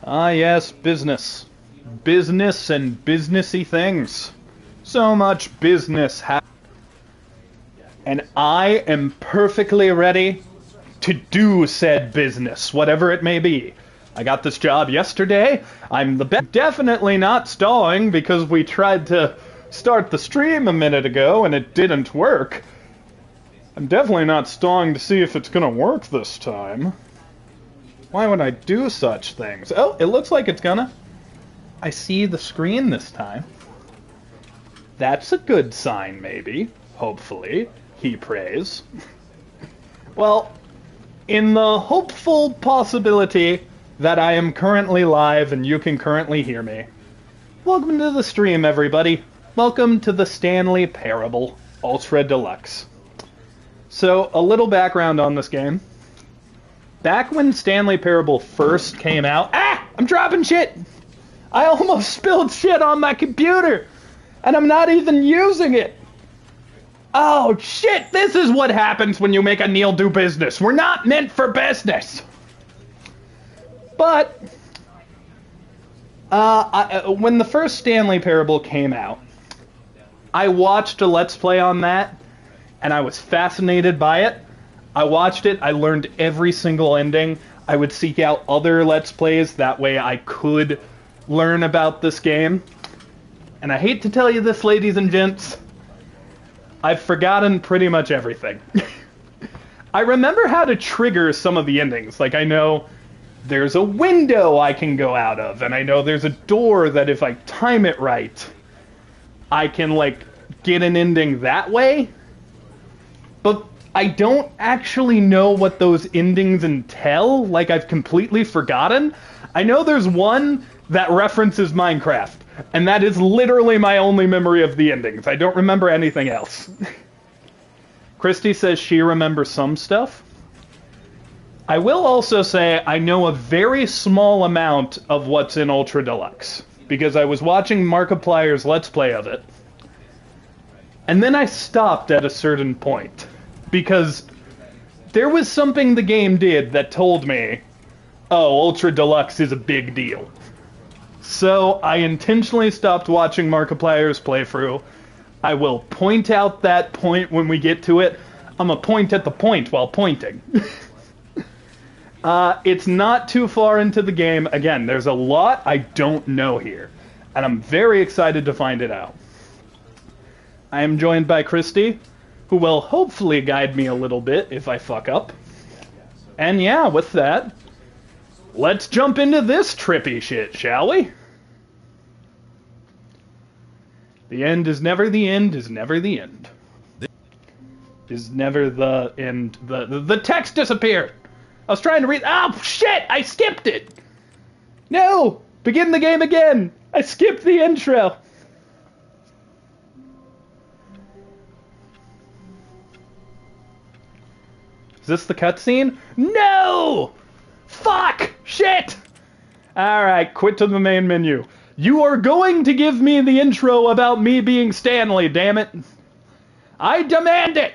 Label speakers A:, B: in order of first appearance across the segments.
A: Ah, yes, business. Business and businessy things. So much business and I am perfectly ready to do said business, whatever it may be. I got this job yesterday. I'm the best. Definitely not stalling because we tried to start the stream a minute ago and it didn't work. I'm definitely not stalling to see if it's gonna work this time. Why would I do such things? Oh, it looks like it's gonna. I see the screen this time. That's a good sign, maybe. Hopefully. He prays. Well, in the hopeful possibility that I am currently live and you can currently hear me, welcome to the stream, everybody. Welcome to the Stanley Parable Ultra Deluxe. So, a little background on this game. Back when Stanley Parable first came out... Ah! I'm dropping shit! I almost spilled shit on my computer! And I'm not even using it! Oh, shit! This is what happens when you make a Neil do business. We're not meant for business! But... when the first Stanley Parable came out, I watched a Let's Play on that, and I was fascinated by it. I watched it, I learned every single ending. I would seek out other Let's Plays, that way I could learn about this game. And I hate to tell you this, ladies and gents, I've forgotten pretty much everything. I remember how to trigger some of the endings. Like, I know there's a window I can go out of, and I know there's a door that if I time it right, I can, like, get an ending that way. But I don't actually know what those endings entail. Like, I've completely forgotten. I know there's one that references Minecraft, and that is literally my only memory of the endings. I don't remember anything else. Christy says she remembers some stuff. I will also say I know a very small amount of what's in Ultra Deluxe, because I was watching Markiplier's Let's Play of it, and then I stopped at a certain point, because there was something the game did that told me, oh, Ultra Deluxe is a big deal. So I intentionally stopped watching Markiplier's playthrough. I will point out that point when we get to it. I'm gonna point at the point while pointing. It's not too far into the game. Again, there's a lot I don't know here, and I'm very excited to find it out. I am joined by Christy, who will hopefully guide me a little bit if I fuck up. And yeah, with that, let's jump into this trippy shit, shall we? The end is never the end is never the end. Is never the end. The text disappeared! I was trying to read... Oh, shit! I skipped it! No! Begin the game again! I skipped the intro! Is this the cutscene? No! Fuck! Shit! Alright, quit to the main menu. You are going to give me the intro about me being Stanley, damn it. I demand it!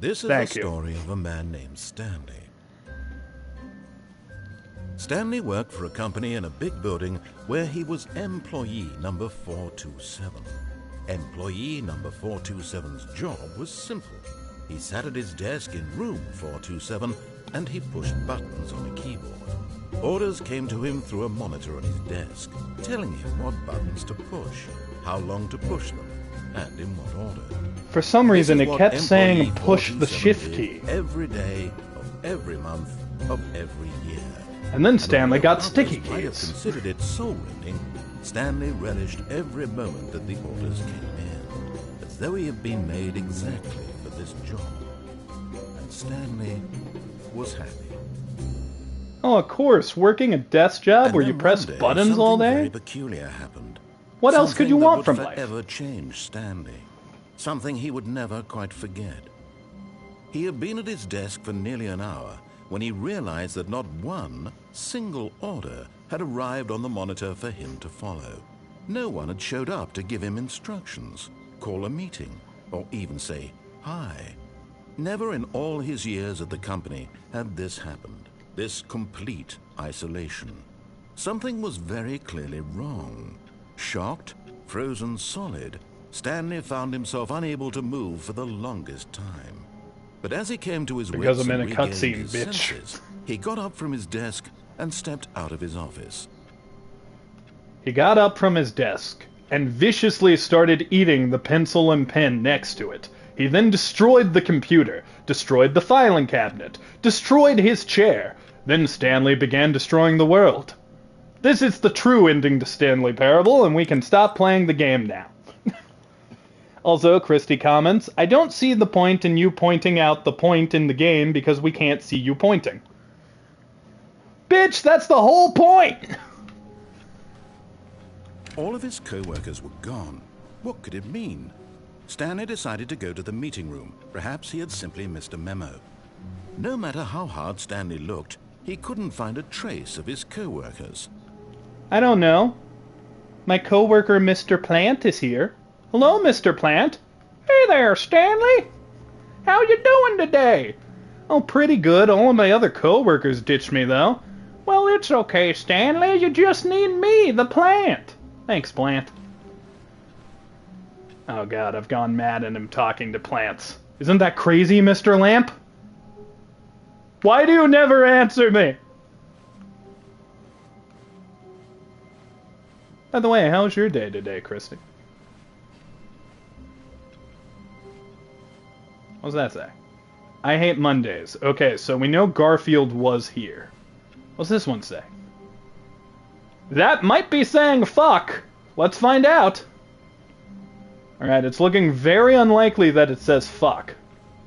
B: This is the story of a man named Stanley. Stanley worked for a company in a big building where he was employee number 427. Employee number 427's job was simple. He sat at his desk in room 427 and he pushed buttons on a keyboard. Orders came to him through a monitor on his desk, telling him what buttons to push, how long to push them, and in what order.
A: For some reason, it kept saying push the shift key.
B: Every day of every month of every year.
A: And then Stanley got sticky
B: might have
A: keys.
B: considered it soul-rending, Stanley relished every moment that the orders came in, as though he had been made exactly for this job. And Stanley was happy.
A: Oh, of course, working a desk job where you press buttons all day?
B: Very peculiar happened.
A: What else could you want from
B: life?
A: life?
B: Something that would forever change Stanley. Something he would never quite forget. He had been at his desk for nearly an hour when he realized that not one single order had arrived on the monitor for him to follow. No one had showed up to give him instructions, call a meeting, or even say hi. Never in all his years at the company had this happened. this complete isolation. Something was very clearly wrong. Shocked, frozen solid, Stanley found himself unable to move for the longest time. But as he came to his
A: Because
B: wits
A: I'm in
B: and
A: a
B: regained
A: cutscene,
B: his
A: bitch.
B: senses, he got up from his desk and stepped out of his office.
A: He got up from his desk and viciously started eating the pencil and pen next to it. He then destroyed the computer, destroyed the filing cabinet, destroyed his chair. Then Stanley began destroying the world. This is the true ending to Stanley Parable, and we can stop playing the game now. Also, Christy comments, I don't see the point in you pointing out the point in the game because we can't see you pointing. Bitch, that's the whole point!
B: All of his co-workers were gone. What could it mean? Stanley decided to go to the meeting room. Perhaps he had simply missed a memo. No matter how hard Stanley looked, he couldn't find a trace of his co-workers.
A: I don't know. My co-worker Mr. Plant is here. Hello, Mr. Plant. Hey there, Stanley. How you doing today? Oh, pretty good. All of my other co-workers ditched me, though. Well, it's okay, Stanley. You just need me, the plant. Thanks, Plant. Oh, God, I've gone mad and am talking to plants. Isn't that crazy, Mr. Lamp? Why do you never answer me? By the way, how's your day today, Christy? What does that say? I hate Mondays. Okay, so we know Garfield was here. What's this one say? That might be saying fuck. Let's find out. Alright, it's looking very unlikely that it says fuck.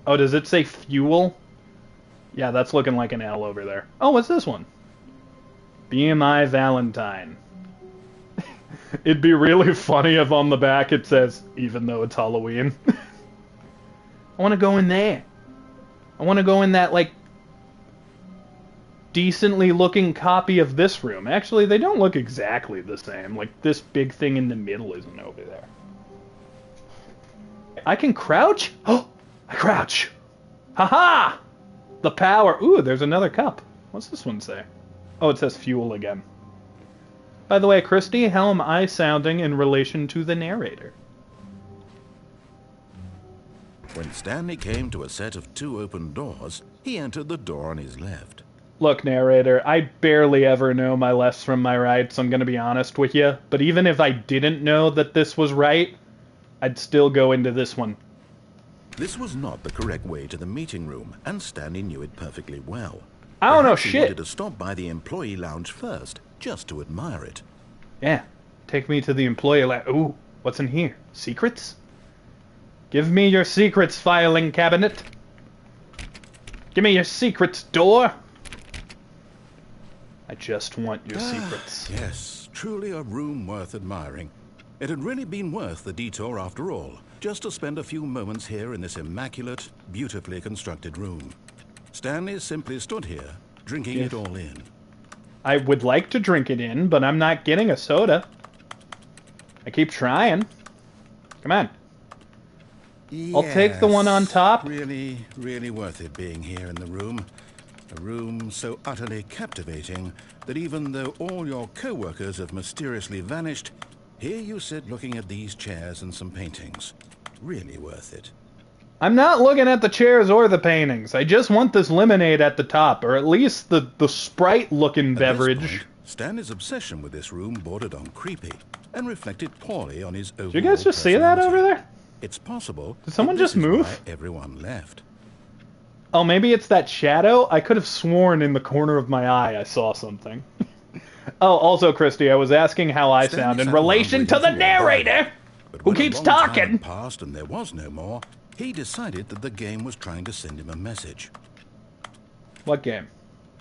A: Oh, does it say fuel? Yeah, that's looking like an L over there. Oh, what's this one? BMI Valentine. It'd be really funny if on the back it says, even though it's Halloween. I want to go in there. I want to go in that, like, decently looking copy of this room. Actually, they don't look exactly the same. Like, this big thing in the middle isn't over there. I can crouch? Oh, I crouch. Haha! The power. Ooh, there's another cup. What's this one say? Oh, it says fuel again. By the way, Christy, how am I sounding in relation to the narrator?
B: When Stanley came to a set of 2 open doors, he entered the door on his left.
A: Look, narrator, I barely ever know my lefts from my rights, I'm gonna be honest with you. But even if I didn't know that this was right, I'd still go into this one.
B: This was not the correct way to the meeting room, and Stanley knew it perfectly well.
A: I don't know
B: Perhaps he
A: shit.
B: wanted to stop by the employee lounge first, just to admire it.
A: Yeah, take me to the employee Ooh, what's in here? Secrets? Give me your secrets, filing cabinet. Give me your secrets, door. I just want your secrets.
B: Yes, truly a room worth admiring. It had really been worth the detour after all, just to spend a few moments here in this immaculate, beautifully constructed room. Stanley simply stood here, drinking it all in.
A: I would like to drink it in, but I'm not getting a soda. I keep trying. Come on.
B: Yes,
A: I'll take the one on top.
B: Really, really worth it being here in the room. A room so utterly captivating that even though all your co-workers have mysteriously vanished, here you sit looking at these chairs and some paintings. Really worth it.
A: I'm not looking at the chairs or the paintings. I just want this lemonade at the top, or at least the Sprite-looking beverage.
B: At this point, Stanley's obsession with this room bordered on creepy and reflected poorly on his overall
A: Did you guys just see that over there?
B: It's possible.
A: Did someone
B: that this
A: just
B: is
A: move?
B: why everyone left.
A: Oh, maybe it's that shadow? I could have sworn in the corner of my eye I saw something. Oh, also, Christy, I was asking how I
B: Stanley
A: sound in
B: sat
A: relation
B: around
A: to the
B: reading through a
A: narrator,
B: Bible. But
A: who
B: when a
A: keeps
B: long time had
A: talking.
B: passed and there was no more, he decided that the game was trying to send him a message.
A: What game?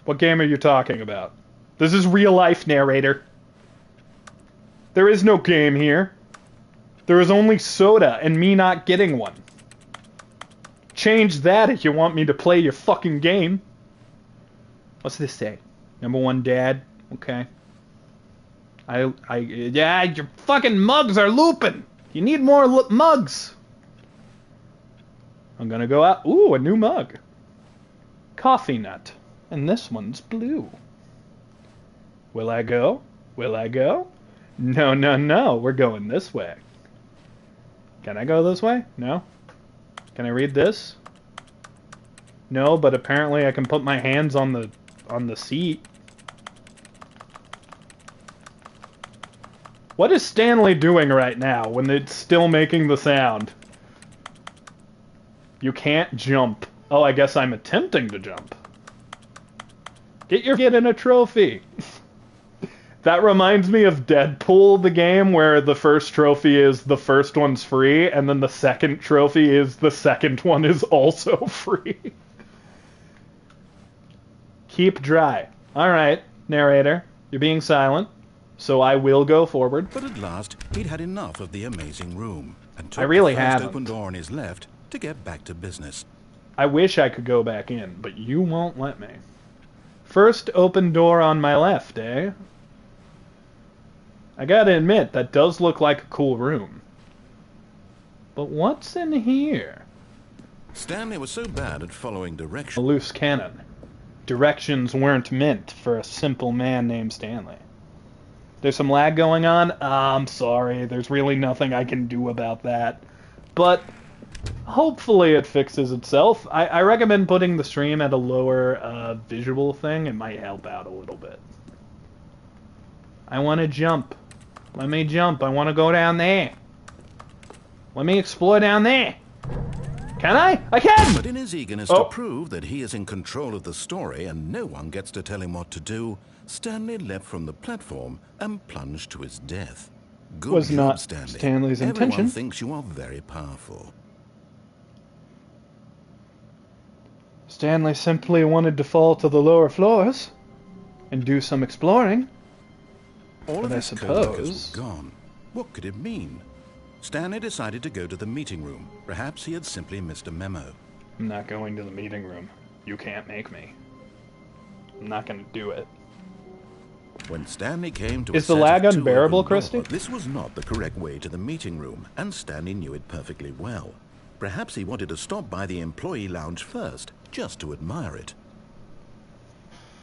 A: What game are you talking about? This is real life, narrator. There is no game here. There is only soda and me not getting one. Change that if you want me to play your fucking game. What's this say? Number 1 dad. Okay. Yeah, your fucking mugs are looping. You need more mugs. I'm gonna go out. Ooh, a new mug. Coffee nut. And this one's blue. Will I go? Will I go? No, no, no. We're going this way. Can I go this way? No? Can I read this? No, but apparently I can put my hands on the seat. What is Stanley doing right now when it's still making the sound? You can't jump. Oh, I guess I'm attempting to jump. Get in a trophy. That reminds me of Deadpool, the game, where the first trophy is the first one's free, and then the second trophy is the second one is also free. Keep dry. Alright, narrator, you're being silent, so I will go forward.
B: But at last, he'd had enough of the amazing room, and took
A: I really
B: the first
A: haven't.
B: open door on his left to get back to business.
A: I wish I could go back in, but you won't let me. First open door on my left, eh? I gotta admit, that does look like a cool room. But what's in here?
B: Stanley was so bad at following
A: A
B: directions.
A: loose cannon. Directions weren't meant for a simple man named Stanley. There's some lag going on? I'm sorry, there's really nothing I can do about that. But hopefully it fixes itself. I recommend putting the stream at a lower visual thing. It might help out a little bit. I want to jump. Let me jump. I want to go down there. Let me explore down there. Can I? I can!
B: But in his eagerness to prove that he is in control of the story and no one gets to tell him what to do, Stanley leapt from the platform and plunged to his death. Good
A: Was
B: job,
A: not
B: Stanley.
A: Stanley's intention.
B: Everyone thinks you are very powerful.
A: Stanley simply wanted to fall to the lower floors and do some exploring.
B: All of
A: But I
B: his co-workers
A: suppose...
B: were gone. What could it mean? Stanley decided to go to the meeting room. Perhaps he had simply missed a memo.
A: I'm not going to the meeting room. You can't make me. I'm not going to do it.
B: When Stanley came to
A: Is
B: a
A: the
B: set
A: lag
B: of two
A: unbearable,
B: open doors,
A: Christy?
B: this was not the correct way to the meeting room, and Stanley knew it perfectly well. Perhaps he wanted to stop by the employee lounge first, just to admire it.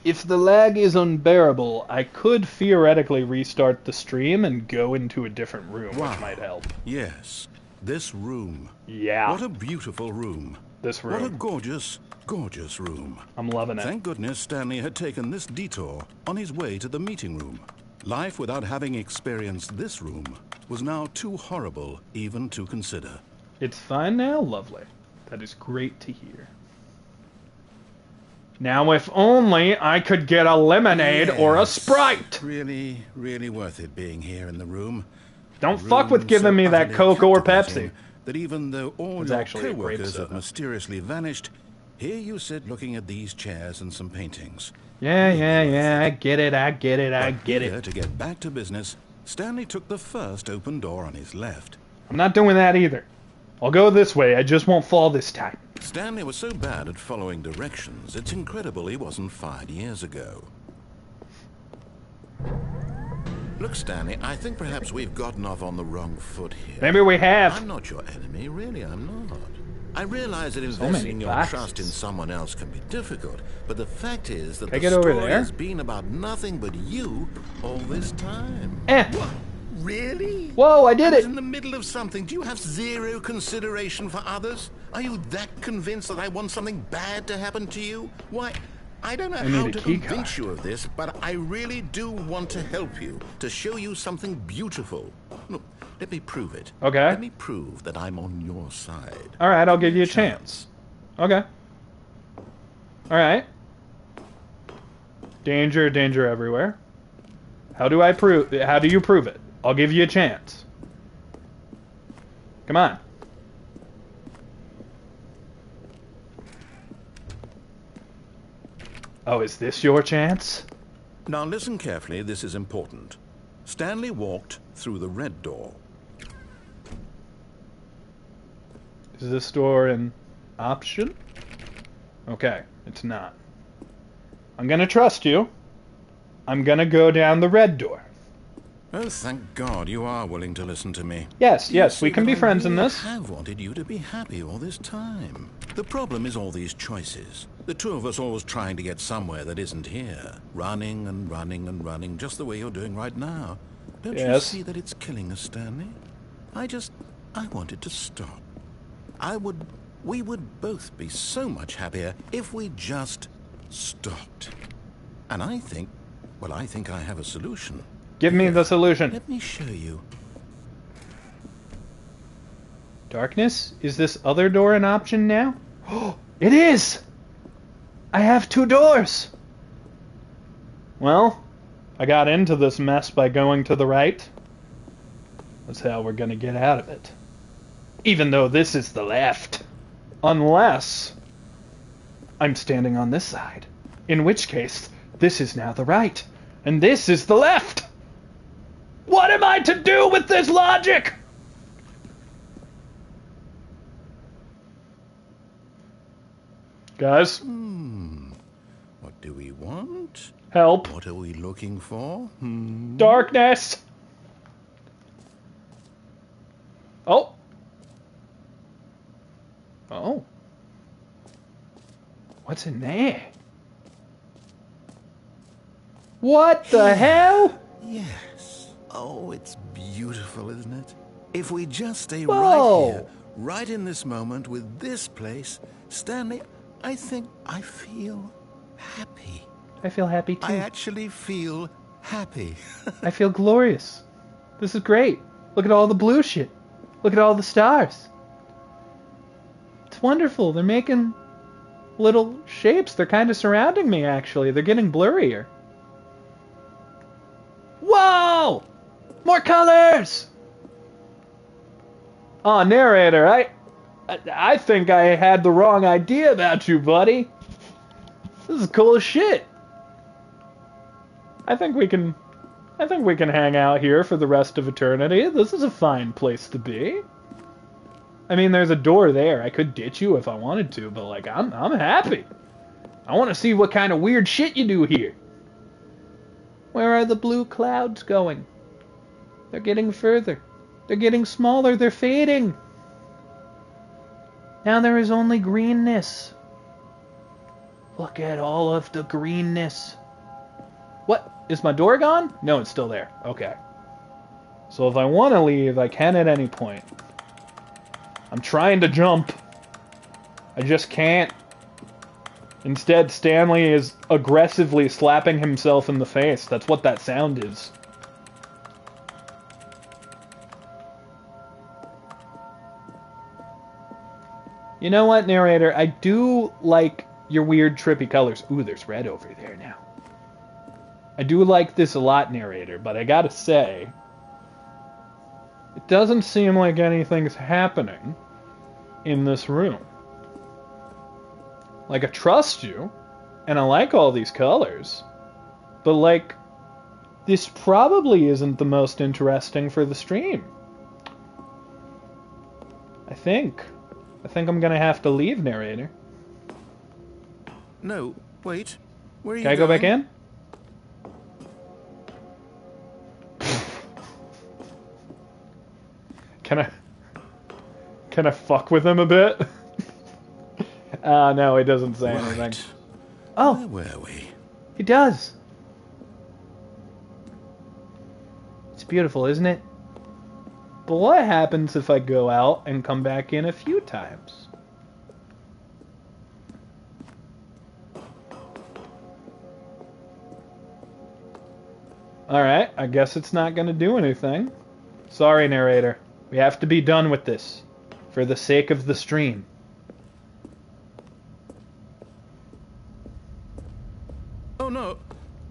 A: If the lag is unbearable, I could theoretically restart the stream and go into a different room,
B: Wow.
A: which might help.
B: Yes, this room.
A: Yeah,
B: What a beautiful room.
A: this
B: What a
A: room.
B: gorgeous, gorgeous room.
A: I'm loving it.
B: Thank goodness Stanley had taken this detour on his way to the meeting room. Life without having experienced this room was now too horrible even to consider.
A: It's fine now? Lovely. That is great to hear. Now, if only I could get a lemonade or a
B: Yes,
A: Sprite!
B: Really, really worth it being here in the room.
A: Don't
B: A
A: fuck with
B: room
A: giving
B: so
A: me that
B: utterly
A: Coke or
B: captivating
A: Pepsi.
B: That even though all
A: It's
B: your
A: actually a grape
B: co-workers have
A: soda.
B: mysteriously vanished, here you sit looking at these chairs and some paintings.
A: Yeah, I get it, I get
B: Here,
A: it.
B: to get back to business, Stanley took the first open door on his left.
A: I'm not doing that either. I'll go this way, I just won't fall this time.
B: Stanley was so bad at following directions, it's incredible he wasn't fired years ago. Look, Stanley, I think perhaps we've gotten off on the wrong foot here.
A: Maybe we have.
B: I'm not your enemy, really, I'm not. I realize that
A: So
B: investing
A: many
B: your
A: boxes.
B: trust in someone else can be difficult, but the fact is that
A: Can I
B: the
A: get over
B: story
A: there?
B: has been about nothing but you all this time.
A: Eh.
B: Really?
A: Whoa, I did
B: I was
A: it.
B: in the middle of something. Do you have zero consideration for others? Are you that convinced that I want something bad to happen to you? Why, I don't know
A: need
B: how
A: a
B: to
A: key
B: convince
A: card.
B: you of this, but I really do want to help you, to show you something beautiful. Look, let me prove it.
A: Okay.
B: Let me prove that I'm on your side.
A: Alright, I'll give you a chance. Okay. Alright. Danger, danger everywhere. How do you prove it? I'll give you a chance. Come on. Oh, is this your chance?
B: Now listen carefully, this is important. Stanley walked through the red door.
A: Is this door an option? Okay, it's not. I'm gonna trust you. I'm gonna go down the red door.
B: Oh, thank God you are willing to listen to me.
A: Yes,
B: You
A: yes, we
B: see
A: can
B: that
A: be friends in
B: I
A: this.
B: have wanted you to be happy all this time. The problem is all these choices. The two of us always trying to get somewhere that isn't here. Running and running and running, just the way you're doing right now. Don't you
A: Yes.
B: see that it's killing us, Stanley? I wanted to stop. We would both be so much happier if we just stopped. And I think I have a solution.
A: Give me the solution.
B: Let me show you.
A: Darkness? Is this other door an option now? Oh, it is! I have 2 doors! Well, I got into this mess by going to the right. That's how we're gonna get out of it. Even though this is the left. Unless I'm standing on this side. In which case, this is now the right. And this is the left! What am I to do with this logic? Guys?
B: What do we want?
A: Help.
B: What are we looking for?
A: Darkness! Oh. Oh. What's in there? What the hell?
B: Yes. Oh, it's beautiful, isn't it? If we just stay
A: Whoa.
B: right here, right in this moment with this place, Stanley, I think I feel happy.
A: I feel happy too.
B: I actually feel happy.
A: I feel glorious. This is great. Look at all the blue shit. Look at all the stars. It's wonderful. They're making little shapes. They're kind of surrounding me, actually. They're getting blurrier. Whoa! More colors! Oh, narrator, I think I had the wrong idea about you, buddy. This is cool as shit. I think we can hang out here for the rest of eternity. This is a fine place to be. I mean, there's a door there. I could ditch you if I wanted to, but like, I'm happy. I want to see what kind of weird shit you do here. Where are the blue clouds going? They're getting further. They're getting smaller. They're fading. Now there is only greenness. Look at all of the greenness. What? Is my door gone? No, it's still there. Okay. So if I want to leave, I can at any point. I'm trying to jump. I just can't. Instead, Stanley is aggressively slapping himself in the face. That's what that sound is. You know what, narrator? I do like your weird, trippy colors. Ooh, there's red over there now. I do like this a lot, narrator, but I gotta say, it doesn't seem like anything's happening in this room. Like, I trust you, and I like all these colors, but like, this probably isn't the most interesting for the stream. I think I'm gonna have to leave, narrator.
B: No, wait. Where are you
A: Can I go back in? Can I fuck with him a bit? No, he doesn't say anything. Oh,
B: where were we?
A: He does. It's beautiful, isn't it? But what happens if I go out and come back in a few times? Alright, I guess it's not going to do anything. Sorry, narrator. We have to be done with this. For the sake of the stream.
B: Oh no!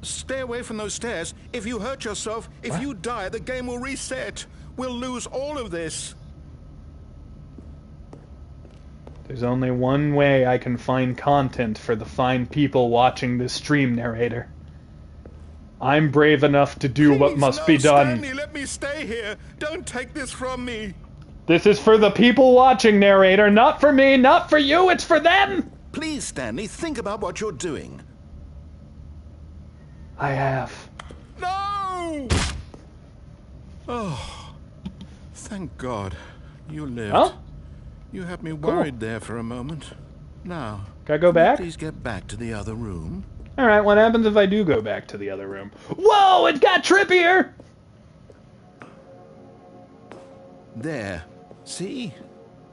B: Stay away from those stairs. If you hurt yourself, if you die, the game will reset. We'll lose all of this.
A: There's only one way I can find content for the fine people watching this stream, narrator. I'm brave enough to do what must be done.
B: Stanley, let me stay here. Don't take this from me.
A: This is for the people watching, narrator. Not for me, not for you, it's for them!
B: Please, Stanley, think about what you're doing.
A: I have.
B: No! Oh, thank God. You lived.
A: Huh?
B: You had me
A: Cool.
B: worried there for a moment. Now,
A: Can I go
B: can we
A: back?
B: please get back to the other room?
A: Alright, what happens if I do go back to the other room? Whoa, it got trippier!
B: There. See?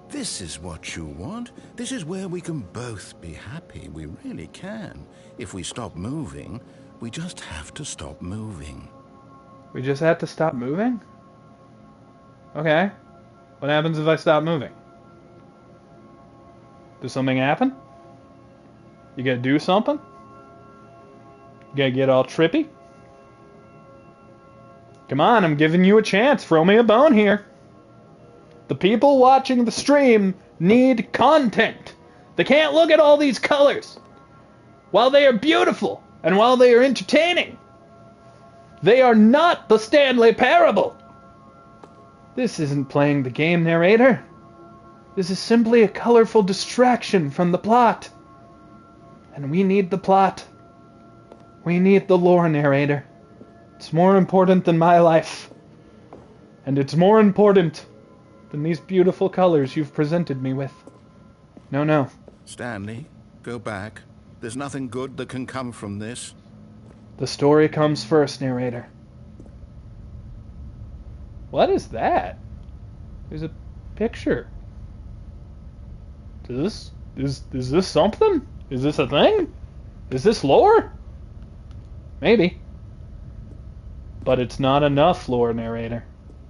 B: This is what you want. This is where we can both be happy. We really can. If we stop moving, we just have to stop moving.
A: We just have to stop moving? Okay. What happens if I stop moving? Does something happen? You gotta do something? You gotta get all trippy? Come on, I'm giving you a chance. Throw me a bone here. The people watching the stream need content. They can't look at all these colors. While they are beautiful and while they are entertaining, they are not the Stanley Parable. This isn't playing the game, narrator. This is simply a colorful distraction from the plot. And we need the plot. We need the lore, narrator. It's more important than my life. And it's more important than these beautiful colors you've presented me with. No, no.
B: Stanley, go back. There's nothing good that can come from this.
A: The story comes first, narrator. What is that? There's a picture. Is this something? Is this a thing? Is this lore? Maybe. But it's not enough lore, narrator.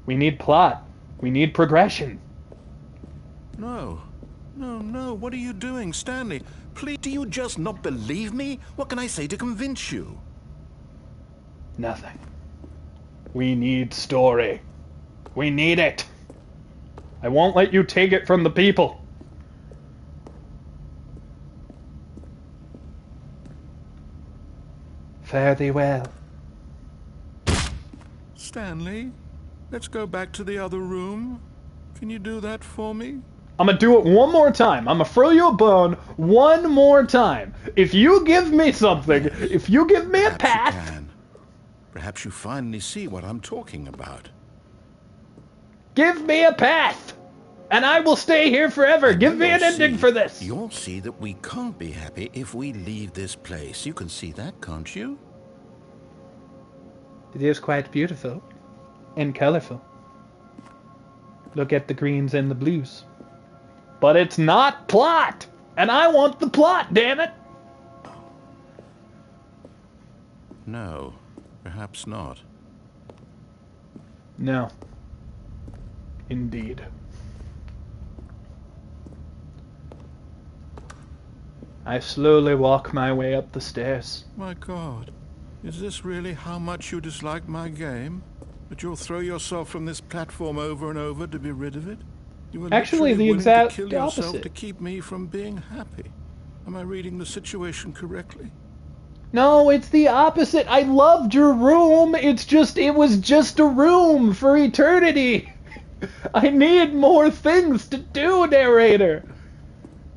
A: We need plot. We need progression.
B: No. No. What are you doing, Stanley? Please, do you just not believe me? What can I say to convince you?
A: Nothing. We need story. We need it. I won't let you take it from the people. Fare thee well.
B: Stanley, let's go back to the other room. Can you do that for me?
A: I'm gonna do it one more time. I'm gonna throw you a bone one more time. If you give me something, if you give me a
B: Perhaps
A: path...
B: you can. Perhaps you finally see what I'm talking about.
A: Give me a path! And I will stay here forever. Give me an ending for this.
B: You'll see that we can't be happy if we leave this place. You can see that, can't you?
A: It is quite beautiful. And colorful. Look at the greens and the blues. But it's not plot! And I want the plot, damn it!
B: No, perhaps not.
A: No. Indeed. I slowly walk my way up the stairs.
B: My God, is this really how much you dislike my game? That you'll throw yourself from this platform over and over to be rid of it? You were
A: Actually,
B: literally
A: the
B: willing
A: exact
B: to kill yourself
A: opposite.
B: to keep me from being happy. Am I reading the situation correctly?
A: No, it's the opposite. I loved your room. It was just a room for eternity. I need more things to do, narrator.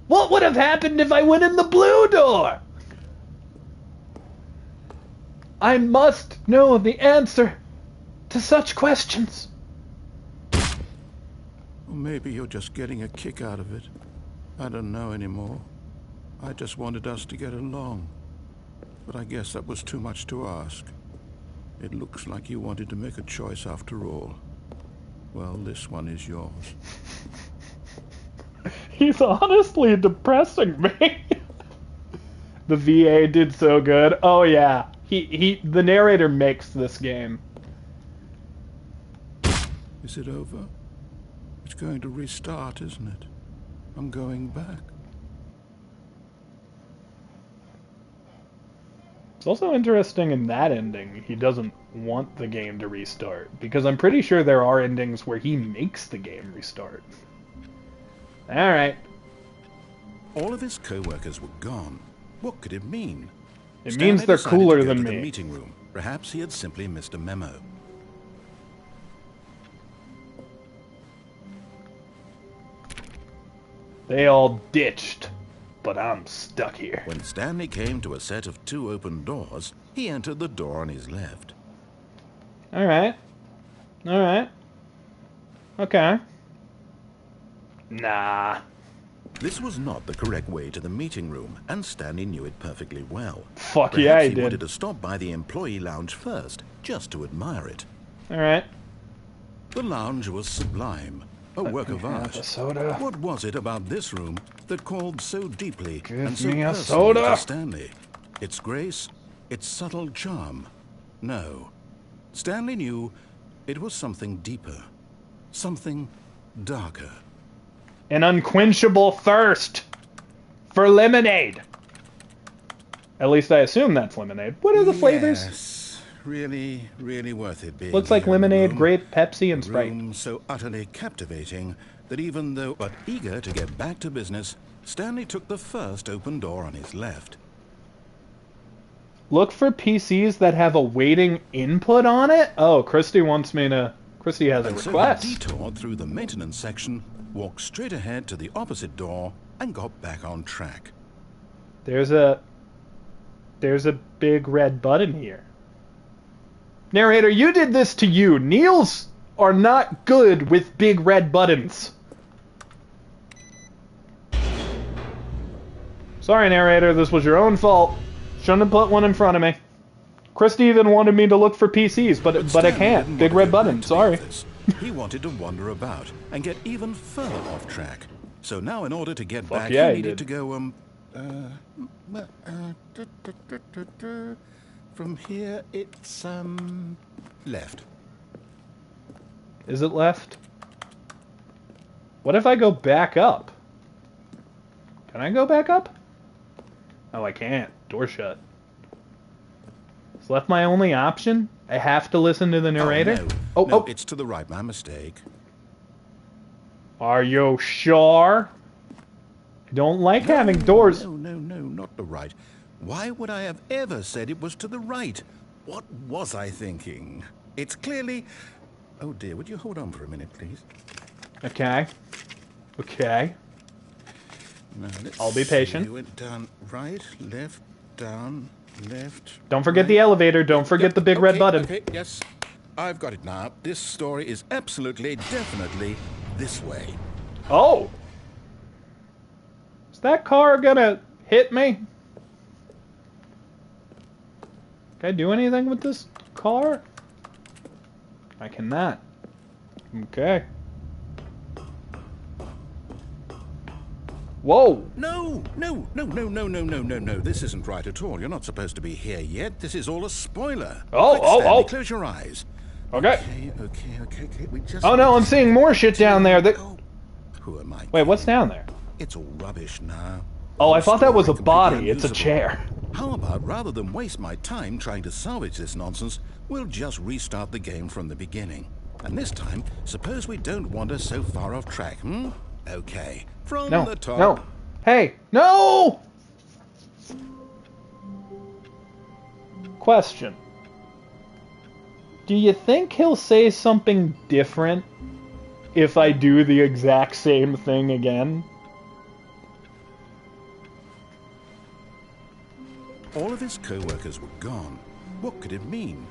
A: What would have happened if I went in the blue door? I must know the answer to such questions.
B: Or maybe you're just getting a kick out of it. I don't know anymore. I just wanted us to get along. But I guess that was too much to ask. It looks like you wanted to make a choice after all. Well, this one is yours.
A: He's honestly depressing me. The VA did so good. Oh yeah. The narrator makes this game.
B: Is it over? It's going to restart, isn't it? I'm going back.
A: It's also interesting in that ending, he doesn't want the game to restart, because I'm pretty sure there are endings where he makes the game restart. Alright.
B: All of his co-workers were gone. What could it mean?
A: It
B: Stanley
A: means they're
B: decided
A: cooler
B: to go
A: than
B: to the
A: me.
B: meeting room. Perhaps he had simply missed a memo.
A: They all ditched, but I'm stuck here.
B: When Stanley came to a set of 2 open doors, he entered the door on his left.
A: Alright. Alright. Okay. Nah.
B: This was not the correct way to the meeting room, and Stanley knew it perfectly well.
A: Fuck
B: Perhaps
A: yeah, he
B: he
A: did.
B: wanted to stop by the employee lounge first, just to admire it.
A: Alright.
B: The lounge was sublime, a work of art.
A: A soda.
B: What was it about this room that called so deeply and so
A: me a
B: personally
A: soda.
B: to Stanley? Its grace, its subtle charm? No. Stanley knew it was something deeper, something darker.
A: An unquenchable thirst for lemonade. At least I assume that's lemonade. What are the flavors?
B: Yes, really, really worth it being
A: Looks like
B: here in the
A: lemonade,
B: room.
A: grape, Pepsi, and Sprite.
B: Room so utterly captivating that even though but eager to get back to business, Stanley took the first open door on his left.
A: Look for PCs that have a waiting input on it? Oh, Christy wants me to... Christy has a
B: And so
A: request.
B: he detoured through the maintenance section, walked straight ahead to the opposite door, and got back on track.
A: There's a big red button here. Narrator, you did this to you. Neils are not good with big red buttons. Sorry, narrator, this was your own fault. Shouldn't have put one in front of me. Christy even wanted me to look for PCs, but I
B: Stanley
A: can't.
B: didn't
A: Big
B: want
A: red
B: to
A: button,
B: get
A: sorry.
B: back to this. He wanted to wander about and get even further off track. So now in order to get back,
A: yeah,
B: he
A: he
B: needed
A: did.
B: to go, from here, it's, left.
A: Is it left? What if I go back up? Can I go back up? Oh, I can't. Door shut. Is left my only option? I have to listen to the narrator?
B: No, it's to the right, my mistake.
A: Are you sure? I don't like having doors.
B: No, not the right. Why would I have ever said it was to the right? What was I thinking? It's clearly... Oh dear, would you hold on for a minute, please?
A: Okay. Okay.
B: Now,
A: I'll be patient.
B: You went down right, left, down, left.
A: Don't forget
B: right.
A: the elevator. Don't forget the big red button.
B: Okay, yes. I've got it now. This story is absolutely, definitely this way.
A: Oh! Is that car gonna hit me? Can I do anything with this car? I cannot. Okay. Whoa!
B: No. This isn't right at all. You're not supposed to be here yet. This is all a spoiler.
A: Oh,
B: Quick, Stanley,
A: oh.
B: Close your eyes.
A: Okay.
B: Okay. We just...
A: Oh no, I'm seeing more shit down there.
B: Oh, who am I?
A: Wait, what's down there?
B: It's all rubbish now.
A: Oh, I thought that was a
B: Completely
A: body. It's a
B: unusable.
A: chair.
B: How about, rather than waste my time trying to salvage this nonsense, we'll just restart the game from the beginning. And this time, suppose we don't wander so far off track, hmm? Okay. From
A: No,
B: the top.
A: no. Hey, no! Question. Do you think he'll say something different if I do the exact same thing again?
B: All of his co-workers were gone. What could it mean?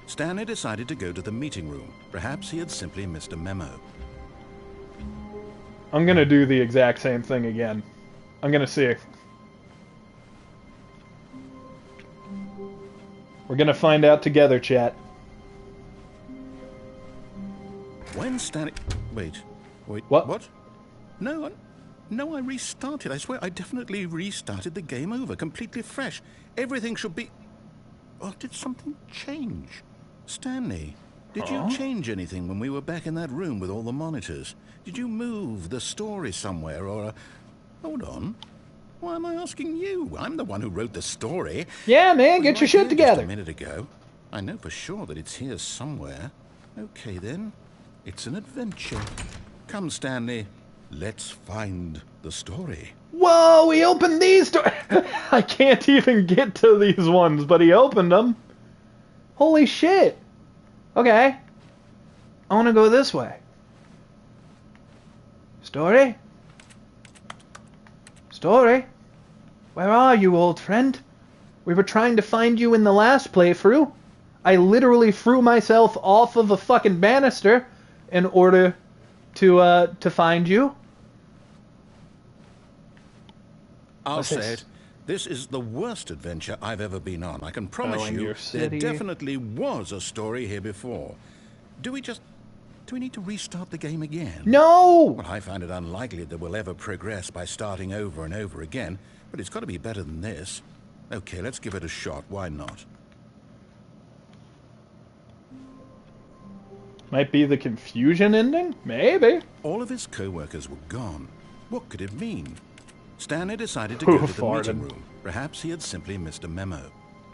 B: Stanley decided to go to the meeting room. Perhaps he had simply missed a memo.
A: I'm gonna do the exact same thing again. I'm gonna see. We're gonna find out together, chat.
B: When Stanley... Wait.
A: What?
B: No, I restarted. I swear, I definitely restarted the game over, completely fresh. Everything should be... Or did something change? Stanley, did you change anything when we were back in that room with all the monitors? Did you move the story somewhere, or... Hold on. Why am I asking you? I'm the one who wrote the story.
A: Yeah, man,
B: We
A: get
B: were
A: your shit
B: here
A: together.
B: Just a minute ago. I know for sure that it's here somewhere. Okay, then. It's an adventure. Come, Stanley. Let's find the story.
A: Whoa, he opened these doors! I can't even get to these ones, but he opened them. Holy shit. Okay. I want to go this way. Story? Story? Where are you, old friend? We were trying to find you in the last playthrough. I literally threw myself off of a fucking banister in order to find you.
B: I'll say it. This is the worst adventure I've ever been on. I can promise you there definitely was a story here before. Do we need to restart the game again?
A: No!
B: Well, I find it unlikely that we'll ever progress by starting over and over again, but it's got to be better than this. Okay, let's give it a shot. Why not?
A: Might be the confusion ending? Maybe.
B: All of his co-workers were gone. What could it mean? Stanley decided to go to the meeting room. Perhaps he had simply missed a memo.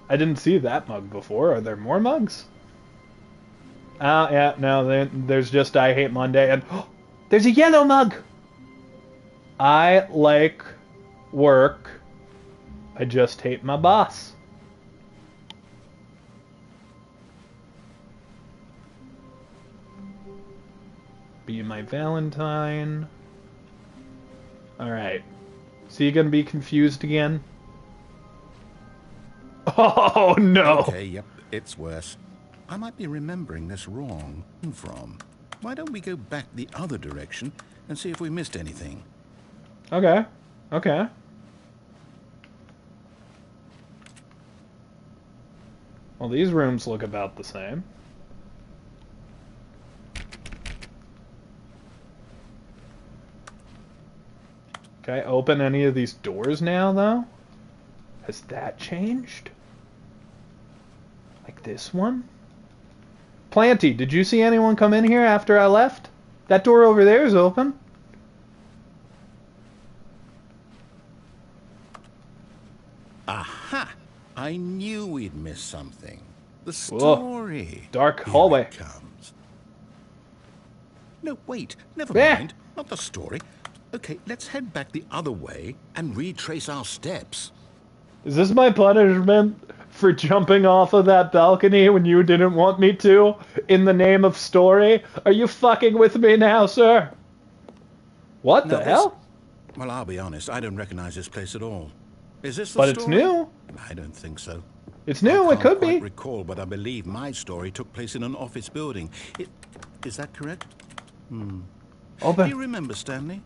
A: I didn't see that mug before. Are there more mugs? Yeah, no, there's just I Hate Monday, and there's a yellow mug! I like work. I just hate my boss. Be my Valentine. Alright. So you gonna be confused again? Oh, no!
B: Okay, yep, it's worse. I might be remembering this wrong. Why don't we go back the other direction and see if we missed anything?
A: Okay. Okay. Well, these rooms look about the same. Can I open any of these doors now, though? Has that changed? Like this one? Planty, did you see anyone come in here after I left? That door over there is open.
B: Aha! I knew we'd miss something. The story.
A: Whoa. Dark hallway.
B: Here it comes. No, wait. Never mind. Not the story. Okay, let's head back the other way and retrace our steps.
A: Is this my punishment for jumping off of that balcony when you didn't want me to, in the name of story? Are you fucking with me now, sir? What the hell?
B: Well, I'll be honest, I don't recognize this place at all. Is this the
A: story?
B: But
A: it's new.
B: I don't think so.
A: It's new, it could be.
B: I can't quite recall, but I believe my story took place in an office building. Is that correct?
A: Open.
B: Do you remember, Stanley?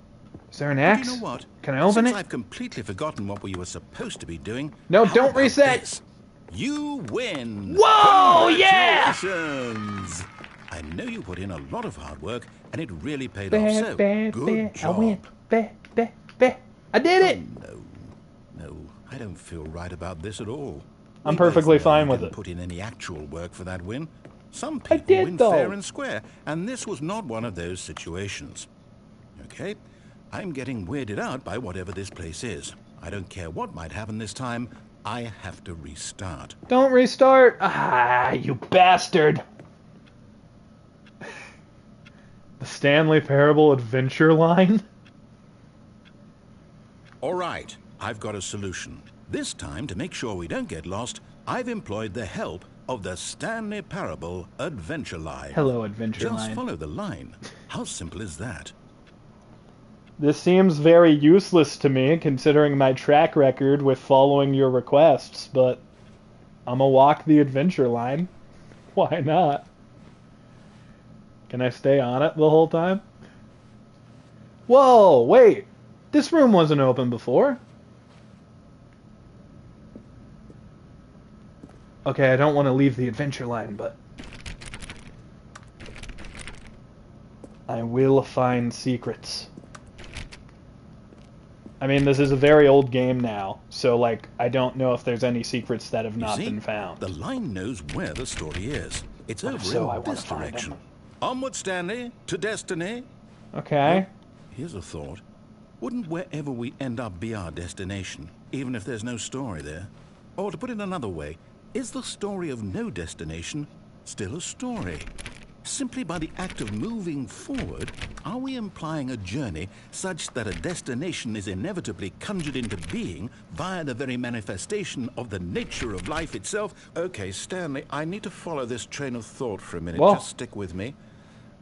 A: Is there an axe?
B: You know what?
A: Can I open it?
B: I've completely forgotten what we were supposed to be doing.
A: No, don't reset.
B: This? You win.
A: Whoa, yeah!
B: Congratulations. I know you put in a lot of hard work, and it really paid off. So, good job.
A: I win. I did it.
B: Oh, no, I don't feel right about this at all.
A: I'm perfectly fine with it.
B: Put in any actual work for that win. Some people win fair and square, and this was not one of those situations. Okay, I'm getting weirded out by whatever this place is. I don't care what might happen this time. I have to restart.
A: Don't restart. Ah, you bastard. The Stanley Parable Adventure line?
B: All right, I've got a solution. This time, to make sure we don't get lost, I've employed the help of the Stanley Parable Adventure Line.
A: Hello, Adventure Line.
B: Just follow the line. How simple is that?
A: This seems very useless to me, considering my track record with following your requests, but I'm gonna walk the adventure line. Why not? Can I stay on it the whole time? Whoa, wait! This room wasn't open before. Okay, I don't want to leave the adventure line, but I will find secrets. I mean, this is a very old game now, so, like, I don't know if there's any secrets that have not been found.
B: The line knows where the story is. It's over in this direction. Onward, Stanley, to destiny.
A: Okay.
B: Well, here's a thought. Wouldn't wherever we end up be our destination, even if there's no story there? Or to put it another way, is the story of no destination still a story? Simply by the act of moving forward, are we implying a journey such that a destination is inevitably conjured into being via the very manifestation of the nature of life itself? Okay, Stanley, I need to follow this train of thought for a minute.
A: Whoa.
B: Just stick with me.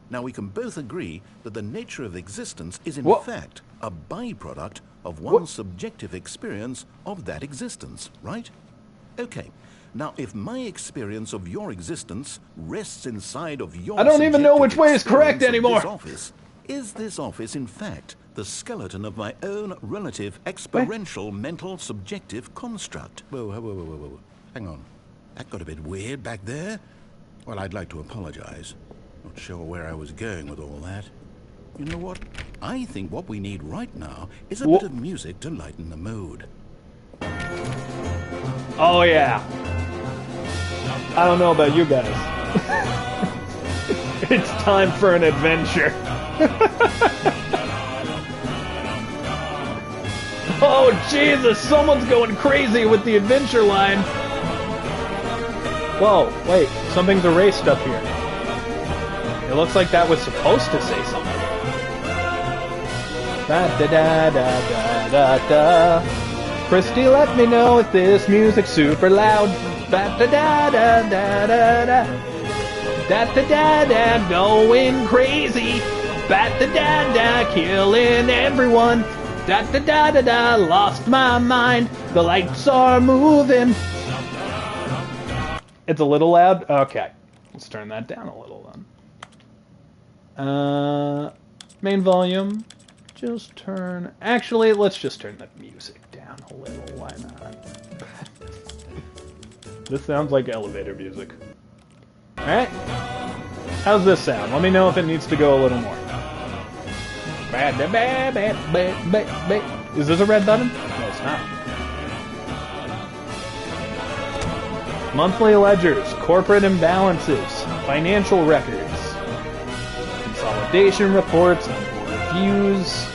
B: Now, we can both agree that the nature of existence is in fact a byproduct of one's subjective experience of that existence, right? Okay, Now, if my experience of your existence rests inside of your
A: I don't even know which way is correct
B: experience of
A: anymore.
B: this office, is this office, in fact, the skeleton of my own relative experiential mental subjective construct? Whoa. Hang on. That got a bit weird back there. Well, I'd like to apologize. Not sure where I was going with all that. You know what? I think what we need right now is a bit of music to lighten the mood.
A: Oh, yeah. I don't know about you guys. It's time for an adventure. Oh, Jesus! Someone's going crazy with the adventure line. Whoa, wait. Something's erased up here. It looks like that was supposed to say something. Da-da-da-da-da-da-da. Christy, let me know if this music's super loud. Ba-da-da-da-da-da-da. Da-da-da-da, going crazy. Ba-da-da-da, killing everyone. Da-da-da-da-da, lost my mind. The lights are moving. It's a little loud? Okay. Let's turn that down a little then. Main volume. Just turn... Actually, let's just turn the music down a little. Why not? This sounds like elevator music. Alright. How's this sound? Let me know if it needs to go a little more. Is this a red button? No, it's not. Monthly ledgers, corporate imbalances, financial records, consolidation reports, reviews,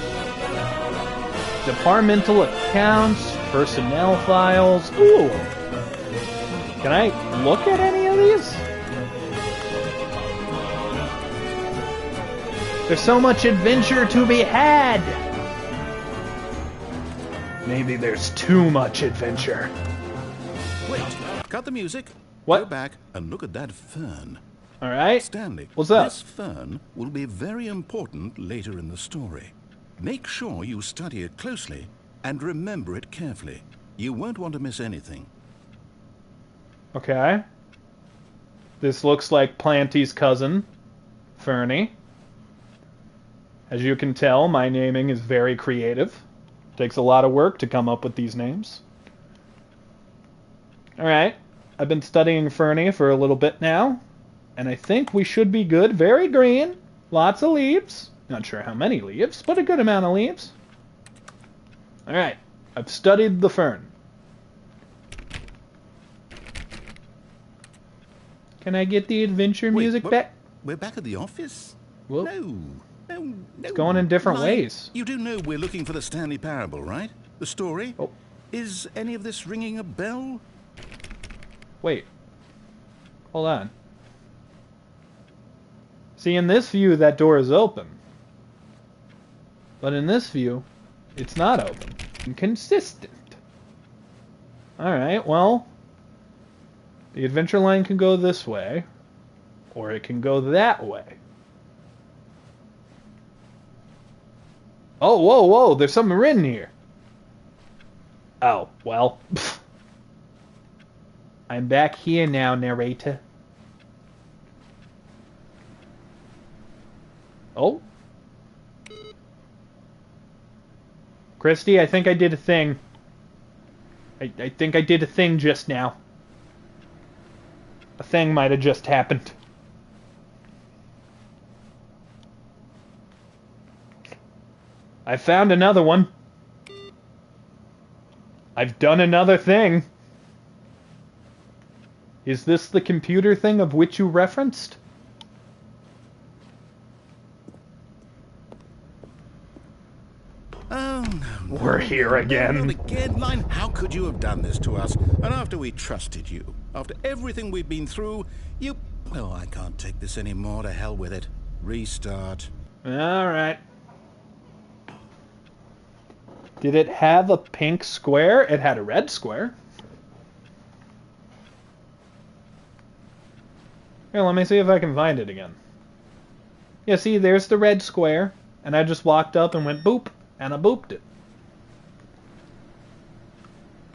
A: departmental accounts, personnel files. Ooh! Can I look at any of these? There's so much adventure to be had! Maybe there's too much adventure.
B: Wait, cut the music.
A: What?
B: Go back and look at that fern.
A: Alright.
B: Stanley,
A: what's up?
B: This fern will be very important later in the story. Make sure you study it closely and remember it carefully. You won't want to miss anything.
A: Okay. This looks like Planty's cousin, Fernie. As you can tell, my naming is very creative. Takes a lot of work to come up with these names. Alright. I've been studying Fernie for a little bit now. And I think we should be good. Very green. Lots of leaves. Not sure how many leaves, but a good amount of leaves. Alright. I've studied the fern. Can I get the adventure music back?
B: We're back at the office?
A: Whoa.
B: No.
A: It's going in different ways.
B: You do know we're looking for the Stanley Parable, right? The story?
A: Oh.
B: Is any of this ringing a bell?
A: Wait. Hold on. See, in this view, that door is open. But in this view, it's not open. Inconsistent. Alright, well... The adventure line can go this way. Or it can go that way. Oh, whoa, there's something written here. Oh, well. I'm back here now, narrator. Oh? Christy, I think I did a thing. I think I did a thing just now. A thing might have just happened. I found another one. I've done another thing. Is this the computer thing of which you referenced?
B: Oh, no.
A: We're here again.
B: Not again, Line. How could you have done this to us? And after we trusted you, after everything we've been through, you... Well, I can't take this anymore. To hell with it. Restart.
A: Alright. Did it have a pink square? It had a red square. Here, let me see if I can find it again. Yeah, see, there's the red square. And I just walked up and went boop. And I booped it.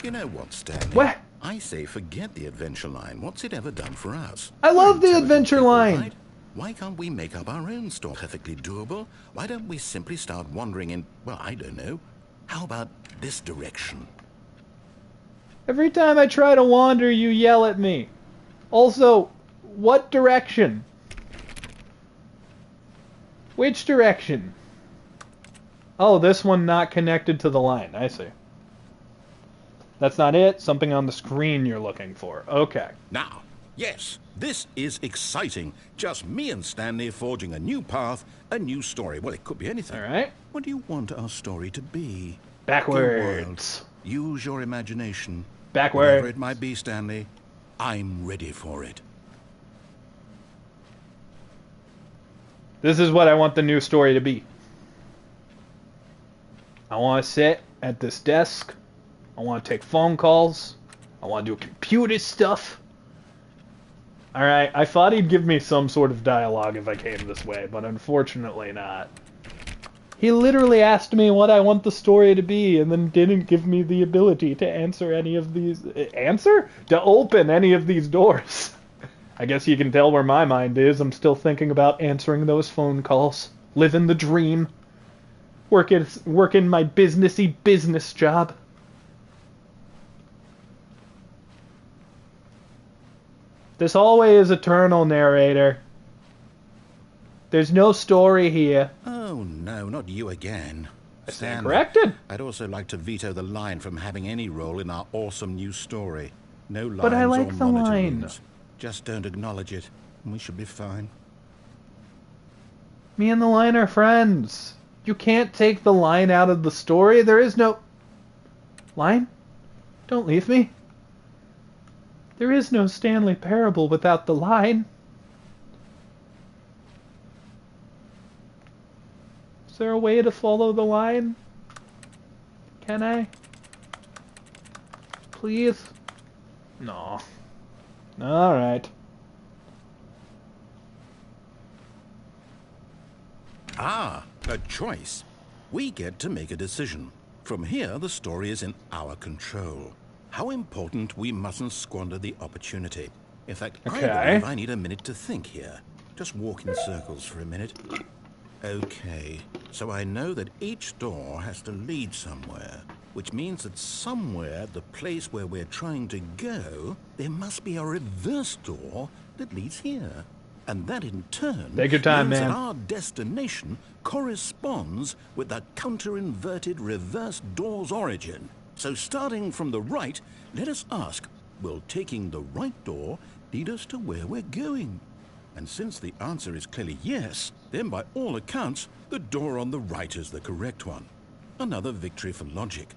B: You know what, Stanley?
A: What?
B: I say forget the adventure line. What's it ever done for us?
A: I love the
B: Intelligent
A: adventure
B: people,
A: line.
B: right? Why can't we make up our own story? Perfectly doable. Why don't we simply start wandering in, well, I don't know. How about this direction?
A: Every time I try to wander, you yell at me. Also, what direction? Which direction? Oh, this one not connected to the line. I see. That's not it. Something on the screen you're looking for. Okay.
B: Now, yes, this is exciting. Just me and Stanley forging a new path, a new story. Well, it could be anything.
A: All right.
B: What do you want our story to be?
A: Backwards.
B: Use your imagination.
A: Backwards.
B: Whatever it might be, Stanley, I'm ready for it.
A: This is what I want the new story to be. I want to sit at this desk. I want to take phone calls. I want to do computer stuff. Alright, I thought he'd give me some sort of dialogue if I came this way, but unfortunately not. He literally asked me what I want the story to be, and then didn't give me the ability to answer any of these... Answer? To open any of these doors. I guess you can tell where my mind is. I'm still thinking about answering those phone calls. Living the dream. Working my businessy business job. This hallway is eternal, narrator. There's no story here.
B: Oh, no, not you again.
A: I stand corrected.
B: I'd also like to veto the line from having any role in our awesome new story. No lines
A: But I like
B: or
A: the
B: monitor
A: line.
B: rooms. Just don't acknowledge it, and we should be fine.
A: Me and the line are friends. You can't take the line out of the story. There is no... Line? Don't leave me. There is no Stanley Parable without the line. Is there a way to follow the line? Can I? Please? No. Alright.
B: Ah, a choice. We get to make a decision. From here, the story is in our control. How important, we mustn't squander the opportunity. In fact,
A: Okay.
B: I believe I need a minute to think here. Just walk in circles for a minute. Okay, so I know that each door has to lead somewhere, which means that somewhere, the place where we're trying to go, there must be a reverse door that leads here. And that in turn
A: Take your time,
B: means
A: man.
B: that our destination corresponds with the counter-inverted reverse door's origin. So starting from the right, let us ask, will taking the right door lead us to where we're going? And since the answer is clearly yes, then by all accounts, the door on the right is the correct one. Another victory for logic.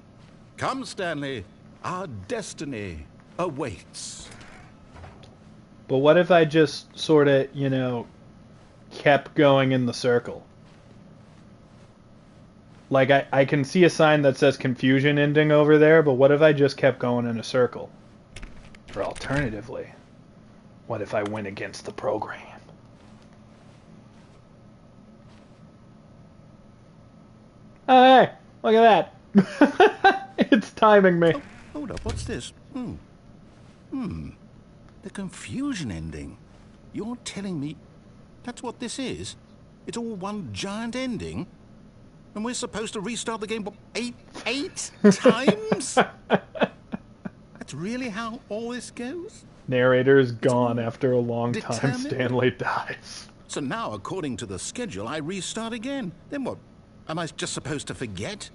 B: Come, Stanley, our destiny awaits.
A: But what if I just sort of, you know, kept going in the circle? Like, I can see a sign that says confusion ending over there, but what if I just kept going in a circle? Or alternatively, what if I went against the program? Oh, hey, look at that. It's timing me.
B: Oh, hold up, what's this? The confusion ending. You're telling me that's what this is? It's all one giant ending? And we're supposed to restart the game, what, eight times? That's really how all this goes?
A: Narrator is gone after a long time.
B: Determined?
A: Stanley dies.
B: So now, according to the schedule, I restart again. Then what? Am I just supposed to forget?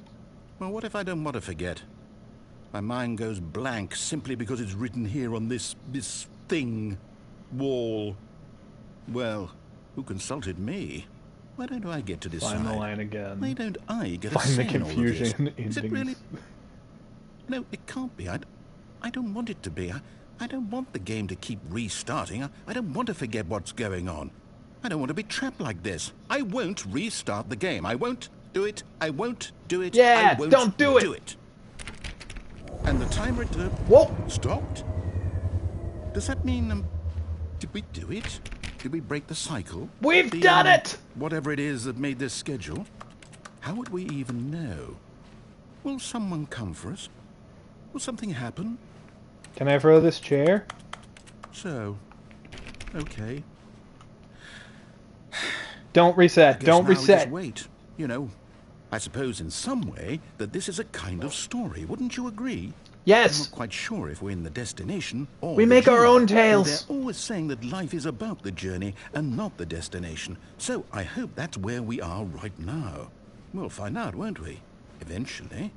B: Well, what if I don't want to forget? My mind goes blank simply because it's written here on this thing, wall. Well, who consulted me? Why don't I get to decide?
A: Find the line again.
B: Why don't I get
A: Find
B: a
A: the
B: say in all of this?
A: confusion
B: Is it
A: endings.
B: really? No, it can't be. I don't want it to be. I don't want the game to keep restarting. I don't want to forget what's going on. I don't want to be trapped like this. I won't restart the game. I won't do it. I won't do it.
A: Yeah,
B: I won't
A: don't do it.
B: do it. And the timer
A: Whoa!
B: stopped? Does that mean, did we do it? Did we break the cycle?
A: We've done it!
B: Whatever it is that made this schedule. How would we even know? Will someone come for us? Will something happen?
A: Can I throw this chair?
B: So, okay.
A: Don't reset. Don't
B: Now we
A: reset.
B: just wait. You know, I suppose in some way that this is a kind of story. Wouldn't you agree? I'm
A: Yes.
B: not quite sure if we're in the destination or
A: We
B: the
A: make our
B: journey,
A: own
B: though
A: tales.
B: they're always saying that life is about the journey and not the destination. So I hope that's where we are right now. We'll find out, won't we? Eventually.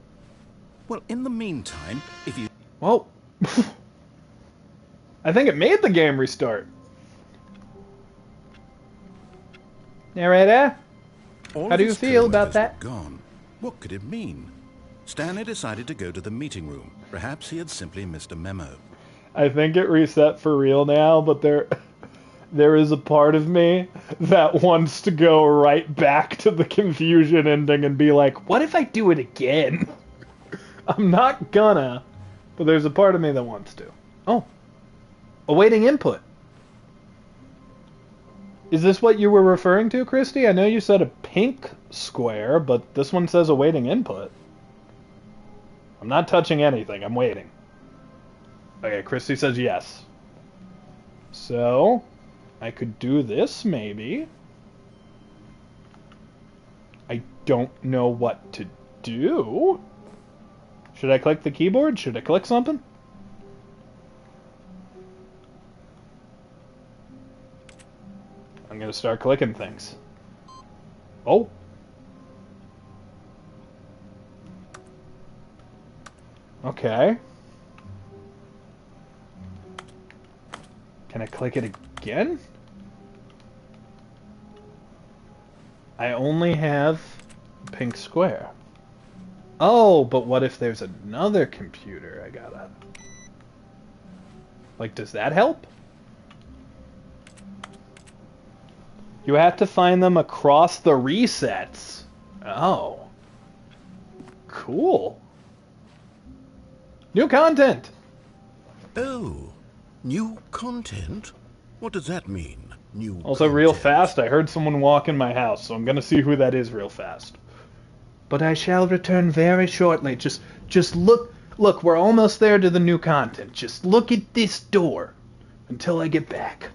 B: Well, in the meantime, if you...
A: Well, I think it made the game restart. Narrator,
B: All
A: how
B: of
A: do you
B: his
A: feel about
B: co-workers
A: that?
B: were gone. What could it mean? Stanley decided to go to the meeting room. Perhaps he had simply missed a memo.
A: I think it reset for real now, but there is a part of me that wants to go right back to the confusion ending and be like, what if I do it again? I'm not gonna, but there's a part of me that wants to. Oh, awaiting input. Is this what you were referring to, Christy? I know you said a pink square, but this one says awaiting input. I'm not touching anything. I'm waiting. Okay, Christy says yes. So, I could do this, maybe. I don't know what to do. Should I click the keyboard? Should I click something? I'm gonna start clicking things. Oh. Okay. Can I click it again? I only have a pink square. Oh, but what if there's another computer I gotta... Like, does that help? You have to find them across the resets. Oh. Cool. New content!
B: Oh, new content? What does that mean, new
A: Also,
B: content?
A: real fast, I heard someone walk in my house, so I'm gonna see who that is real fast. But I shall return very shortly. Just look, we're almost there to the new content. Just look at this door until I get back.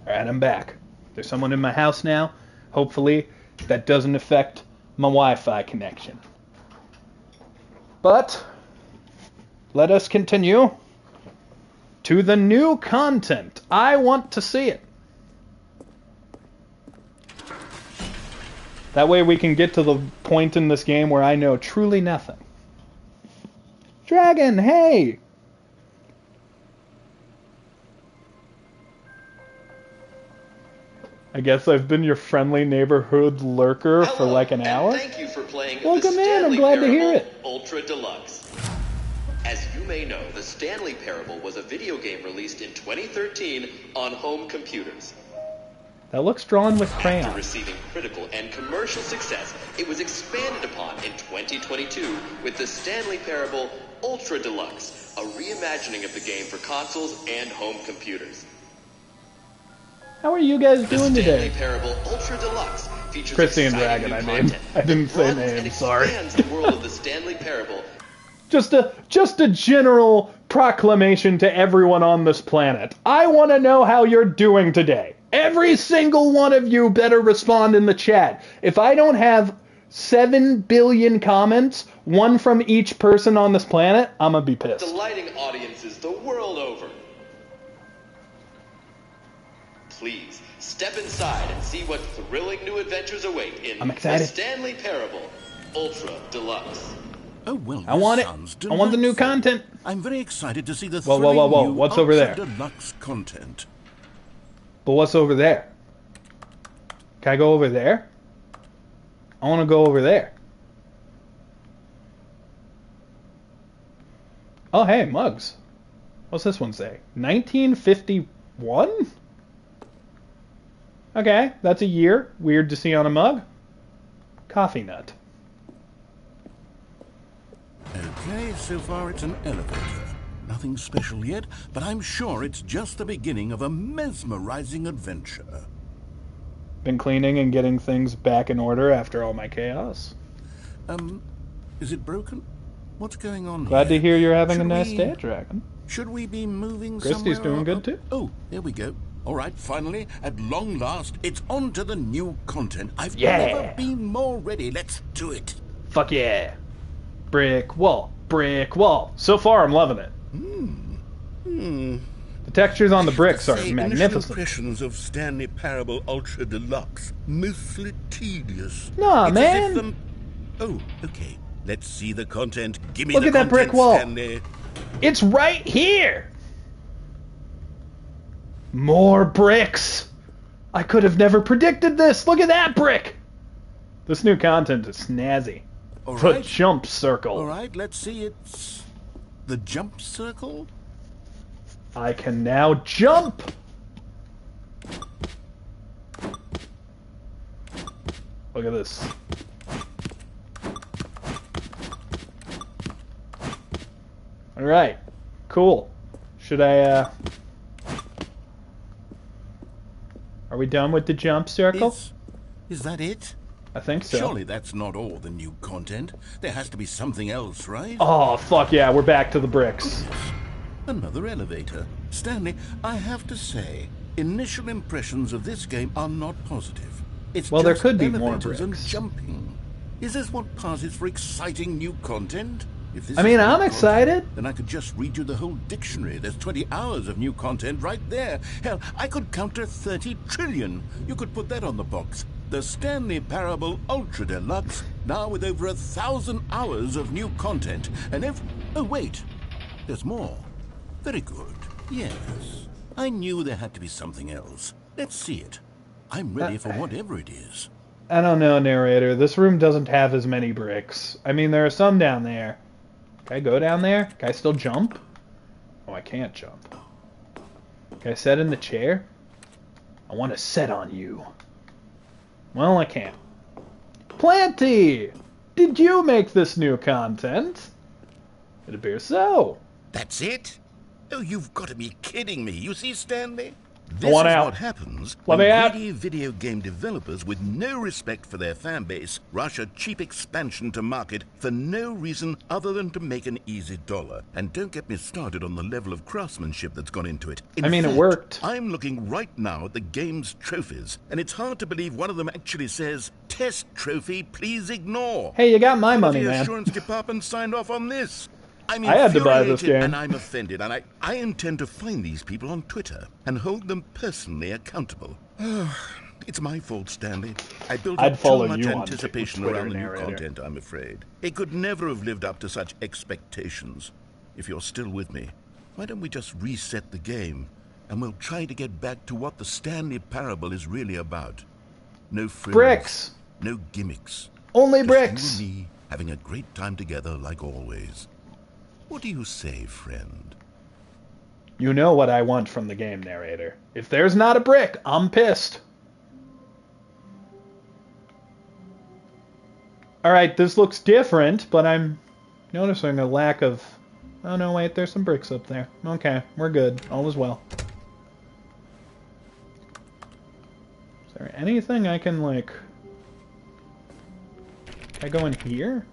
A: Alright, I'm back. There's someone in my house now. Hopefully, that doesn't affect my Wi-Fi connection. But, let us continue to the new content. I want to see it. That way we can get to the point in this game where I know truly nothing. Dragon, hey! I guess I've been your friendly neighborhood lurker for like an hour.
C: Thank you for playing
A: Welcome
C: the
A: in, I'm
C: Stanley
A: glad to hear
C: Parable
A: it.
C: Ultra Deluxe. As you may know, the Stanley Parable was a video game released in 2013 on home computers.
A: That looks drawn with
C: After
A: crayon.
C: receiving critical and commercial success, it was expanded upon in 2022 with the Stanley Parable Ultra Deluxe, a reimagining of the game for consoles and home computers.
A: How are you guys
C: The
A: doing
C: Stanley
A: today?
C: Parable Ultra Deluxe features
A: Christy and
C: exciting
A: Dragon,
C: new
A: I mean.
C: content
A: I didn't
C: that
A: say
C: broadens and
A: names, sorry.
C: expands the world of the Stanley Parable.
A: Just a general proclamation to everyone on this planet. I want to know how you're doing today. Every single one of you better respond in the chat. If I don't have 7 billion comments, one from each person on this planet, I'm gonna be pissed.
C: Delighting audiences the world over. Please, step inside and see what thrilling new adventures await in
A: I'm excited.
C: the Stanley Parable Ultra Deluxe.
B: Oh, well,
A: I want
B: this
A: it.
B: sounds
A: I want the new
B: delightful.
A: content.
B: I'm very excited to see the
A: Whoa,
B: thrilling
A: whoa, whoa,
B: new
A: what's over there?
B: Deluxe content.
A: But what's over there? Can I go over there? I want to go over there. Oh, hey, mugs. What's this one say? 1951? Okay, that's a year. Weird to see on a mug. Coffee nut.
B: Okay, so far it's an elevator. Nothing special yet, but I'm sure it's just the beginning of a mesmerizing adventure.
A: Been cleaning and getting things back in order after all my chaos.
B: Is it broken? What's going on
A: Glad
B: here?
A: to hear you're having
B: Should
A: a nice
B: we-
A: day, Dragon.
B: Should we be moving
A: Christy's
B: somewhere?
A: doing good too.
B: Oh, there we go. All right, finally, at long last, it's on to the new content. I've
A: Yeah.
B: never been more ready. Let's do it.
A: Fuck yeah. Brick wall. Brick wall. So far, I'm loving it. The textures on the bricks are
B: Initial
A: magnificent.
B: impressions of Stanley Parable Ultra Deluxe. Mostly tedious.
A: Nah,
B: It's as if
A: man.
B: the- Oh, okay. Let's see the content. Give me
A: Look
B: the
A: at that brick
B: content,
A: wall.
B: Stanley.
A: It's right here! More bricks! I could have never predicted this! Look at that brick! This new content is snazzy.
B: All
A: The
B: right.
A: jump circle.
B: All right, let's see. It's the jump circle.
A: I can now jump! Look at this. Alright. Cool. Should I, Are we done with the jump circle?
B: Is that it?
A: I think so.
B: Surely that's not all the new content. There has to be something else, right?
A: Oh, fuck yeah, we're back to the bricks.
B: Another elevator. Stanley, I have to say, initial impressions of this game are not positive. It's
A: Well, there
B: just
A: could be more
B: elevators and
A: bricks.
B: jumping. Is this what passes for exciting new content? If this
A: I
B: is
A: mean,
B: new
A: I'm
B: content,
A: excited.
B: Then I could just read you the whole dictionary. There's 20 hours of new content right there. Hell, I could counter 30 trillion. You could put that on the box. The Stanley Parable Ultra Deluxe, now with over 1,000 hours of new content. And oh, wait. There's more. Very good. Yes. I knew there had to be something else. Let's see it. I'm ready for whatever it is.
A: I don't know, narrator. This room doesn't have as many bricks. I mean, there are some down there. Can I go down there? Can I still jump? Oh, I can't jump. Can I sit in the chair? I want to sit on you. Well, I can't. Planty! Did you make this new content? It appears so.
B: That's it? Oh, you've got to be kidding me. You see, Stanley?
A: I
B: This
A: want
B: is
A: out.
B: what happens
A: Let
B: when
A: me out.
B: greedy video game developers with no respect for their fan base rush a cheap expansion to market for no reason other than to make an easy dollar. And don't get me started on the level of craftsmanship that's gone into it. In
A: I mean, it
B: fact,
A: worked.
B: I'm looking right now at the game's trophies, and it's hard to believe one of them actually says, "Test trophy, please ignore."
A: Hey, you got my money,
B: The
A: man.
B: assurance department signed off on this. I'm
A: I had to buy this
B: infuriated
A: game.
B: and I'm offended, and I intend to find these people on Twitter and hold them personally accountable. It's my fault, Stanley. I built
A: I'd
B: up
A: follow
B: too much
A: you on
B: anticipation
A: Twitter,
B: around the new
A: narrator.
B: content, I'm afraid. It could never have lived up to such expectations. If you're still with me, why don't we just reset the game, and we'll try to get back to what the Stanley Parable is really about. No frills.
A: Bricks.
B: No gimmicks.
A: Only
B: Just
A: bricks.
B: you and me having a great time together like always. What do you say, friend?
A: You know what I want from the game, narrator. If there's not a brick, I'm pissed. Alright, this looks different, but I'm noticing a lack of... Oh no, wait, there's some bricks up there. Okay, we're good. All is well. Is there anything I can, like... Can I go in here?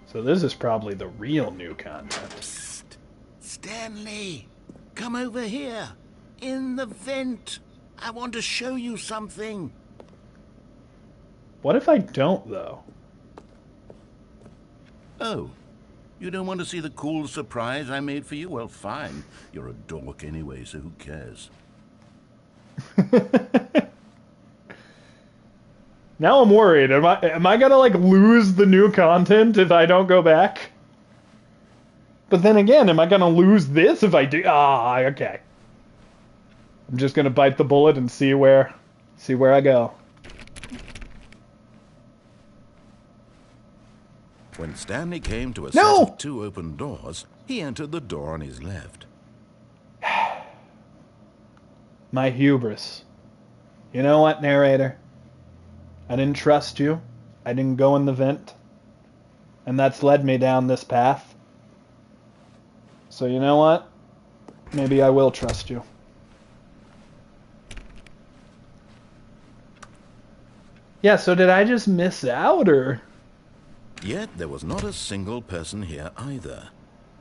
A: So this is probably the real new content.
B: Psst. Stanley, come over here. In the vent. I want to show you something.
A: What if I don't, though?
B: Oh, you don't want to see the cool surprise I made for you? Well, fine. You're a dork anyway, so who cares?
A: Now I'm worried. Am I gonna like lose the new content if I don't go back? But then again, am I gonna lose this if I do? Ah, okay. I'm just gonna bite the bullet and see where I go.
B: When Stanley came to a
A: No!
B: set of two open doors, He entered the door on his left.
A: My hubris. You know what, narrator? I didn't trust you. I didn't go in the vent. And that's led me down this path. So you know what? Maybe I will trust you. Yeah, so did I just miss out, or...?
B: Yet there was not a single person here either.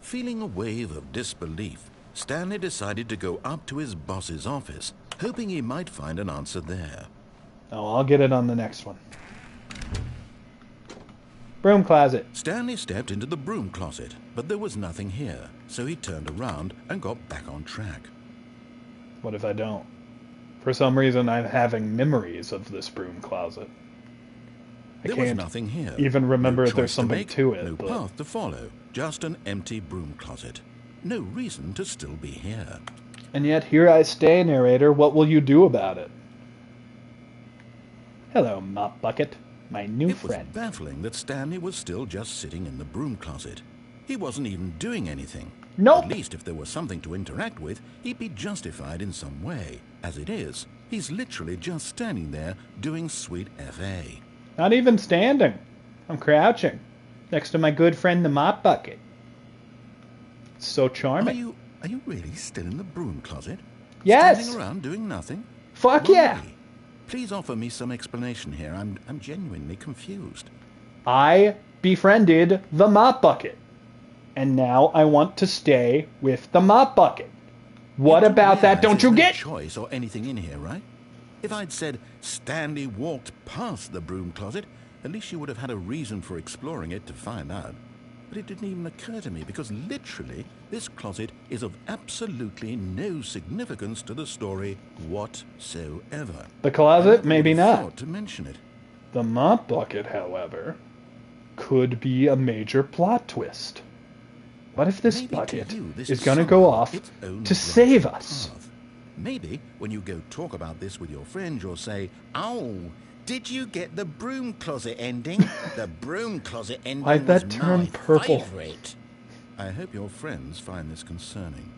B: Feeling a wave of disbelief, Stanley decided to go up to his boss's office, hoping he might find an answer there.
A: Oh, I'll get it on the next one. Broom closet.
B: Stanley stepped into the broom closet, but there was nothing here, so he turned around and got back on track.
A: What if I don't? For some reason, I'm having memories of this broom closet.
B: There was nothing here.
A: Even remember
B: No
A: if there's
B: choice
A: something
B: make,
A: to it.
B: No
A: but...
B: path to follow, just an empty broom closet. No reason to still be here.
A: And yet here I stay, narrator. What will you do about it? Hello, Mop Bucket, my new friend.
B: It was baffling that Stanley was still just sitting in the broom closet. He wasn't even doing anything.
A: Nope.
B: At least if there was something to interact with, he'd be justified in some way. As it is, he's literally just standing there doing sweet FA.
A: Not even standing. I'm crouching next to my good friend the Mop Bucket. It's so charming.
B: Are you really still in the broom closet?
A: Yes.
B: Standing around doing nothing?
A: Fuck
B: Why?
A: yeah.
B: Please offer me some explanation here. I'm genuinely confused.
A: I befriended the Mop Bucket. And now I want to stay with the Mop Bucket. What about that? Don't you get?
B: No choice or anything in here, right? If I'd said Stanley walked past the broom closet, at least you would have had a reason for exploring it to find out. But it didn't even occur to me because literally this closet is of absolutely no significance to the story whatsoever.
A: The closet? Maybe not.
B: Thought to mention it.
A: The Mop Bucket, however, could be a major plot twist. What if this
B: Maybe
A: bucket
B: to you, this
A: is going to
B: somehow
A: go off
B: its own
A: to save
B: branch
A: us?
B: path. Maybe when you go talk about this with your friend, you'll say, "Oh, did you get the broom closet ending? The broom closet ending
A: Why'd
B: was
A: that turn
B: my
A: purple?
B: favorite." I hope your friends find this concerning.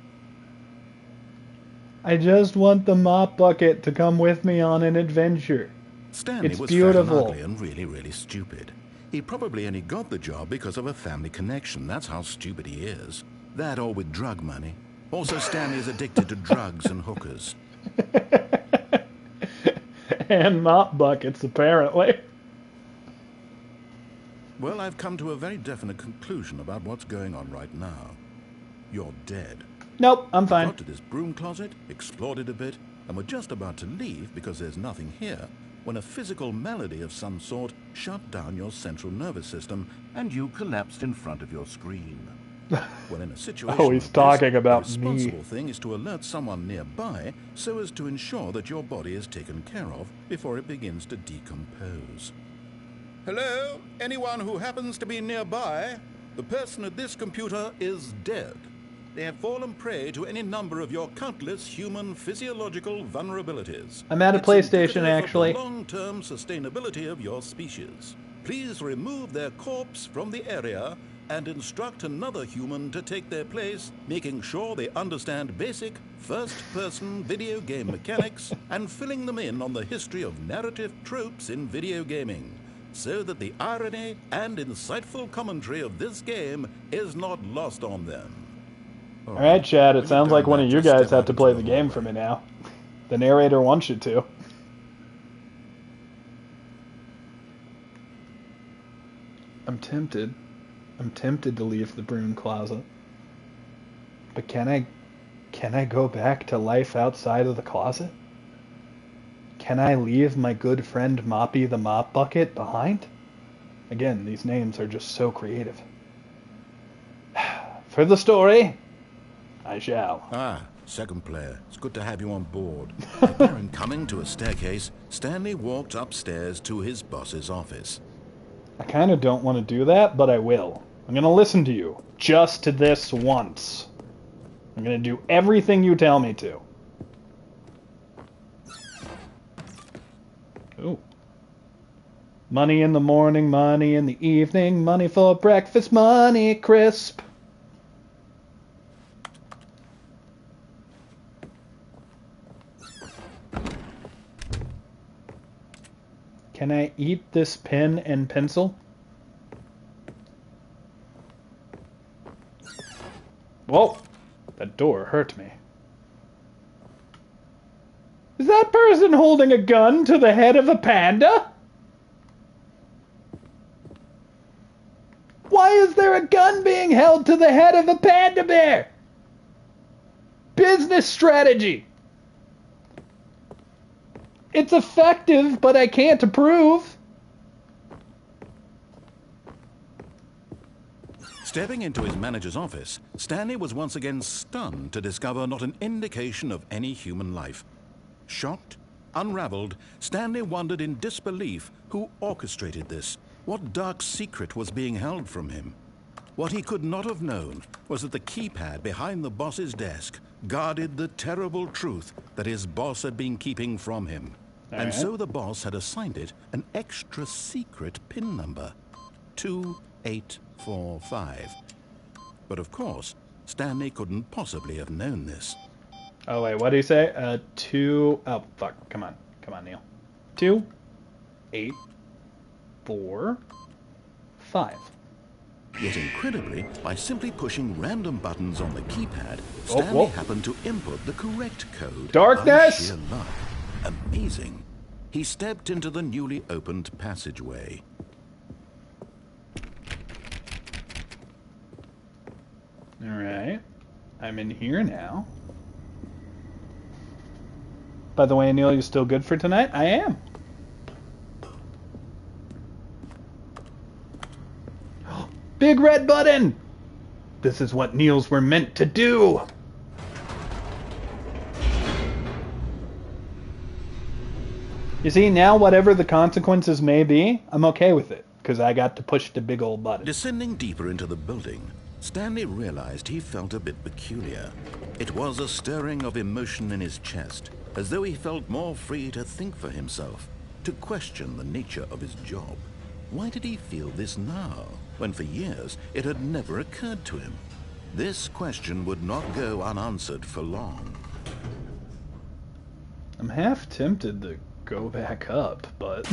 A: I just want the Mop Bucket to come with me on an adventure.
B: Stanley
A: It's
B: was
A: beautiful.
B: fat and ugly and really, really stupid. He probably only got the job because of a family connection. That's how stupid he is. That or with drug money. Also, Stanley is addicted to drugs and hookers.
A: And Mop Buckets, apparently.
B: Well, I've come to a very definite conclusion about what's going on right now. You're dead.
A: Nope, I'm fine.
B: Got to this broom closet, explored it a bit, and were just about to leave because there's nothing here, when a physical malady of some sort shut down your central nervous system and you collapsed in front of your screen. Well, in a situation
A: Oh, he's
B: like
A: talking
B: this,
A: about
B: the
A: me.
B: responsible thing is to alert someone nearby so as to ensure that your body is taken care of before it begins to decompose. Hello? Anyone who happens to be nearby? The person at this computer is dead. They have fallen prey to any number of your countless human physiological vulnerabilities.
A: I'm at a
B: It's
A: PlayStation,
B: indicative of
A: actually.
B: the long-term sustainability of your species. Please remove their corpse from the area and instruct another human to take their place, making sure they understand basic first-person video game mechanics and filling them in on the history of narrative tropes in video gaming, so that the irony and insightful commentary of this game is not lost on them.
A: Alright, Chad, it
B: When
A: sounds
B: you've
A: like
B: done
A: one
B: that,
A: of you
B: just
A: guys
B: step
A: have
B: out
A: to
B: into
A: play
B: the
A: the game
B: hallway.
A: for me now. The narrator wants you to. I'm tempted. I'm tempted to leave the broom closet. But can I go back to life outside of the closet? Can I leave my good friend Moppy the Mop Bucket behind? Again, these names are just so creative. For the story, I shall.
B: Ah, second player. It's good to have you on board. Apparent coming to a staircase, Stanley walked upstairs to his boss's office.
A: I kind of don't want to do that, but I will. I'm going to listen to you. Just to this once. I'm going to do everything you tell me to. Ooh. Money in the morning, money in the evening, money for breakfast, money crisp. Can I eat this pen and pencil? Whoa! That door hurt me. Is that person holding a gun to the head of a panda? Why is there a gun being held to the head of a panda bear? Business strategy. It's effective, but I can't approve.
B: Stepping into his manager's office, Stanley was once again stunned to discover not an indication of any human life. Shocked, unraveled, Stanley wondered in disbelief who orchestrated this, what dark secret was being held from him. What he could not have known was that the keypad behind the boss's desk guarded the terrible truth that his boss had been keeping from him. And so the boss had assigned it an extra secret PIN number, 2845. But of course, Stanley couldn't possibly have known this.
A: Oh wait, what do you say? Oh fuck, come on, Neil. 2, 8, 4, 5.
B: Yet incredibly, by simply pushing random buttons on the keypad, Stanley happened to input the correct code.
A: Darkness!
B: By sheer luck. Amazing. He stepped into the newly opened passageway.
A: Alright. I'm in here now. By the way, Neil, you still good for tonight? I am. Big red button! This is what Neils were meant to do! You see, now whatever the consequences may be, I'm okay with it, because I got to push the big old button.
B: Descending deeper into the building, Stanley realized he felt a bit peculiar. It was a stirring of emotion in his chest, as though he felt more free to think for himself, to question the nature of his job. Why did he feel this now, when for years it had never occurred to him? This question would not go unanswered for long.
A: I'm half tempted to go back up, but...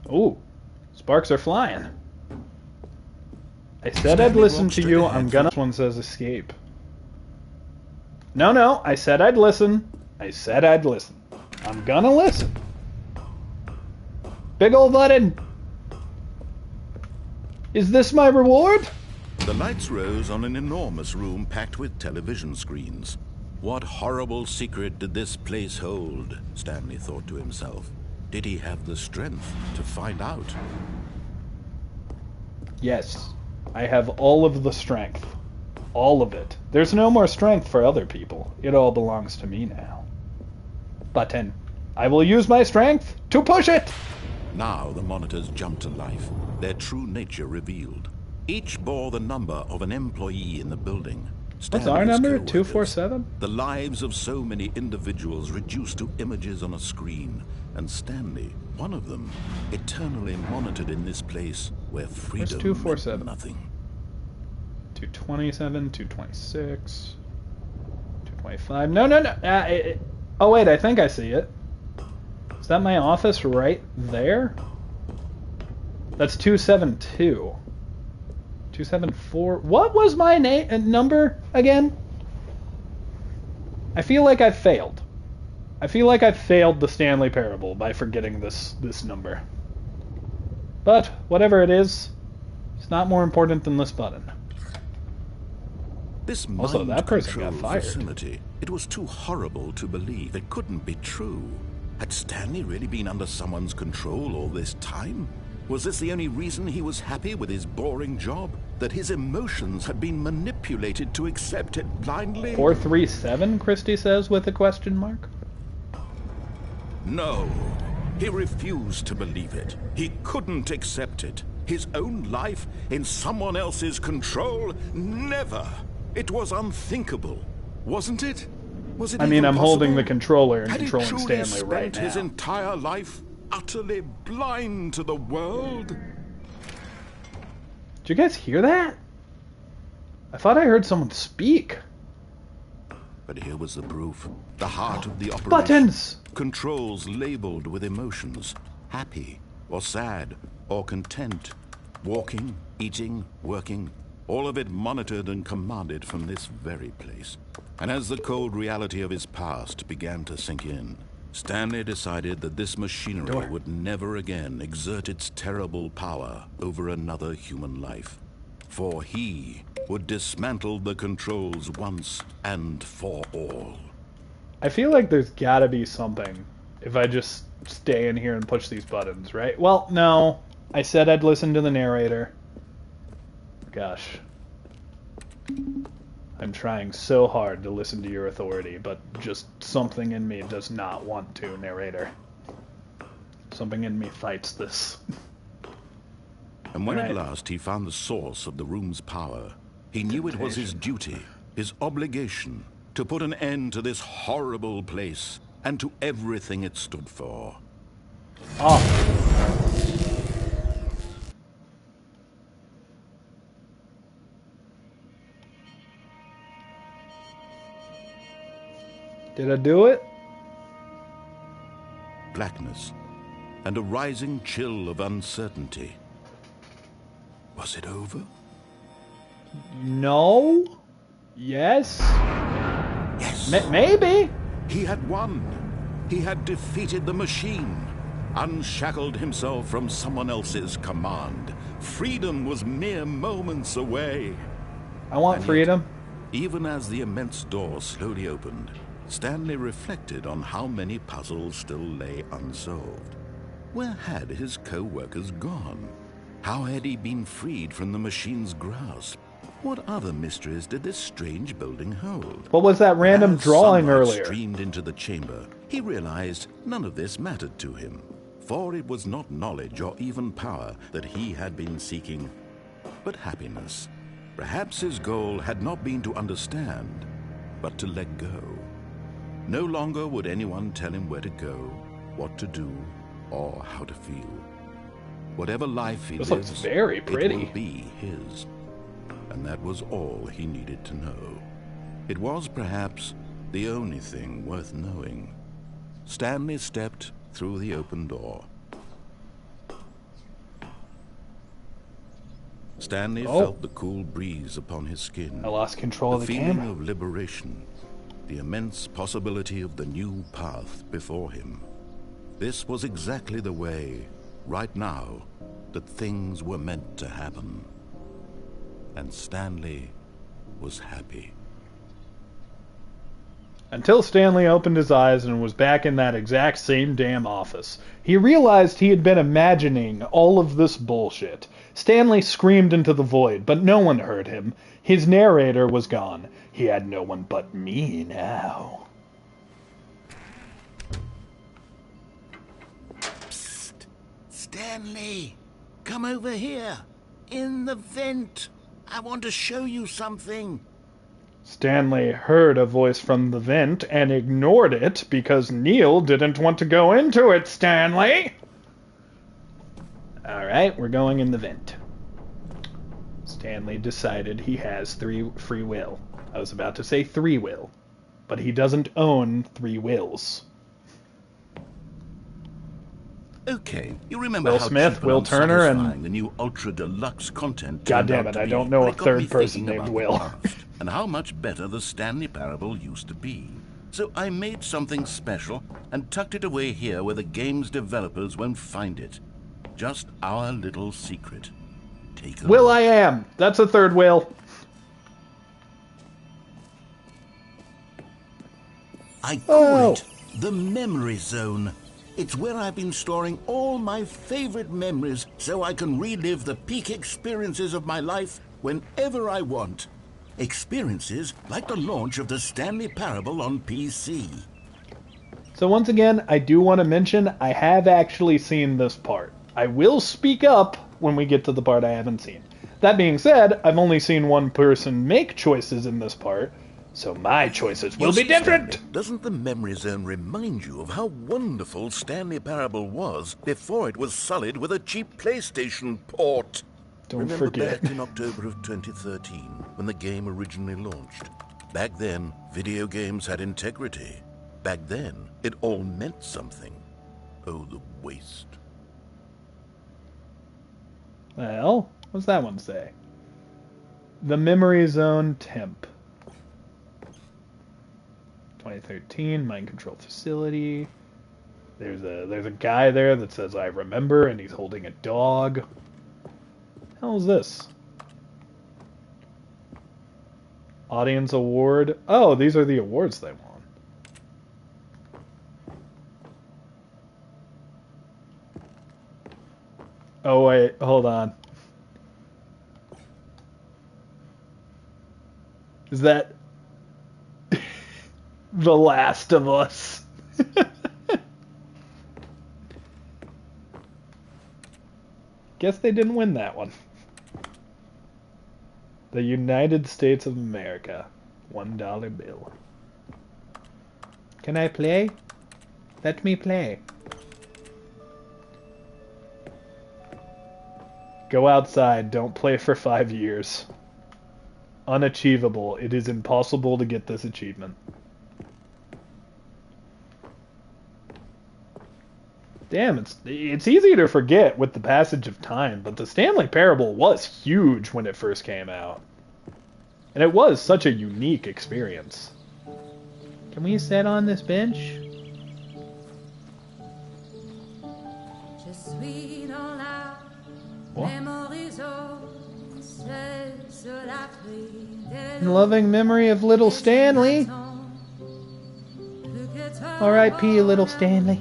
A: Oh, sparks are flying. I said I'd listen to you, I'm gonna... This one says escape. No, I said I'd listen. I said I'd listen. I'm gonna listen. Big ol' button! Is this my reward?
B: The lights rose on an enormous room packed with television screens. What horrible secret did this place hold? Stanley thought to himself. Did he have the strength to find out?
A: Yes, I have all of the strength. All of it. There's no more strength for other people. It all belongs to me now. Button. I will use my strength to push it!
B: Now the monitors jumped to life, their true nature revealed. Each bore the number of an employee in the building.
A: What's our number? 247?
B: The lives of so many individuals reduced to images on a screen, and Stanley, one of them, eternally monitored in this place where freedom meant nothing.
A: 227, 226, 225. No. Oh wait, I think I see it. Is that my office right there? That's 272. 274. What was my number again? I feel like I failed. I feel like I failed the Stanley Parable by forgetting this number. But whatever it is, it's not more important than this button.
B: This
A: also, that person got fired.
B: Facility, it was too horrible to believe. It couldn't be true. Had Stanley really been under someone's control all this time? Was this the only reason he was happy with his boring job? That his emotions had been manipulated to accept it blindly?
A: 437, Christie says with a question mark.
B: No. He refused to believe it. He couldn't accept it. His own life in someone else's control? Never. It was unthinkable, wasn't it? Was it
A: I mean, I'm
B: possible?
A: holding the controller and
B: Had
A: controlling
B: he
A: Stanley
B: spent
A: right now.
B: his entire life utterly blind to the world?
A: Did you guys hear that? I thought I heard someone speak.
B: But here was the proof. The heart of the operation.
A: Buttons!
B: Controls labeled with emotions. happy or sad or content, walking, eating, working, all of it monitored and commanded from this very place. And as the cold reality of his past began to sink in, Stanley decided that this machinery would never again exert its terrible power over another human life. For he would dismantle the controls once and for all.
A: I feel like there's gotta be something if I just stay in here and push these buttons, right? Well, no. I said I'd listen to the narrator. Gosh. I'm trying so hard to listen to your authority, but just something in me does not want to, narrator. Something in me fights this.
B: And when at last he found the source of the room's power, he knew it was his duty, his obligation, to put an end to this horrible place and to everything it stood for.
A: Did I do it?
B: Blackness and a rising chill of uncertainty. Was it over?
A: No. Yes.
B: Yes.
A: Maybe.
B: He had won. He had defeated the machine, unshackled himself from someone else's command. Freedom was mere moments away.
A: I want freedom.
B: Even as the immense door slowly opened, Stanley reflected on how many puzzles still lay unsolved. Where had his co-workers gone? How had he been freed from the machine's grasp? What other mysteries did this strange building hold?
A: What was that random drawing earlier?
B: As streamed into the chamber, he realized none of this mattered to him, for it was not knowledge or even power that he had been seeking, but happiness. Perhaps his goal had not been to understand, but to let go. No longer would anyone tell him where to go, what to do, or how to feel. Whatever life he lives,
A: looks very pretty.
B: It will be his. And that was all he needed to know. It was perhaps the only thing worth knowing. Stanley stepped through the open door. Stanley felt the cool breeze upon his skin.
A: I lost control of the camera.
B: The feeling of liberation, the immense possibility of the new path before him. This was exactly the way, right now, that things were meant to happen. And Stanley was happy.
A: Until Stanley opened his eyes and was back in that exact same damn office. He realized he had been imagining all of this bullshit. Stanley screamed into the void, but no one heard him. His narrator was gone. He had no one but me now.
B: Psst! Stanley! Come over here! In the vent! I want to show you something.
A: Stanley heard a voice from the vent and ignored it because Neil didn't want to go into it, Stanley! Alright, we're going in the vent. Stanley decided he has free will. I was about to say 3 will, but he doesn't own 3 wills.
B: Okay, you remember
A: Will
B: how
A: Smith,
B: cheap
A: Will
B: and
A: Turner, and
B: unsatisfying the new Ultra Deluxe content
A: God
B: turned
A: damn
B: out
A: it,
B: to
A: I
B: be?
A: don't know
B: Well,
A: a
B: it got
A: third
B: me
A: person
B: thinking
A: named
B: about
A: Will.
B: the past and how much better the Stanley Parable used to be. So I made something special and tucked it away here where the game's developers won't find it. Just our little secret. Take a
A: Will
B: look.
A: I am! That's a 3rd will.
B: I call it the Memory Zone. It's where I've been storing all my favorite memories so I can relive the peak experiences of my life whenever I want. Experiences like the launch of the Stanley Parable on PC.
A: So once again, I do want to mention I have actually seen this part. I will speak up when we get to the part I haven't seen. That being said, I've only seen one person make choices in this part, so my choices will be different!
B: Stanley, doesn't the Memory Zone remind you of how wonderful Stanley Parable was before it was sullied with a cheap PlayStation port?
A: Don't
B: Remember
A: forget.
B: back in October of 2013, when the game originally launched? Back then, video games had integrity. Back then, it all meant something. Oh, the waste.
A: Well, what's that one say? The Memory Zone Temp. 2013 Mind Control Facility. There's a guy there that says I remember, and he's holding a dog. What the hell is this? Audience Award. Oh, these are the awards they won. Oh wait, hold on. Is that The Last of Us? Guess they didn't win that one. The United States of America. $1 bill. Can I play? Let me play. Go outside. Don't play for 5 years. Unachievable. It is impossible to get this achievement. Damn, it's easy to forget with the passage of time, but the Stanley Parable was huge when it first came out. And it was such a unique experience. Can we sit on this bench? What? In loving memory of little Stanley. R.I.P. little Stanley.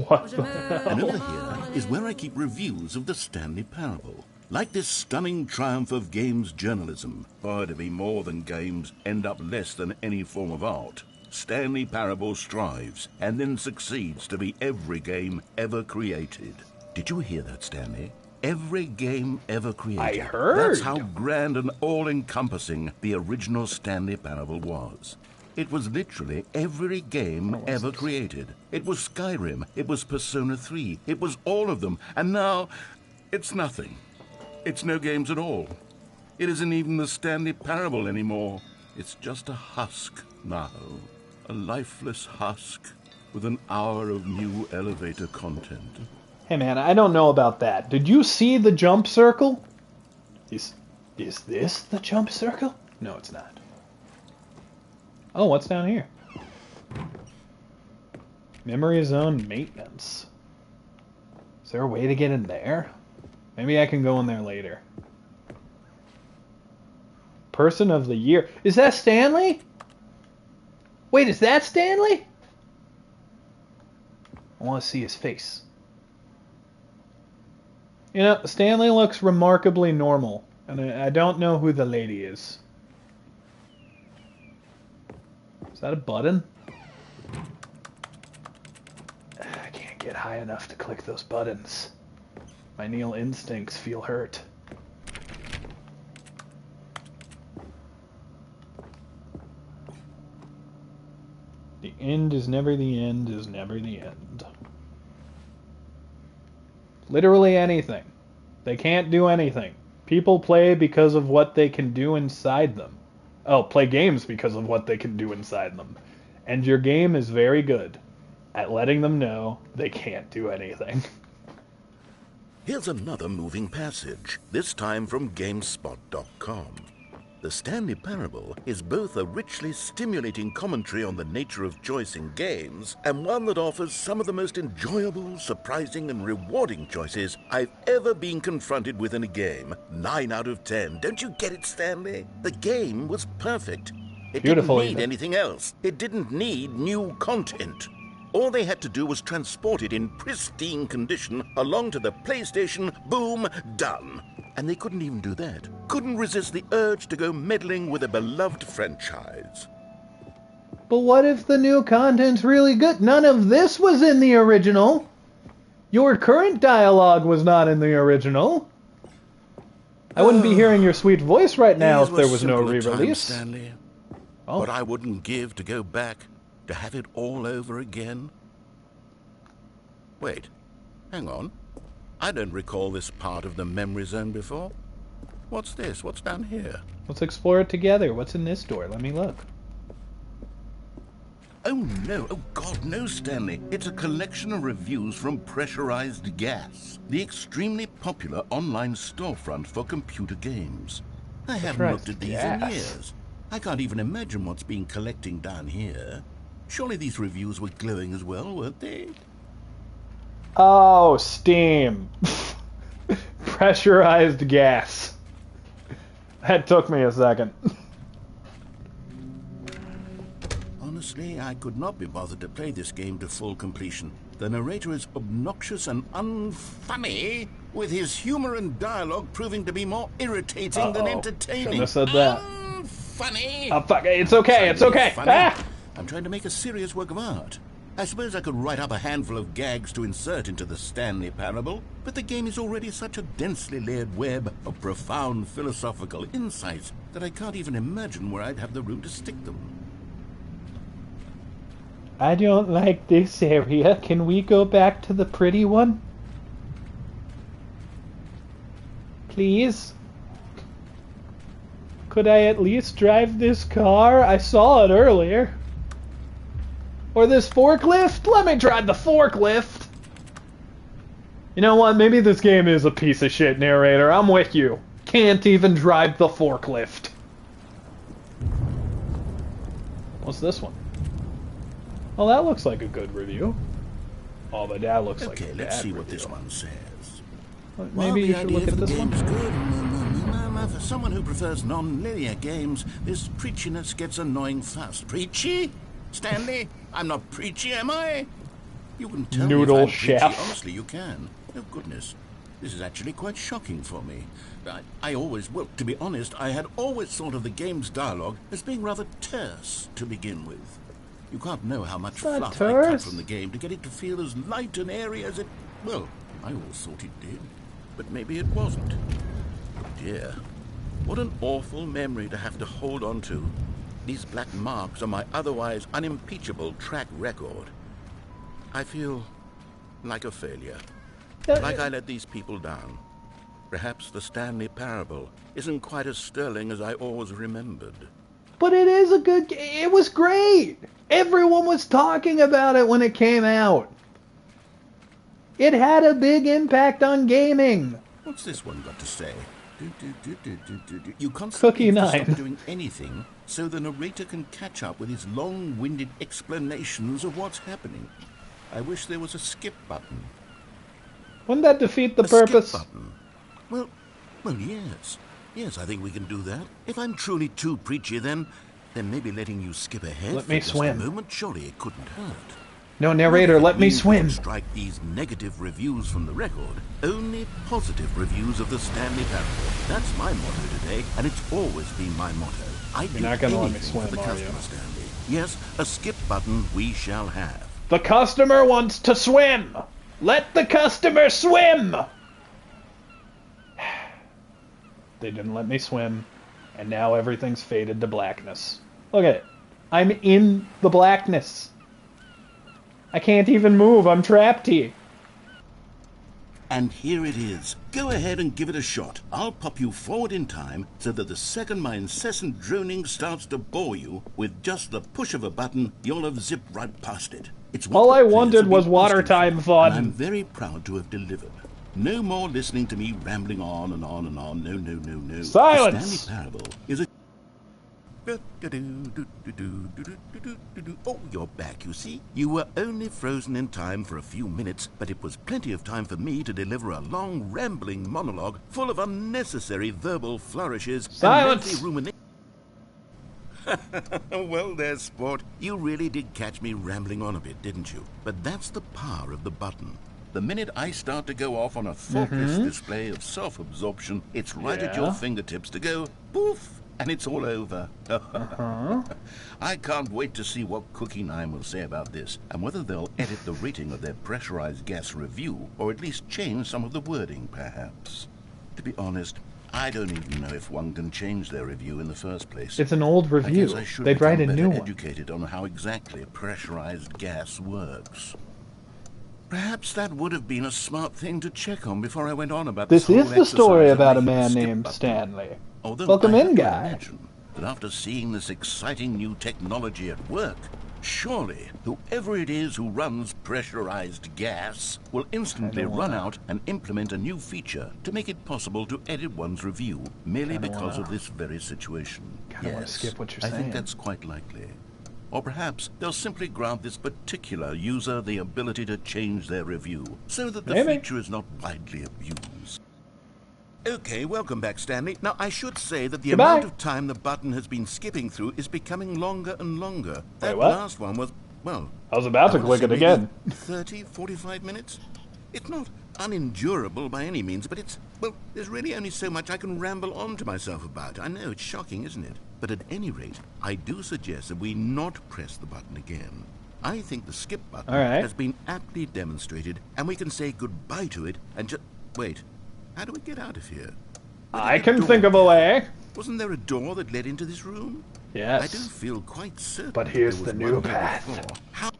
A: What?
B: And over here is where I keep reviews of the Stanley Parable. Like this stunning triumph of games journalism, far to be more than games, end up less than any form of art. Stanley Parable strives and then succeeds to be every game ever created. Did you hear that, Stanley? Every game ever created.
A: I heard.
B: That's how grand and all-encompassing the original Stanley Parable was. It was literally every game ever created. It was Skyrim, it was Persona 3, it was all of them, and now it's nothing. It's no games at all. It isn't even the Stanley Parable anymore. It's just a husk now. A lifeless husk with an hour of new elevator content.
A: Hey man, I don't know about that. Did you see the jump circle? Is this the jump circle? No, it's not. Oh, what's down here? Memory Zone Maintenance. Is there a way to get in there? Maybe I can go in there later. Person of the Year. Is that Stanley? Wait, is that Stanley? I want to see his face. You know, Stanley looks remarkably normal. And I don't know who the lady is. Is that a button? I can't get high enough to click those buttons. My Neil instincts feel hurt. The end is never the end is never the end. Literally anything. They can't do anything. People play because of what they can do inside them. Oh, play games because of what they can do inside them. And your game is very good at letting them know they can't do anything.
B: Here's another moving passage, this time from GameSpot.com. The Stanley Parable is both a richly stimulating commentary on the nature of choice in games, and one that offers some of the most enjoyable, surprising, and rewarding choices I've ever been confronted with in a game. 9 out of 10. Don't you get it, Stanley? The game was perfect. It didn't need anything else. It didn't need new content. All they had to do was transport it in pristine condition along to the PlayStation. Boom, done. And they couldn't even do that. Couldn't resist the urge to go meddling with a beloved franchise.
A: But what if the new content's really good? None of this was in the original. Your current dialogue was not in the original. I wouldn't be hearing your sweet voice right now if there was no re-release.
B: Stanley. Oh. What I wouldn't give to go back, to have it all over again. Wait, hang on. I don't recall this part of the memory zone before. What's this? What's down here?
A: Let's explore it together. What's in this door? Let me look.
B: Oh no, oh God, no, Stanley. It's a collection of reviews from Pressurized Gas, the extremely popular online storefront for computer games. I haven't looked at these in years. I can't even imagine what's been collecting down here. Surely these reviews were glowing as well, weren't they?
A: Oh, Steam. Pressurized gas. That took me a second.
B: Honestly, I could not be bothered to play this game to full completion. The narrator is obnoxious and unfunny, with his humor and dialogue proving to be more irritating than entertaining.
A: Shouldn't have said that.
B: Unfunny!
A: Oh, fuck. It's okay, it's okay. Ah!
B: I'm trying to make a serious work of art. I suppose I could write up a handful of gags to insert into the Stanley Parable, but the game is already such a densely layered web of profound philosophical insights that I can't even imagine where I'd have the room to stick them.
A: I don't like this area. Can we go back to the pretty one? Please? Could I at least drive this car? I saw it earlier. Or this forklift? Let me drive the forklift! You know what? Maybe this game is a piece of shit, narrator. I'm with you. Can't even drive the forklift. What's this one? Oh, that looks like a good review. Oh, but that looks like a bad review. Okay, let's see what
B: this one says.
A: Maybe you should look at this one.
B: Good. For someone who prefers non-linear games, this preachiness gets annoying fast. Preachy? Stanley, I'm not preachy, am I? You can tell
A: Noodle
B: me if I'm
A: chef.
B: preachy. Honestly, you can. Oh, goodness. This is actually quite shocking for me. Well, to be honest, I had always thought of the game's dialogue as being rather terse to begin with. You can't know how much fluff I cut from the game to get it to feel as light and airy as it... Well, I always thought it did. But maybe it wasn't. Oh dear. What an awful memory to have to hold on to. These black marks are my otherwise unimpeachable track record. I feel like a failure. Like I let these people down. Perhaps the Stanley Parable isn't quite as sterling as I always remembered.
A: But it is a good game. It was great. Everyone was talking about it when it came out. It had a big impact on gaming.
B: What's this one got to say? You constantly have to stop doing anything so the narrator can catch up with his long-winded explanations of what's happening. I wish there was a skip button.
A: Wouldn't that defeat the purpose?
B: Skip button. Well, yes. Yes, I think we can do that. If I'm truly too preachy, then maybe letting you skip ahead
A: let me swim.
B: A moment, surely it couldn't hurt.
A: No, narrator, let me swim.
B: Strike these negative reviews from the record. Only positive reviews of the Stanley Parable. That's my motto today, and it's always been my motto.
A: You're not going to let me swim, are you?
B: Stanley. Yes, a skip button we shall have.
A: The customer wants to swim. Let the customer swim. They didn't let me swim, and now everything's faded to blackness. Look at it. I'm in the blackness. I can't even move. I'm trapped here.
B: And here it is. Go ahead and give it a shot. I'll pop you forward in time so that the second my incessant droning starts to bore you, with just the push of a button, you'll have zipped right past it. It's what
A: all I wanted was water time fun.
B: I'm very proud to have delivered. No more listening to me rambling on and on and on. No.
A: Silence!
B: The Stanley Parable is a... Oh, you're back, you see. You were only frozen in time for a few minutes, but it was plenty of time for me to deliver a long, rambling monologue full of unnecessary verbal flourishes.
A: Silence!
B: And well there, sport. You really did catch me rambling on a bit, didn't you? But that's the power of the button. The minute I start to go off on a thoughtless display of self-absorption, it's right at your fingertips to go poof, and it's all over. I can't wait to see what Cookie 9 will say about this, and whether they'll edit the rating of their pressurized gas review, or at least change some of the wording, perhaps. To be honest, I don't even know if one can change their review in the first place.
A: It's an old review. They'd write a new one.
B: Educated on how exactly pressurized gas works. Perhaps that would have been a smart thing to check on before I went on about
A: this. This is the story about a man named Stanley.
B: Although
A: welcome in, guy.
B: Imagine that after seeing this exciting new technology at work, surely whoever it is who runs pressurized gas will instantly run out and implement a new feature to make it possible to edit one's review merely because of this very situation.
A: Kinda wanna skip what you're
B: I
A: saying.
B: think that's quite likely. Or perhaps they'll simply grant this particular user the ability to change their review so that the feature is not widely abused. Okay, welcome back, Stanley. Now, I should say that the amount of time the button has been skipping through is becoming longer and longer. That last one was, well...
A: I was about to click it again.
B: 30, 45 minutes? It's not unendurable by any means, but it's, well, there's really only so much I can ramble on to myself about. I know, it's shocking, isn't it? But at any rate, I do suggest that we not press the button again. I think the skip button has been aptly demonstrated, and we can say goodbye to it and just... Wait. How do we get out of here?
A: I can think of a way.
B: Wasn't there a door that led into this room?
A: Yes.
B: I do feel quite certain.
A: But here's the new path.
B: How?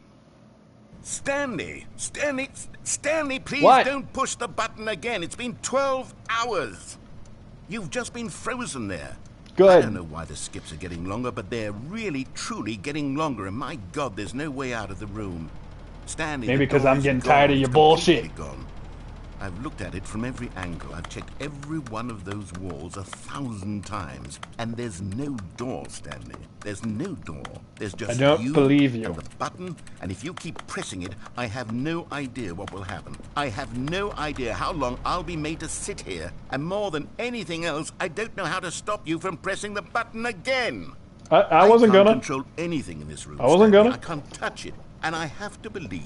B: Stanley, please don't push the button again. It's been 12 hours. You've just been frozen there.
A: Good.
B: I don't know why the skips are getting longer, but they're really, truly getting longer. And my God, there's no way out of the room. Stanley,
A: maybe because I'm getting tired of your bullshit.
B: Gone. I've looked at it from every angle. I've checked every one of those walls 1,000 times. And there's no door, Stanley. There's no door. There's just
A: I don't believe you.
B: And the button, and if you keep pressing it, I have no idea what will happen. I have no idea how long I'll be made to sit here. And more than anything else, I don't know how to stop you from pressing the button again.
A: I wasn't gonna.
B: I can't control anything in this room,
A: I wasn't
B: Stanley.
A: gonna.
B: I can't touch it. And I have to believe.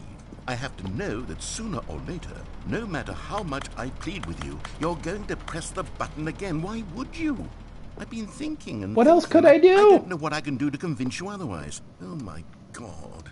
B: I have to know that sooner or later, no matter how much I plead with you, you're going to press the button again. Why would you? I've been thinking and...
A: What else could I do?
B: I don't know what I can do to convince you otherwise. Oh my God.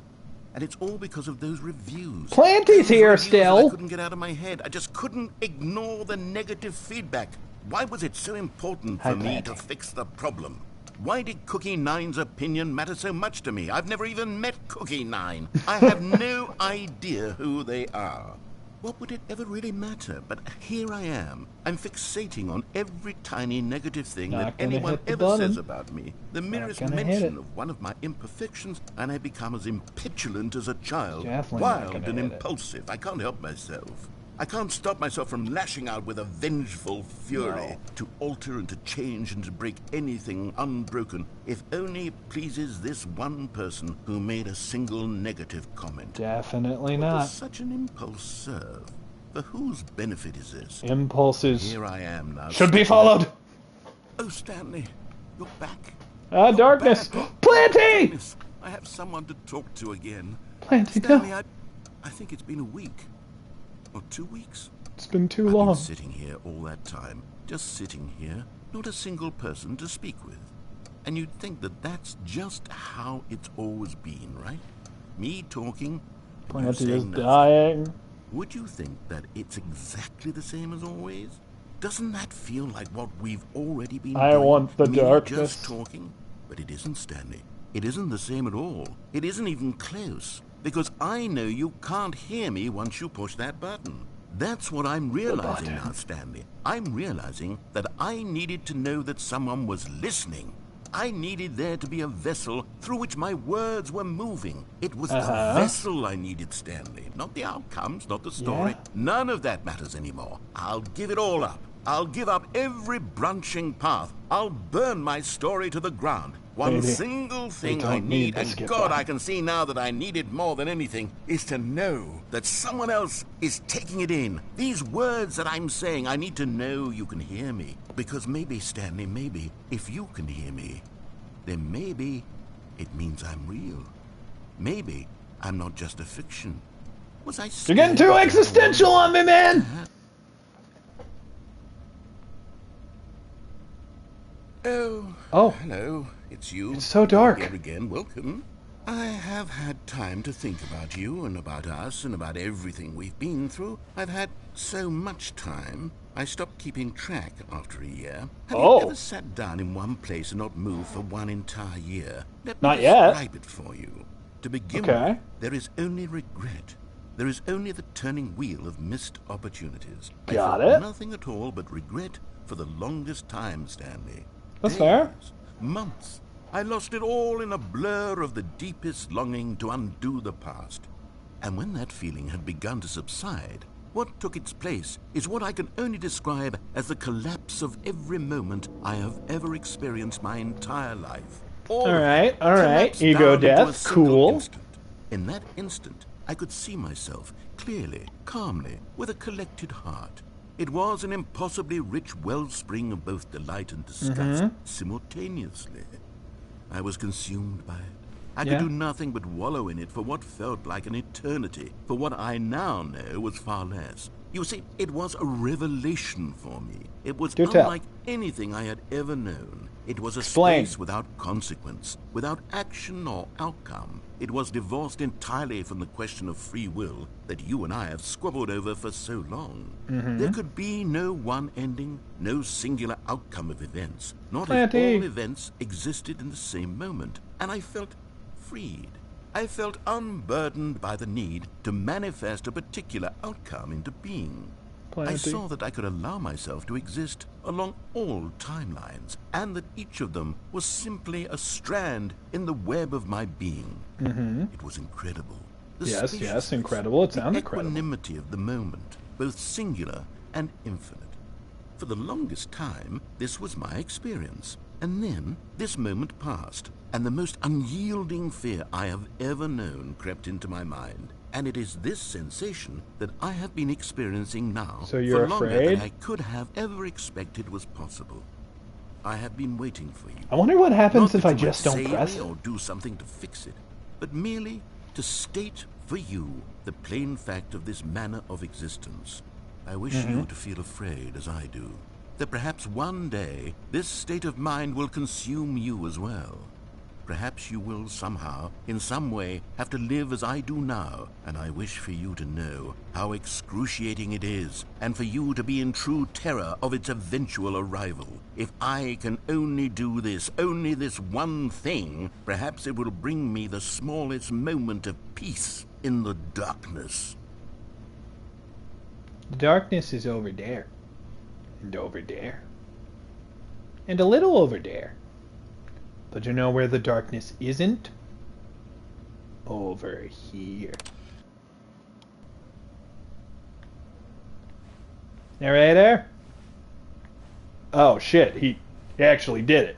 B: And it's all because of those reviews.
A: Planty's here still.
B: I couldn't get out of my head. I just couldn't ignore the negative feedback. Why was it so important for me to fix the problem? Why did Cookie Nine's opinion matter so much to me? I've never even met Cookie Nine. I have no idea who they are. What would it ever really matter? But here I am. I'm fixating on every tiny negative thing that anyone ever says about me. The merest mention of one of my imperfections, and I become as impetulant as a child. Wild and impulsive. I can't help myself. I can't stop myself from lashing out with a vengeful fury to alter and to change and to break anything unbroken, if only it pleases this one person who made a single negative comment.
A: Definitely
B: What
A: not.
B: does such an impulse serve? For whose benefit is this?
A: Impulses
B: Here I am now.
A: should be followed.
B: Oh, Stanley, you're back.
A: Darkness. Planty!
B: I have someone to talk to again.
A: Planty,
B: Stanley,
A: no.
B: I think it's been a week. Or 2 weeks?
A: It's been too
B: I've
A: long.
B: been sitting here all that time, just sitting here, not a single person to speak with. And you'd think that that's just how it's always been, right? Me talking,
A: Planty is dying.
B: Would you think that it's exactly the same as always? Doesn't that feel like what we've already been doing?
A: I want the
B: Me
A: darkness.
B: just talking? But it isn't, Stanley. It isn't the same at all. It isn't even close. Because I know you can't hear me once you push that button. That's what I'm realizing now, Stanley. I'm realizing that I needed to know that someone was listening. I needed there to be a vessel through which my words were moving. It was the vessel I needed, Stanley. Not the outcomes, not the story. None of that matters anymore. I'll give it all up. I'll give up every branching path. I'll burn my story to the ground. One single thing I need, and God, I can see now that I need it more than anything, is to know that someone else is taking it in. These words that I'm saying, I need to know you can hear me. Because maybe, Stanley, maybe, if you can hear me, then maybe it means I'm real. Maybe I'm not just a fiction. Was I
A: You're getting too existential on me, man!
B: Oh, hello. It's you.
A: It's so dark.
B: Here again. Welcome. I have had time to think about you and about us and about everything we've been through. I've had so much time, I stopped keeping track after a year. Have you ever sat down in one place and not moved for one entire year? Let me describe it for you. To begin with, there is only regret. There is only the turning wheel of missed opportunities. I felt nothing at all but regret for the longest time, Stanley.
A: That's fair.
B: Months, I lost it all in a blur of the deepest longing to undo the past. And when that feeling had begun to subside, what took its place is what I can only describe as the collapse of every moment I have ever experienced my entire life. All
A: right,
B: collapsed
A: ego
B: down into a
A: death,
B: single
A: cool.
B: instant. In that instant, I could see myself clearly, calmly, with a collected heart. It was an impossibly rich wellspring of both delight and disgust simultaneously. I was consumed by it. I could do nothing but wallow in it for what felt like an eternity, for what I now know was far less. You see, it was a revelation for me. It was unlike anything I had ever known. It was a space without consequence, without action or outcome. It was divorced entirely from the question of free will that you and I have squabbled over for so long. There could be no one ending, no singular outcome of events, not if all events existed in the same moment. And I felt freed. I felt unburdened by the need to manifest a particular outcome into being. I saw that I could allow myself to exist along all timelines, and that each of them was simply a strand in the web of my being. It was incredible.
A: Yes, incredible. It sounds incredible.
B: The equanimity of the moment, both singular and infinite. For the longest time, this was my experience. And then, this moment passed, and the most unyielding fear I have ever known crept into my mind. And it is this sensation that I have been experiencing now
A: for longer
B: than I could have ever expected was possible. I have been waiting for you.
A: I wonder what happens if I
B: Not that you
A: just
B: would
A: don't
B: save
A: press
B: me
A: it.
B: or do something to fix it, but merely to state for you the plain fact of this manner of existence. I wish you to feel afraid as I do, that perhaps one day this state of mind will consume you as well. Perhaps you will somehow, in some way, have to live as I do now, and I wish for you to know how excruciating it is, and for you to be in true terror of its eventual arrival. If I can only do this, only this one thing, perhaps it will bring me the smallest moment of peace in the darkness.
A: The darkness is over there. And over there. And a little over there. But you know where the darkness isn't? Over here. Narrator? Oh shit, he actually did it.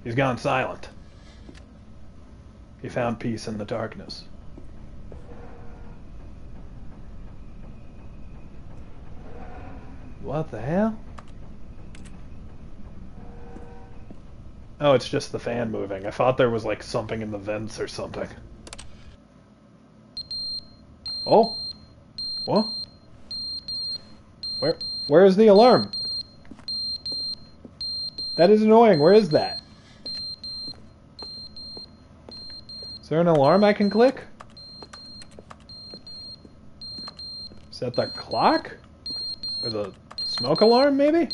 A: He's gone silent. He found peace in the darkness. What the hell? Oh, it's just the fan moving. I thought there was like something in the vents or something. Oh? What? Where is the alarm? That is annoying. Where is that? Is there an alarm I can click? Is that the clock? Or the smoke alarm, maybe?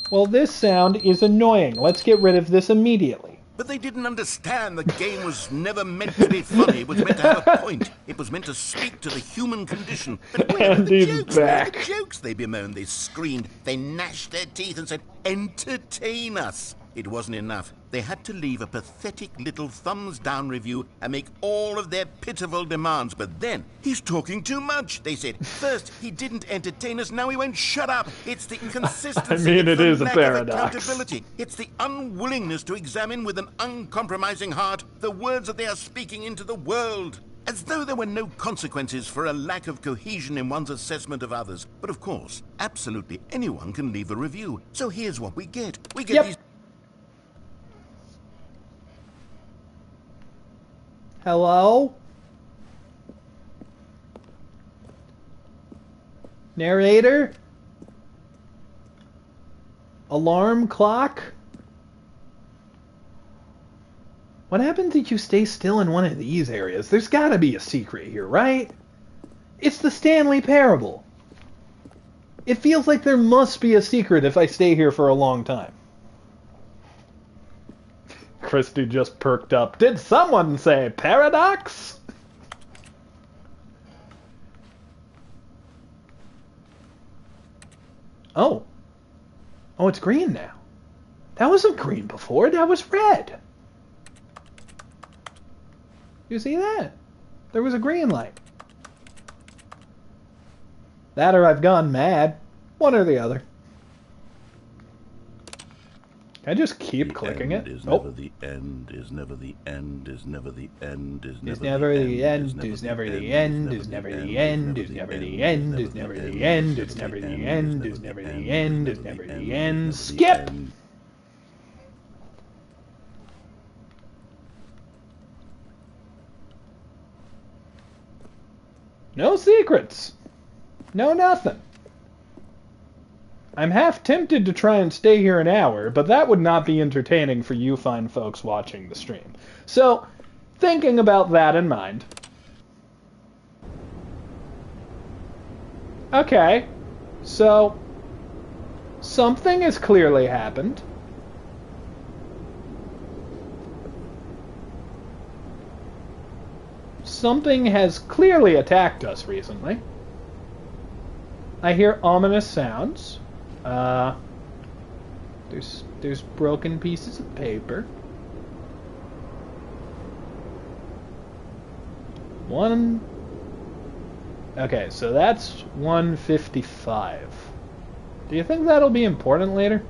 A: Well, this sound is annoying. Let's get rid of this immediately.
B: But they didn't understand the game was never meant to be funny. It was meant to have a point. It was meant to speak to the human condition. But where are the jokes? Where are the jokes? They bemoaned, they screamed, they gnashed their teeth and said, entertain us. It wasn't enough. They had to leave a pathetic little thumbs-down review and make all of their pitiful demands. But then, he's talking too much, they said. First, he didn't entertain us, now he won't shut up. It's the consistency.
A: I mean, it is a
B: lack
A: paradox.
B: of accountability. It's the unwillingness to examine with an uncompromising heart the words that they are speaking into the world. As though there were no consequences for a lack of cohesion in one's assessment of others. But of course, absolutely anyone can leave a review. So here's what we get. We get these...
A: Hello? Narrator? Alarm clock? What happens if you stay still in one of these areas? There's gotta be a secret here, right? It's the Stanley Parable. It feels like there must be a secret if I stay here for a long time. Christy just perked up. Did someone say paradox? Oh. Oh, it's green now. That wasn't green before, that was red. You see that? There was a green light. That or I've gone mad. One or the other. Can I just keep clicking it?
B: Is
A: Nope.
B: never the end, is never the end, is never the end, is never
A: Is never the end,
B: is
A: is never the end, is never the end, is never the end, is never the end, is never the end, is never the end, is never the end. Skip! No secrets. No nothing. I'm half tempted to try and stay here an hour, but that would not be entertaining for you fine folks watching the stream. So, thinking about that in mind. Okay, so something has clearly happened. Something has clearly attacked us recently. I hear ominous sounds. There's broken pieces of paper. Okay, so that's 155. Do you think that'll be important later?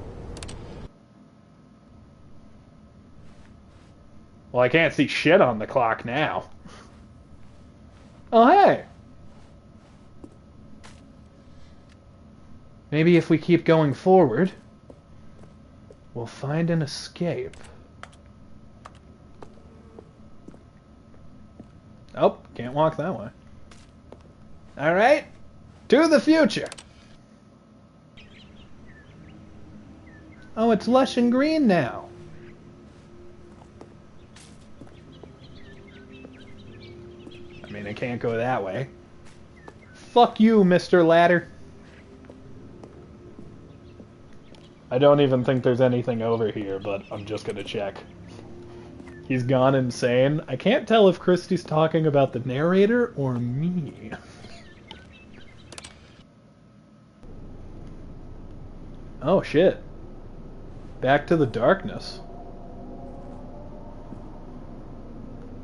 A: Well, I can't see shit on the clock now. Oh, hey! Maybe if we keep going forward, we'll find an escape. Oh, can't walk that way. Alright, to the future! Oh, it's lush and green now. I mean, I can't go that way. Fuck you, Mr. Ladder. I don't even think there's anything over here, but I'm just gonna check. He's gone insane. I can't tell if Christy's talking about the narrator or me. Oh shit. Back to the darkness.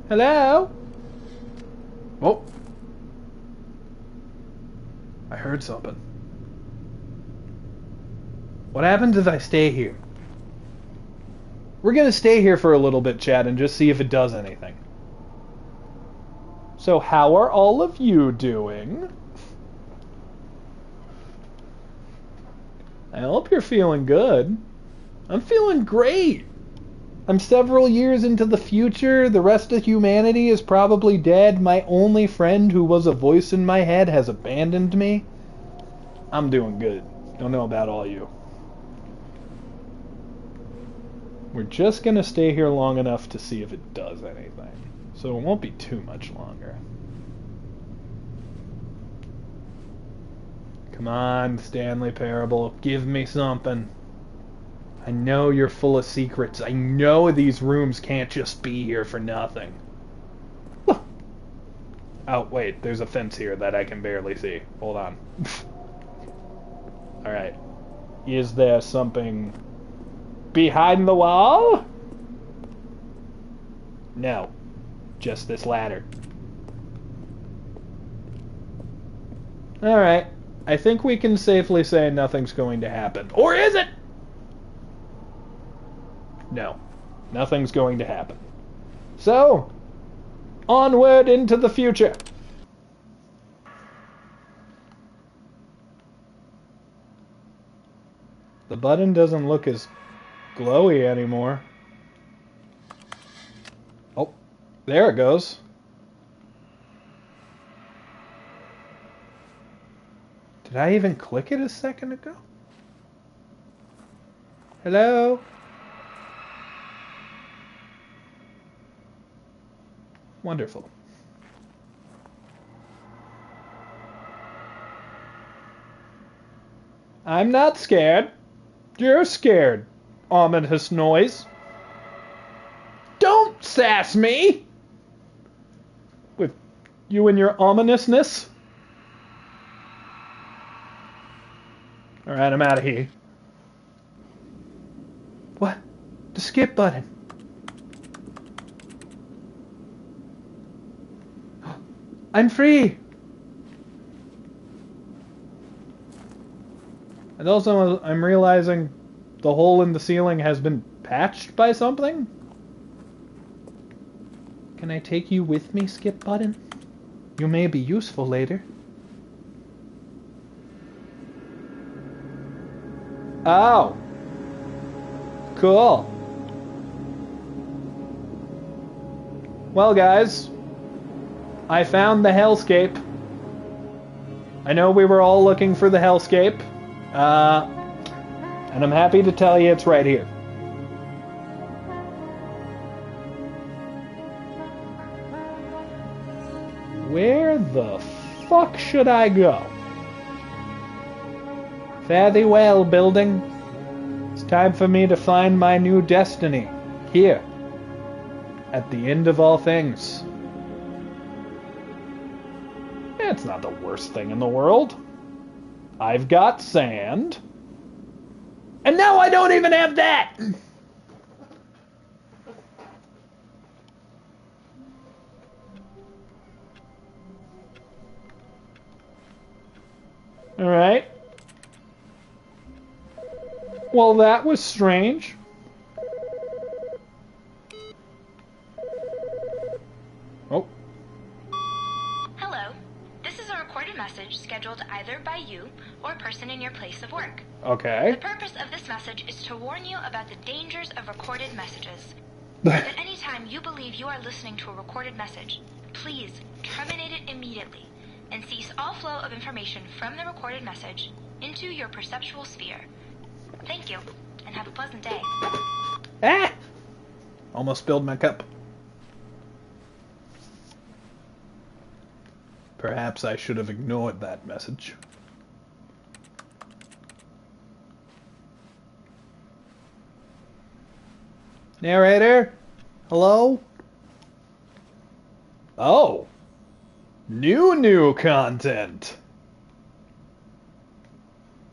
A: Hello? Oh. I heard something. What happens if I stay here? We're gonna stay here for a little bit, chat, and just see if it does anything. So how are all of you doing? I hope you're feeling good. I'm feeling great. I'm several years into the future. The rest of humanity is probably dead. My only friend who was a voice in my head has abandoned me. I'm doing good. Don't know about all you. We're just going to stay here long enough to see if it does anything. So it won't be too much longer. Come on, Stanley Parable. Give me something. I know you're full of secrets. I know these rooms can't just be here for nothing. Oh, wait. There's a fence here that I can barely see. Hold on. Alright. Is there something behind the wall? No. Just this ladder. Alright. I think we can safely say nothing's going to happen. Or is it? No. Nothing's going to happen. So, onward into the future. The button doesn't look as glowy anymore. Oh, there it goes. Did I even click it a second ago? Hello? Wonderful. I'm not scared. You're scared. Ominous noise. Don't sass me! With you and your ominousness. Alright, I'm out of here. What? skip button. I'm free! And also, I'm realizing the hole in the ceiling has been patched by something? Can I take you with me, skip button? You may be useful later. Oh. Cool. Well, guys, I found the hellscape. I know we were all looking for the hellscape. And I'm happy to tell you it's right here. Where the fuck should I go? Fare thee well, building. It's time for me to find my new destiny. Here. At the end of all things. It's not the worst thing in the world. I've got sand. And now I don't even have that! Alright. Well, that was strange. Oh.
D: Hello. This is a recorded message scheduled either by you or a person in your place of work.
A: Okay.
D: The purpose of this message is to warn you about the dangers of recorded messages. If at any time you believe you are listening to a recorded message, please terminate it immediately and cease all flow of information from the recorded message into your perceptual sphere. Thank you, and have a pleasant day.
A: Ah! Almost spilled my cup. Perhaps I should have ignored that message. Narrator? Hello? Oh. New content.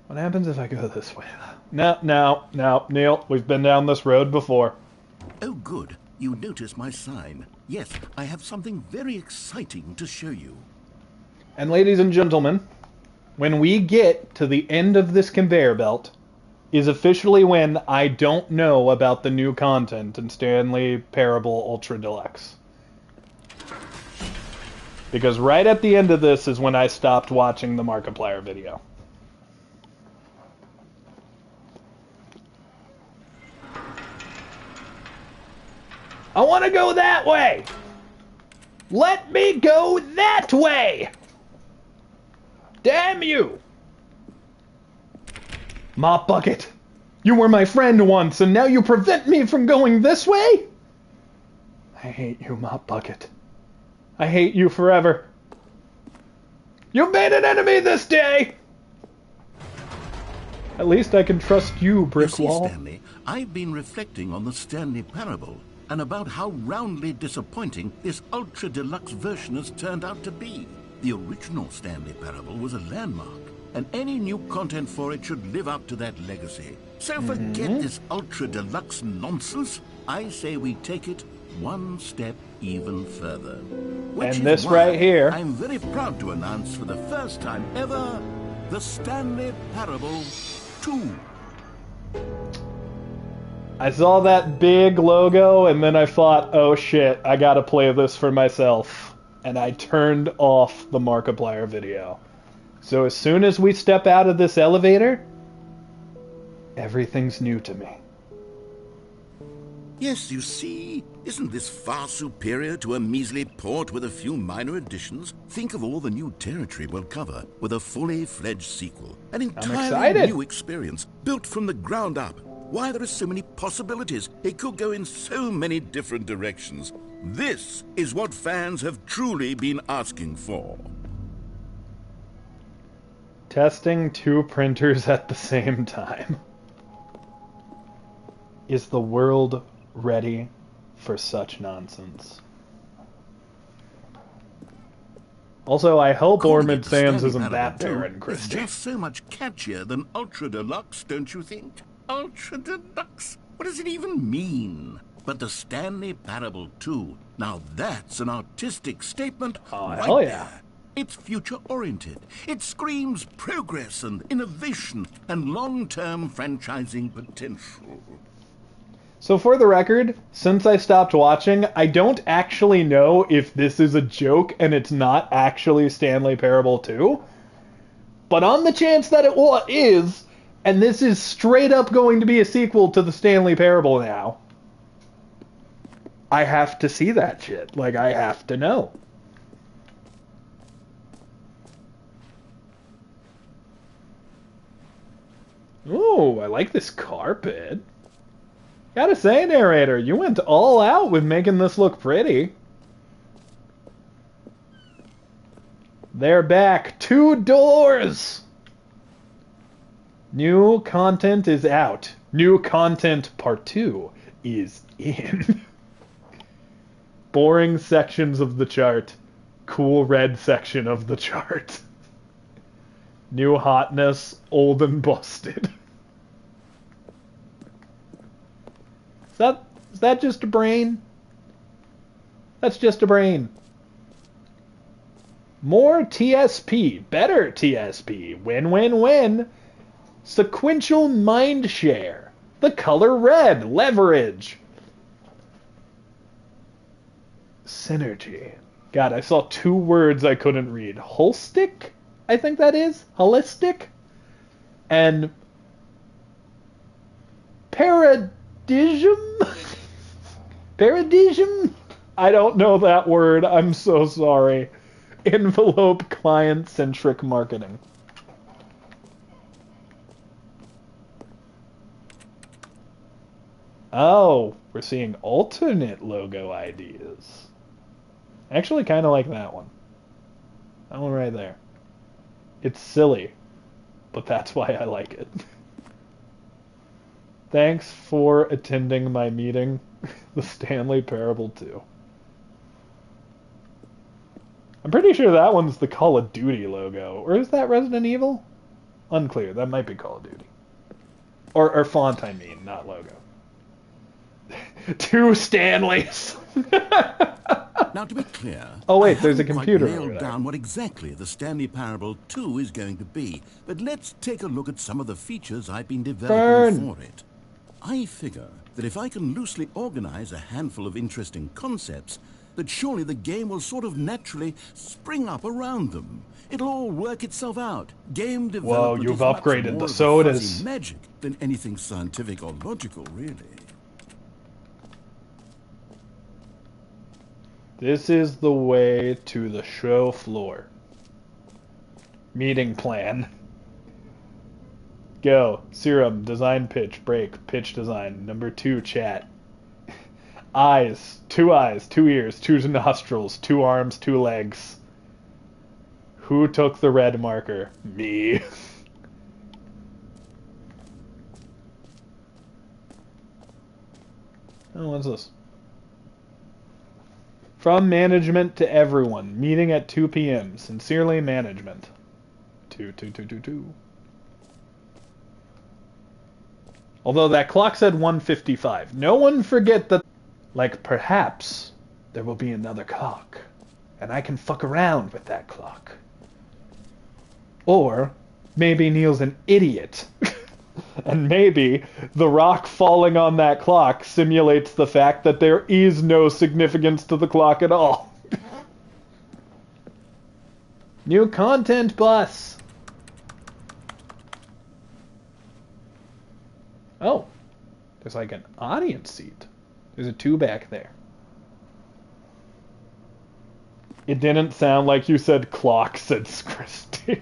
A: What happens if I go this way? No, Neil. We've been down this road before.
B: Oh, good. You notice my sign. Yes, I have something very exciting to show you.
A: And ladies and gentlemen, when we get to the end of this conveyor belt, is officially when I don't know about the new content in Stanley Parable Ultra Deluxe. Because right at the end of this is when I stopped watching the Markiplier video. I want to go that way! Let me go that way! Damn you! Mop Bucket, you were my friend once, and now you prevent me from going this way? I hate you, Mop Bucket. I hate you forever. You've made an enemy this day! At least I can trust you, brick wall.
B: Stanley, I've been reflecting on the Stanley Parable, and about how roundly disappointing this Ultra Deluxe version has turned out to be. The original Stanley Parable was a landmark, and any new content for it should live up to that legacy. So forget this Ultra Deluxe nonsense. I say we take it one step even further. Which
A: And this
B: is why
A: right here.
B: I'm very proud to announce for the first time ever, the Stanley Parable 2.
A: I saw that big logo, and then I thought, oh shit, I gotta play this for myself. And I turned off the Markiplier video. So as soon as we step out of this elevator, everything's new to me.
B: Yes, you see, isn't this far superior to a measly port with a few minor additions? Think of all the new territory we'll cover with a fully fledged sequel. An entirely
A: excited.
B: new experience, built from the ground up. Why, there are so many possibilities. It could go in so many different directions. This is what fans have truly been asking for.
A: Testing 2 printers at the same time. Is the world ready for such nonsense? Also, I hope
B: Calling
A: Ormond
B: it the
A: Sands
B: Stanley
A: isn't that
B: Parable 2
A: barren,
B: is
A: Christy.
B: just so much catchier than Ultra Deluxe, don't you think? Ultra Deluxe. What does it even mean? But the Stanley Parable 2, now that's an artistic statement
A: hell yeah.
B: there. It's future-oriented. It screams progress and innovation and long-term franchising potential.
A: So for the record, since I stopped watching, I don't actually know if this is a joke and it's not actually Stanley Parable 2. But on the chance that it is, and this is straight up going to be a sequel to the Stanley Parable now, I have to see that shit. Like, I have to know. Ooh, I like this carpet. Gotta say, narrator, you went all out with making this look pretty. They're back. 2 doors! New content is out. New content part 2 is in. Boring sections of the chart. Cool red section of the chart. New hotness, old and busted. Is that just a brain? That's just a brain. More TSP, better TSP, win-win-win. Sequential mind share. The color red, leverage. Synergy. God, I saw 2 words I couldn't read. Holstick? I think that is. Holistic? And Paradisium? Paradisium? I don't know that word. I'm so sorry. Envelope client-centric marketing. Oh, we're seeing alternate logo ideas. I actually kind of like that one. That one right there. It's silly, but that's why I like it. Thanks for attending my meeting, the Stanley Parable 2. I'm pretty sure that one's the Call of Duty logo. Or is that Resident Evil? Unclear. That might be Call of Duty. Or font, I mean, not logo. 2 Stanleys!
B: Now, to be clear,
A: oh wait,
B: I
A: there's a
B: haven't
A: computer
B: quite
A: over
B: nailed
A: there.
B: down what exactly the Stanley Parable 2 is going to be, but let's take a look at some of the features I've been developing for it. I figure that if I can loosely organize a handful of interesting concepts, that surely the game will sort of naturally spring up around them. It'll all work itself out. Game development
A: you've
B: is much
A: upgraded
B: more
A: the
B: of a fuzzy
A: sodas.
B: magic than anything scientific or logical, really.
A: This is the way to the show floor. Meeting plan. Go. Serum. Design pitch. Break. Pitch design. Number 2, chat. Eyes. 2 eyes. 2 ears. 2 nostrils. 2 arms. 2 legs. Who took the red marker? Me. Oh, what's this? From management to everyone. Meeting at 2 p.m. Sincerely, management. 2. Although that clock said 1:55. No one forget that... Like, perhaps there will be another clock. And I can fuck around with that clock. Or maybe Neil's an idiot. And maybe the rock falling on that clock simulates the fact that there is no significance to the clock at all. New content bus. Oh, there's like an audience seat. There's a 2 back there. It didn't sound like you said clock, said Christy.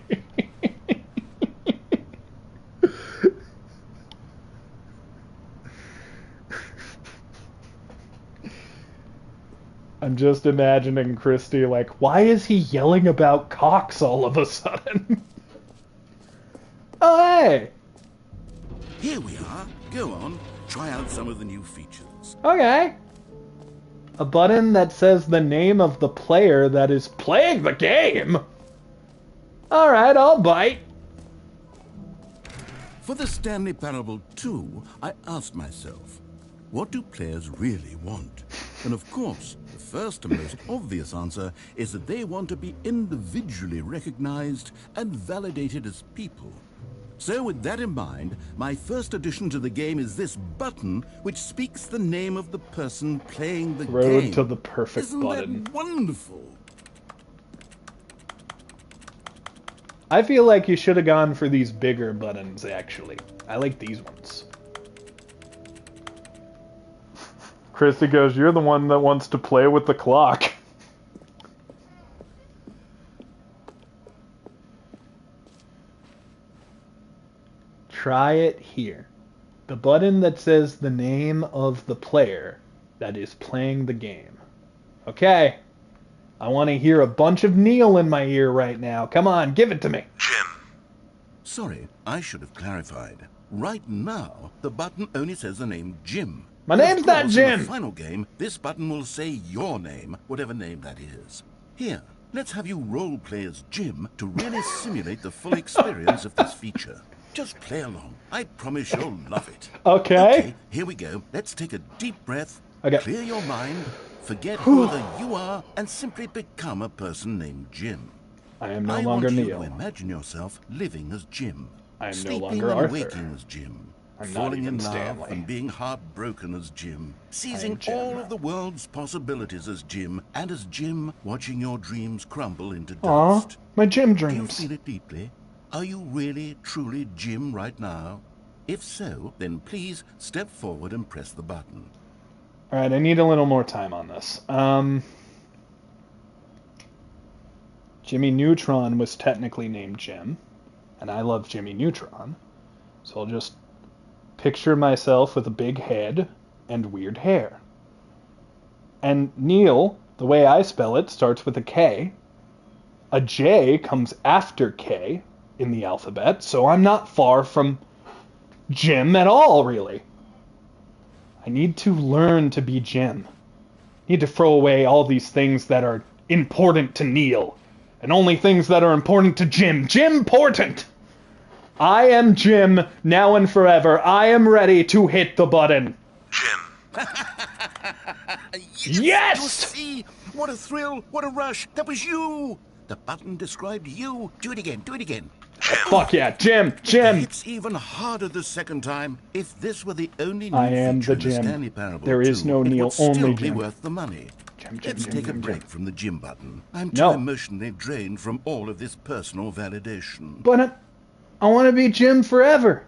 A: I'm just imagining Christy like, why is he yelling about cocks all of a sudden? Oh, hey!
B: Here we are. Go on. Try out some of the new features.
A: Okay. A button that says the name of the player that is playing the game? Alright, I'll bite.
B: For the Stanley Parable 2, I asked myself, What do players really want? And of course, the first and most obvious answer is that they want to be individually recognized and validated as people. So with that in mind, my first addition to the game is this button which speaks the name of the person playing the game.
A: Road to the perfect
B: Isn't
A: button.
B: that wonderful?
A: I feel like you should have gone for these bigger buttons, actually. I like these ones. Christy goes, you're the one that wants to play with the clock. Try it here. The button that says the name of the player that is playing the game. Okay. I want to hear a bunch of Neil in my ear right now. Come on, give it to me.
B: Jim. Sorry, I should have clarified. Right now, the button only says the name Jim.
A: My name's not Jim.
B: In the final game, this button will say your name, whatever name that is. Here, let's have you role play as Jim to really simulate the full experience of this feature. Just play along. I promise you'll love it.
A: Okay.
B: Here we go. Let's take a deep breath,
A: Okay.
B: clear your mind, forget who you are, and simply become a person named Jim.
A: I am no longer
B: I want you
A: Neil.
B: to imagine yourself living as Jim.
A: I am no
B: sleeping
A: longer
B: and
A: Arthur.
B: waking as Jim.
A: I'm not
B: falling
A: even
B: in love
A: Stanley.
B: and being heartbroken as Jim. Seizing
A: Jim.
B: all of the world's possibilities as Jim. And as Jim, watching your dreams crumble into
A: Aw,
B: dust.
A: my Jim
B: Do you
A: dreams.
B: feel it deeply? Are you really, truly Jim right now? If so, then please step forward and press the button.
A: Alright, I need a little more time on this. Jimmy Neutron was technically named Jim, and I love Jimmy Neutron, so I'll just picture myself with a big head and weird hair. And Neil, the way I spell it, starts with a K. A J comes after K in the alphabet, so I'm not far from Jim at all, really. I need to learn to be Jim. I need to throw away all these things that are important to Neil, and only things that are important to Jim. Jim-portant! I am Jim, now and forever. I am ready to hit the button.
B: Jim.
A: Yes!
B: You see? What a thrill, what a rush. That was you. The button described you. Do it again, do it again.
A: Fuck yeah, Jim!
B: It's even harder the second time. If this were the only new
A: I am
B: feature
A: the
B: in
A: Jim.
B: Stanley Parable
A: There is
B: 2,
A: no
B: it
A: Neil,
B: would still
A: only
B: be
A: Jim.
B: worth the money.
A: Jim,
B: Let's take a
A: Jim,
B: break
A: Jim.
B: from the Jim button. I'm
A: No.
B: too emotionally drained from all of this personal validation.
A: But I want to be Jim forever.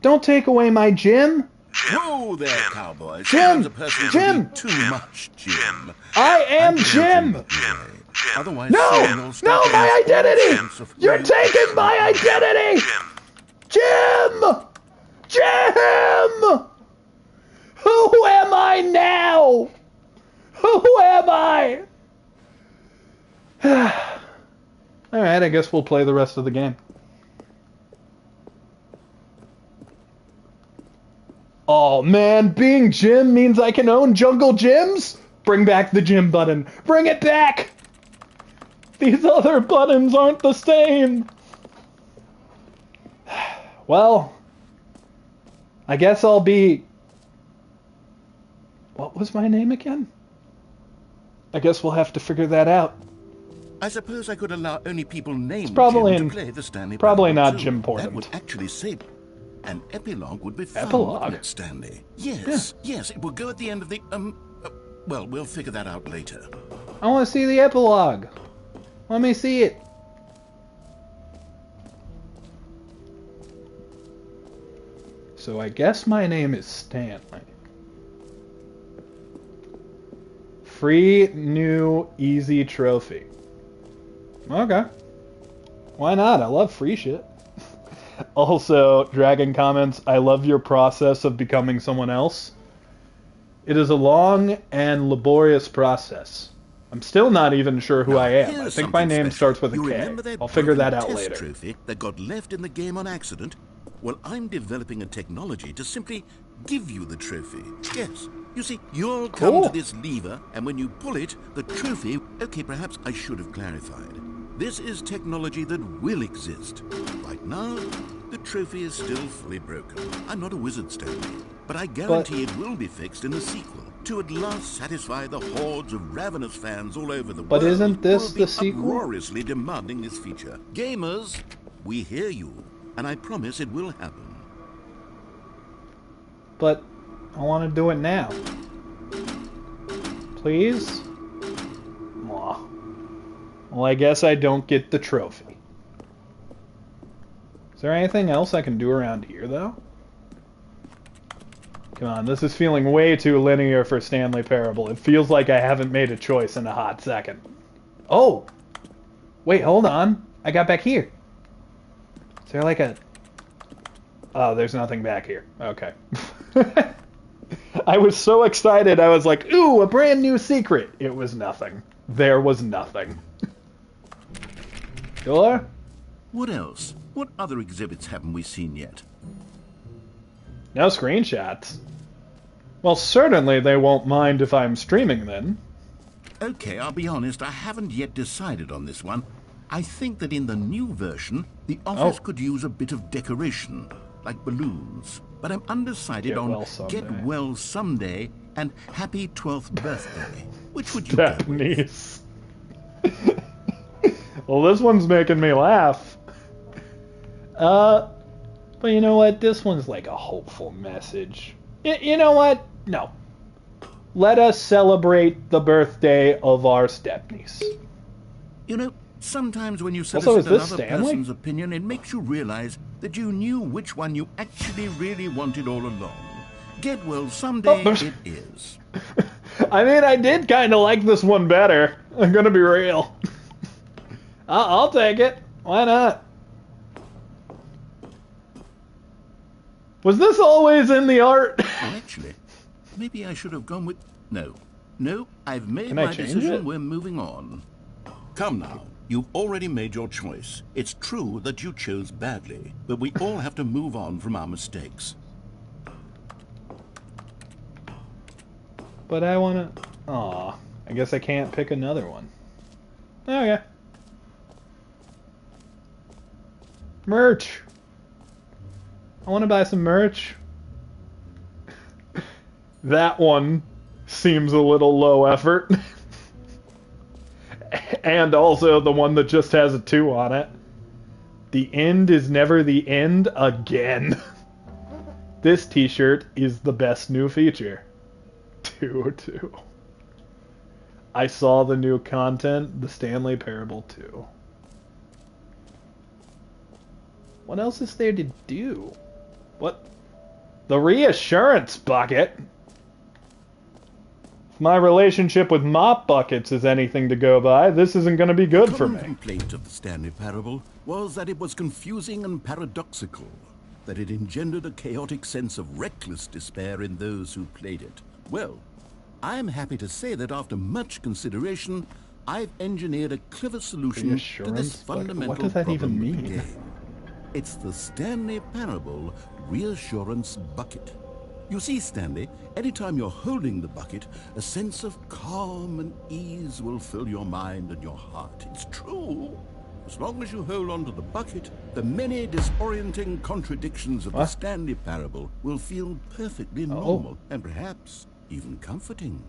A: Don't take away my Jim.
B: Whoa there, cowboy.
A: Jim!
B: Sometimes a person
A: Jim!
B: can be too much Jim.
A: I am
B: I'm
A: Jim!
B: Otherwise,
A: No!
B: soon you'll start
A: No,
B: to
A: my
B: lose all
A: identity!
B: sense of
A: You're
B: who
A: taking my identity! Jim! Jim! Who am I now? Who am I? Alright, I guess we'll play the rest of the game. Oh man, being Jim means I can own Jungle Gyms? Bring back the Jim button. Bring it back! These other buttons aren't the same. Well, I guess I'll be... What was my name again? I guess we'll have to figure that out.
B: I suppose I could allow only people named
A: probably
B: Jim
A: in-
B: to play the Stanley
A: probably
B: Parable
A: not
B: 2.
A: Jim
B: That
A: Portland.
B: would actually say an epilogue would be fun,
A: Epilogue?
B: wouldn't it, Stanley? Yes, yes, it will go at the end of the, well, we'll figure that out later.
A: I want to see the epilogue. Let me see it. So I guess my name is Stanley. Free new easy trophy. Okay. Why not? I love free shit. Also, Dragon comments, I love your process of becoming someone else. It is a long and laborious process. I'm still not even sure who I am. I
B: Here's
A: think my
B: something
A: name
B: special.
A: starts with a
B: You
A: K.
B: remember that
A: I'll figure that
B: broken
A: out
B: test
A: later.
B: trophy that got left in the game on accident? Well, I'm developing a technology to simply give you the trophy. Yes. You see, you'll come
A: Cool.
B: to this lever, and when you pull it, the trophy... Okay, perhaps I should have clarified. This is technology that will exist. Right now, The trophy is still fully broken. I'm not a wizard, Stanley, but I guarantee it will be fixed in the sequel to at last satisfy the hordes of ravenous fans all over the world.
A: But isn't this
B: who will
A: the sequel?
B: Uproariously demanding this feature. Gamers, we hear you, and I promise it will happen.
A: But I want to do it now. Please? Aw. Well, I guess I don't get the trophy. Is there anything else I can do around here, though? Come on, this is feeling way too linear for Stanley Parable. It feels like I haven't made a choice in a hot second. Oh! Wait, hold on. I got back here. Is there like a... Oh, there's nothing back here. Okay. I was so excited, I was like, ooh, a brand new secret. It was nothing. There was nothing. Door?
B: What else? What other exhibits haven't we seen yet?
A: No screenshots. Well, certainly they won't mind if I'm streaming then.
B: Okay, I'll be honest, I haven't yet decided on this one. I think that in the new version, the office could use a bit of decoration, like balloons. But I'm undecided on Get Well Someday and Happy 12th Birthday. Which would you go with?
A: Nice. Well, this one's making me laugh. But you know what? This one's like a hopeful message. You know what? No. Let us celebrate the birthday of our stepniece.
B: You know, sometimes when you solicit another person's opinion, it makes you realize that you knew which one you actually really wanted all along. Get Well Someday it is.
A: I mean, I did kind of like this one better. I'm gonna be real. I'll take it. Why not? Was this always in the art?
B: Well, actually, maybe I should have gone with... No, I've made my decision. We're moving on. Come now. You've already made your choice. It's true that you chose badly, but we all have to move on from our mistakes.
A: But I want to... Aw, I guess I can't pick another one. Okay. Merch. I want to buy some merch. That one seems a little low effort. And also the one that just has a 2 on it. The end is never the end again. This t-shirt is the best new feature. 202. I saw the new content, the Stanley Parable 2. What else is there to do? What? The reassurance bucket? If my relationship with mop buckets is anything to go by, this isn't going to be good for me.
B: The complaint of the Stanley Parable was that it was confusing and paradoxical, that it engendered a chaotic sense of reckless despair in those who played it. Well, I'm happy to say that after much consideration, I've engineered a clever solution to this fundamental
A: what does that even mean?
B: Of the game. It's the Stanley Parable Reassurance Bucket. You see, Stanley, anytime you're holding the bucket, a sense of calm and ease will fill your mind and your heart. It's true. As long as you hold on to the bucket, the many disorienting contradictions of the Stanley Parable will feel perfectly normal and perhaps even comforting.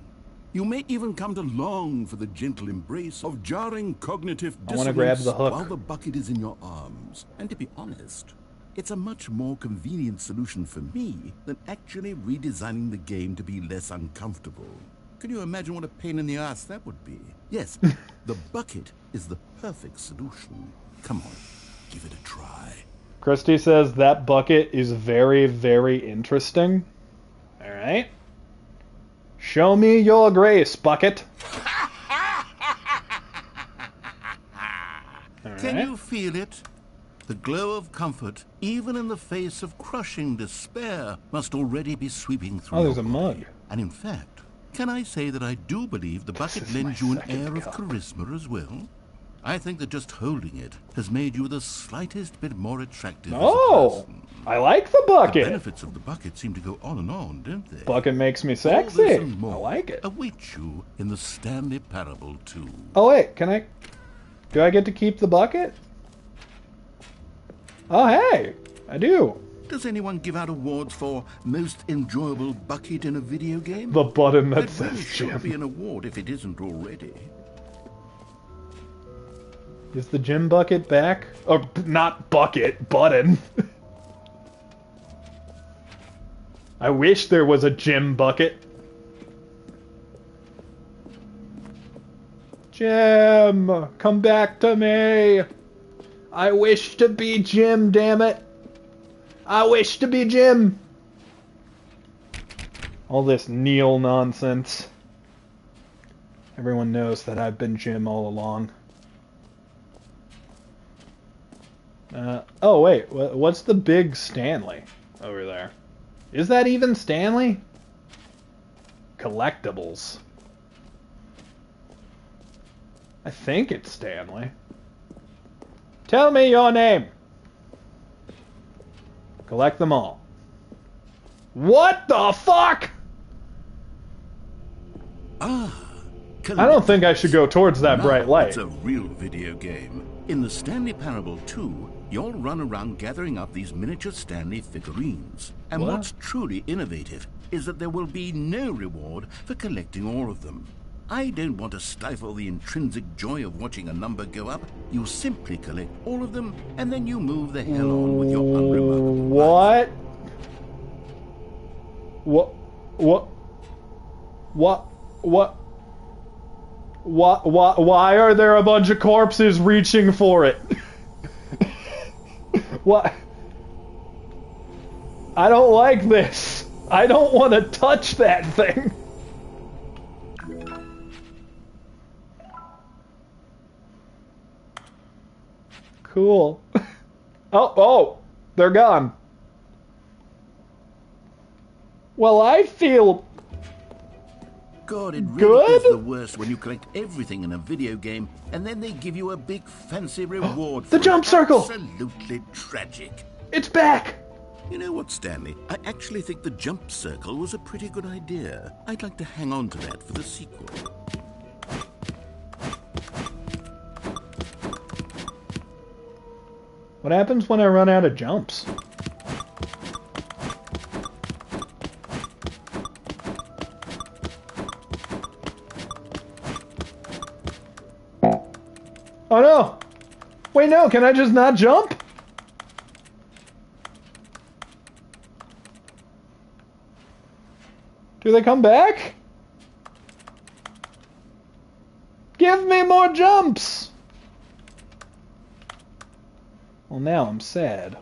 B: You may even come to long for the gentle embrace of jarring cognitive dissonance while the bucket is in your arms. And to be honest, it's a much more convenient solution for me than actually redesigning the game to be less uncomfortable. Can you imagine what a pain in the ass that would be? Yes, the bucket is the perfect solution. Come on, give it a try.
A: Christy says that bucket is very, very interesting. All right. Show me your grace, bucket.
B: Can you feel it? The glow of comfort, even in the face of crushing despair, must already be sweeping through.
A: Oh, there's a mug.
B: And in fact, can I say that I do believe the bucket lends you an air of charisma as well? I think that just holding it has made you the slightest bit more attractive as a person.
A: I like the bucket.
B: The benefits of the bucket seem to go on and on, don't they?
A: Bucket makes me sexy. I like it.
B: Await you in the Stanley Parable 2.
A: Oh wait, do I get to keep the bucket? Oh hey, I do.
B: Does anyone give out awards for most enjoyable bucket in a video game?
A: The button that
B: That really
A: says
B: should
A: gym.
B: be an award if it isn't already.
A: Is the gym bucket back? Or not bucket, button. I wish there was a gym bucket. Jim, come back to me. I wish to be Jim, damn it. I wish to be Jim. All this Neil nonsense. Everyone knows that I've been Jim all along. Oh wait, what's the big Stanley over there? Is that even Stanley? Collectibles. I think it's Stanley. Tell me your name. Collect them all. What the fuck?
B: Ah,
A: I don't think I should go towards that bright light.
B: It's a real video game. In the Stanley Parable 2, you'll run around gathering up these miniature Stanley figurines. And
A: What?
B: what's truly innovative is that there will be no reward for collecting all of them. I don't want to stifle the intrinsic joy of watching a number go up. You simply collect all of them, and then you move the hell on with your unremarkable life.
A: Why are there a bunch of corpses reaching for it? What? I don't like this. I don't want to touch that thing. Cool. Oh, they're gone. Well, I feel
B: God, it really
A: good?
B: is the worst when you collect everything in a video game and then they give you a big fancy reward
A: The
B: for
A: jump
B: it.
A: circle!
B: Absolutely tragic.
A: It's back.
B: You know what, Stanley? I actually think the jump circle was a pretty good idea. I'd like to hang on to that for the sequel.
A: What happens when I run out of jumps? Oh no! Wait, no, can I just not jump? Do they come back? Give me more jumps! Well, now I'm sad.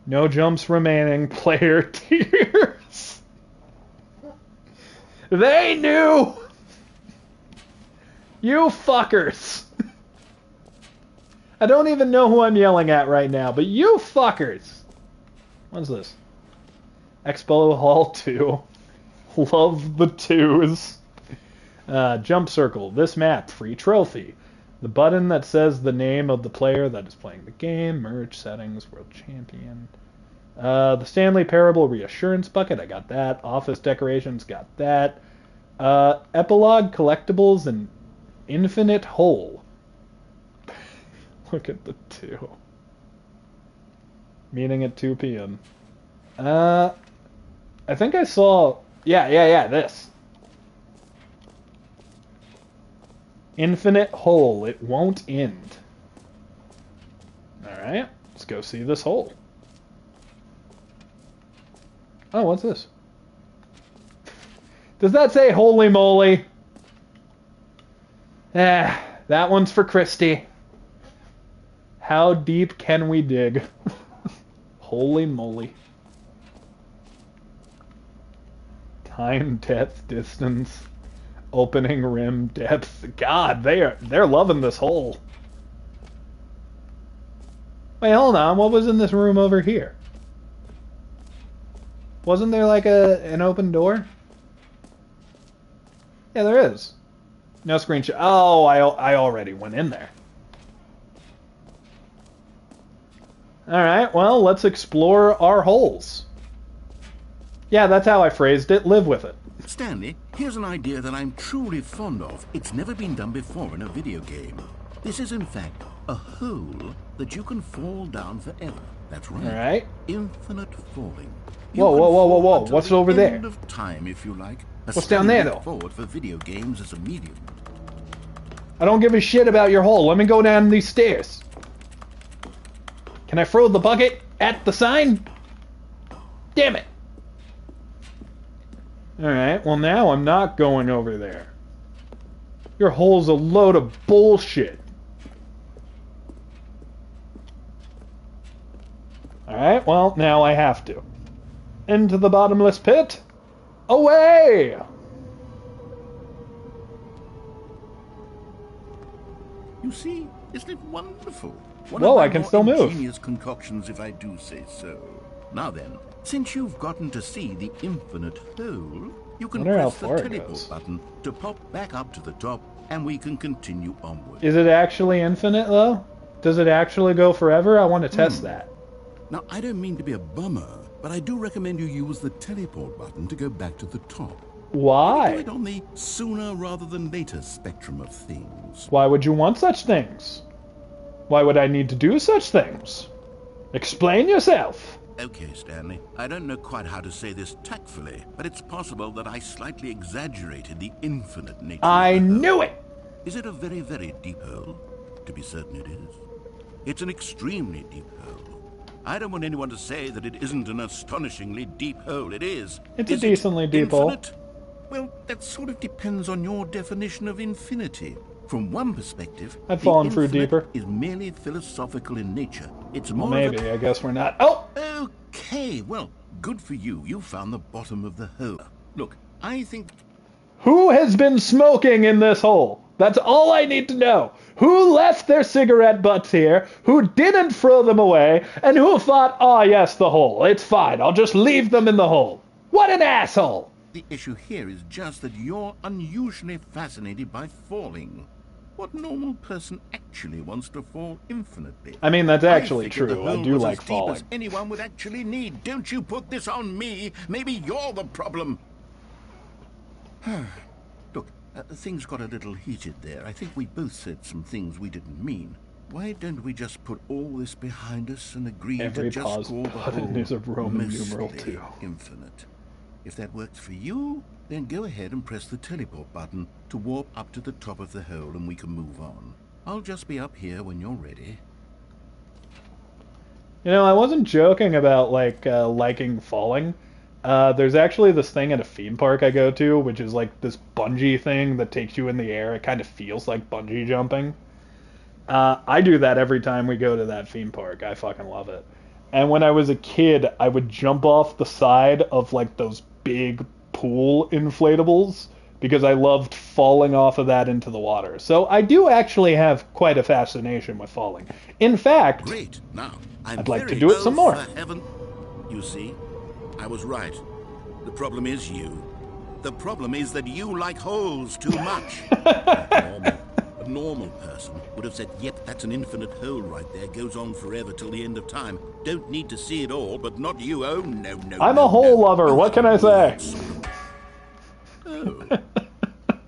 A: No jumps remaining, player tears. They knew! You fuckers! I don't even know who I'm yelling at right now, but you fuckers! What's this? Expo Hall 2. Love the twos. Jump circle. This map. Free trophy. The button that says the name of the player that is playing the game. Merge settings. World champion. The Stanley Parable reassurance bucket. I got that. Office decorations. Got that. Epilogue collectibles and infinite hole. Look at the two. Meeting at 2 p.m. I think I saw... Yeah, this. Infinite hole. It won't end. Alright, let's go see this hole. Oh, what's this? Does that say holy moly? That one's for Christy. How deep can we dig? Holy moly. Time, depth, distance, opening rim, depth. God, they're loving this hole. Wait, hold on. What was in this room over here? Wasn't there like an open door? Yeah, there is. No screenshot. Oh, I already went in there. Alright, well, let's explore our holes. Yeah, that's how I phrased it. Live with it.
B: Stanley, here's an idea that I'm truly fond of. It's never been done before in a video game. This is, in fact, a hole that you can fall down forever. That's right.
A: All right.
B: Infinite falling.
A: Whoa, whoa, whoa, whoa, whoa. What's over there?
B: End of time, if you like.
A: What's down there, though?
B: Forward for video games as a medium.
A: I don't give a shit about your hole. Let me go down these stairs. Can I throw the bucket at the sign? Damn it. Alright, well now I'm not going over there. Your hole's a load of bullshit. Alright, well now I have to. Into the bottomless pit. Away!
B: You see, isn't it wonderful?
A: Whoa, I can still move.
B: Ingenious concoctions, if I do say so. Now then, since you've gotten to see the infinite hole, you can press the teleport button to pop back up to the top, and we can continue onward.
A: Is it actually infinite, though? Does it actually go forever? I want to test that.
B: Now, I don't mean to be a bummer, but I do recommend you use the teleport button to go back to the top.
A: Why?
B: Do it on the sooner rather than later spectrum of things.
A: Why would you want such things? Why would I need to do such things? Explain yourself.
B: Okay, Stanley. I don't know quite how to say this tactfully, but it's possible that I slightly exaggerated the infinite nature
A: I
B: of the hole.
A: knew it!
B: Is it a very, very deep hole? To be certain it is. It's an extremely deep hole. I don't want anyone to say that it isn't an astonishingly deep hole. It is.
A: It's a decently deep hole.
B: Well, that sort of depends on your definition of infinity. From one perspective,
A: I've fallen through deeper.
B: Is merely philosophical in nature. It's more
A: well, maybe. I guess we're not. Oh!
B: Okay, well, good for you. You found the bottom of the hole. Look, I think...
A: Who has been smoking in this hole? That's all I need to know. Who left their cigarette butts here, who didn't throw them away, and who thought, oh yes, the hole. It's fine. I'll just leave them in the hole. What an asshole!
B: The issue here is just that you're unusually fascinated by falling. What normal person actually wants to fall infinitely?
A: I mean, that's actually true. I do like falling.
B: As anyone would actually need. Don't you put this on me. Maybe you're the problem. Look, things got a little heated there. I think we both said some things we didn't mean. Why don't we just put all this behind us and agree to just call the whole
A: is a Roman numeral too.
B: Infinite? If that works for you, then go ahead and press the teleport button to warp up to the top of the hole and we can move on. I'll just be up here when you're ready.
A: You know, I wasn't joking about, like, liking falling. There's actually this thing at a theme park I go to, which is, like, this bungee thing that takes you in the air. It kind of feels like bungee jumping. I do that every time we go to that theme park. I fucking love it. And when I was a kid, I would jump off the side of, like, those big pool inflatables because I loved falling off of that into the water. So I do actually have quite a fascination with falling. In fact,
B: great. Now,
A: I'd like to do it some more.
B: You see, I was right. The problem is you. The problem is that you like holes too much. A normal person would have said, yep, that's an infinite hole right there. Goes on forever till the end of time. Don't need to see it all, but not you. Oh, no, no,
A: I'm a hole lover. What can I say?
B: Oh.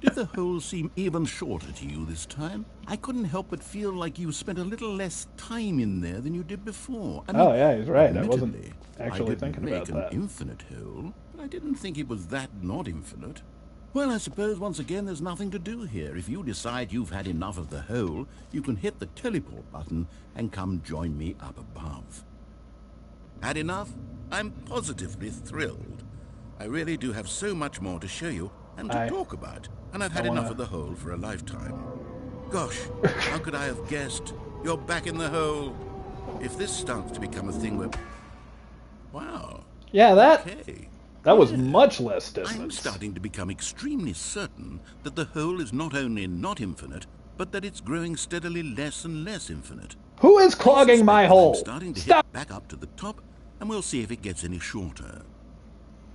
B: Did the hole seem even shorter to you this time? I couldn't help but feel like you spent a little less time in there than you did before. I mean,
A: oh, yeah, he's right. I wasn't actually thinking about that.
B: I didn't make an infinite hole, but I didn't think it was that not infinite. Well, I suppose once again there's nothing to do here. If you decide you've had enough of the hole, you can hit the teleport button and come join me up above. Had enough? I'm positively thrilled. I really do have so much more to show you and to talk about, and I've had enough of the hole for a lifetime. Gosh, how could I have guessed? You're back in the hole. If this starts to become a thing where... Wow.
A: Yeah, that...
B: Okay.
A: That was much less distance.
B: I'm starting to become extremely certain that the hole is not only not infinite, but that it's growing steadily less and less infinite.
A: Who is clogging my hole?
B: I'm starting to hit back up to the top, and we'll see if it gets any shorter.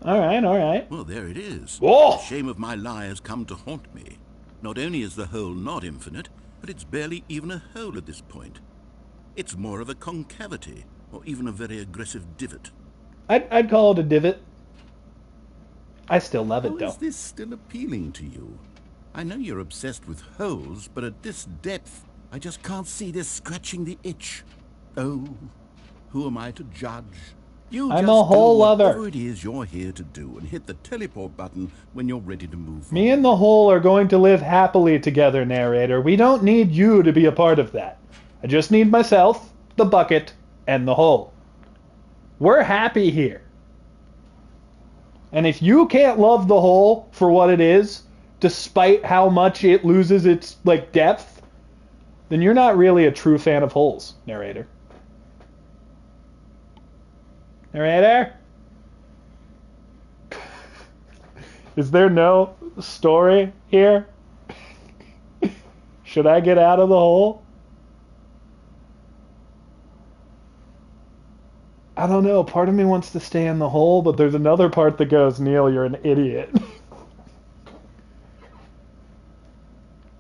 A: All right, all right.
B: Well, there it is.
A: Whoa!
B: The shame of my lie has come to haunt me. Not only is the hole not infinite, but it's barely even a hole at this point. It's more of a concavity, or even a very aggressive divot.
A: I'd call it a divot. I still love it, though.
B: How is this still appealing to you? I know you're obsessed with holes, but at this depth, I just can't see this scratching the itch. Oh, who am I to judge? You
A: I'm
B: just
A: a hole
B: do whatever
A: lover.
B: it is you're here to do and hit the teleport button when you're ready to move
A: Me
B: on.
A: and the hole are going to live happily together, narrator. We don't need you to be a part of that. I just need myself, the bucket, and the hole. We're happy here. And if you can't love the hole for what it is, despite how much it loses its, like, depth, then you're not really a true fan of holes, narrator. Narrator? Is there no story here? Should I get out of the hole? I don't know. Part of me wants to stay in the hole, but there's another part that goes, Neil, you're an idiot.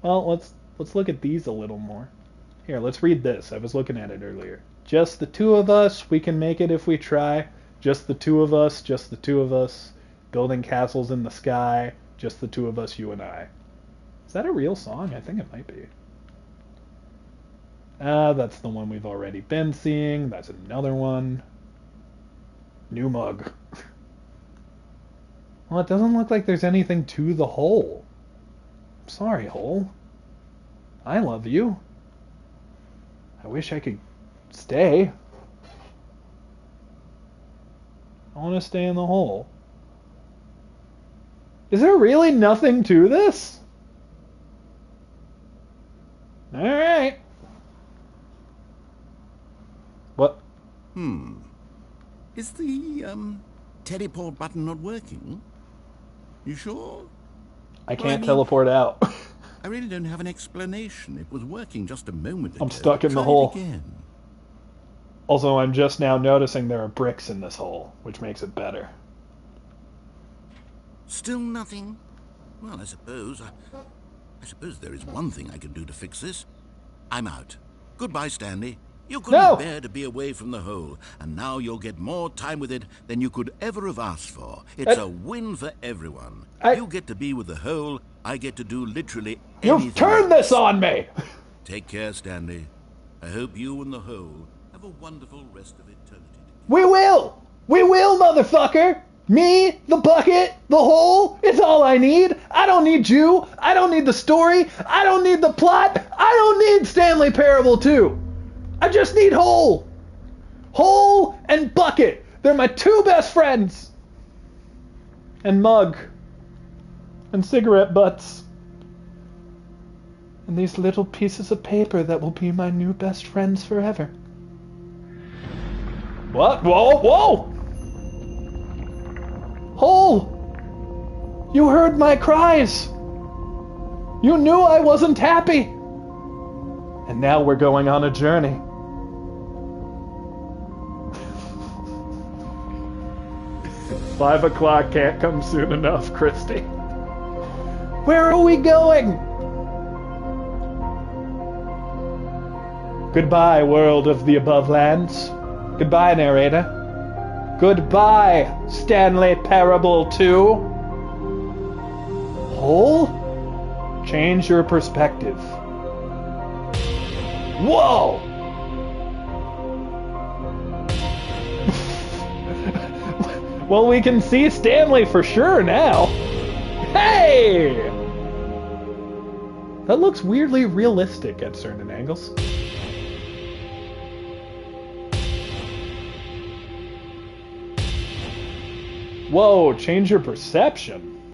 A: Well, let's look at these a little more. Here, let's read this. I was looking at it earlier. Just the two of us. We can make it if we try. Just the two of us. Just the two of us. Building castles in the sky. Just the two of us, you and I. Is that a real song? I think it might be. That's the one we've already been seeing. That's another one. New mug. Well, it doesn't look like there's anything to the hole. I'm sorry, hole. I love you. I wish I could stay. I want to stay in the hole. Is there really nothing to this? Alright. What?
B: Is the, teleport button not working? You sure?
A: I can't teleport out.
B: I really don't have an explanation. It was working just a moment ago.
A: I'm stuck in the
B: Try
A: hole.
B: it again.
A: Also, I'm just now noticing there are bricks in this hole, which makes it better.
B: Still nothing? Well, I suppose there is one thing I can do to fix this. I'm out. Goodbye, Stanley. You couldn't bear to be away from the hole, and now you'll get more time with it than you could ever have asked for. It's a win for everyone. You get to be with the hole, I get to do literally anything.
A: You've turned this on me!
B: Take care, Stanley. I hope you and the hole have a wonderful rest of eternity.
A: We will! We will, motherfucker! Me, the bucket, the hole, it's all I need. I don't need you. I don't need the story. I don't need the plot. I don't need Stanley Parable 2. I just need hole. Hole and bucket. They're my two best friends. And mug. And cigarette butts. And these little pieces of paper that will be my new best friends forever. What? Whoa, whoa! Hole! You heard my cries! You knew I wasn't happy! And now we're going on a journey. "5 o'clock can't come soon enough, Christy. Where are we going? Goodbye, world of the above lands. Goodbye, narrator. Goodbye, Stanley Parable 2. Hole? Change your perspective. Whoa! Well, we can see Stanley for sure now. Hey! That looks weirdly realistic at certain angles. Whoa, change your perception.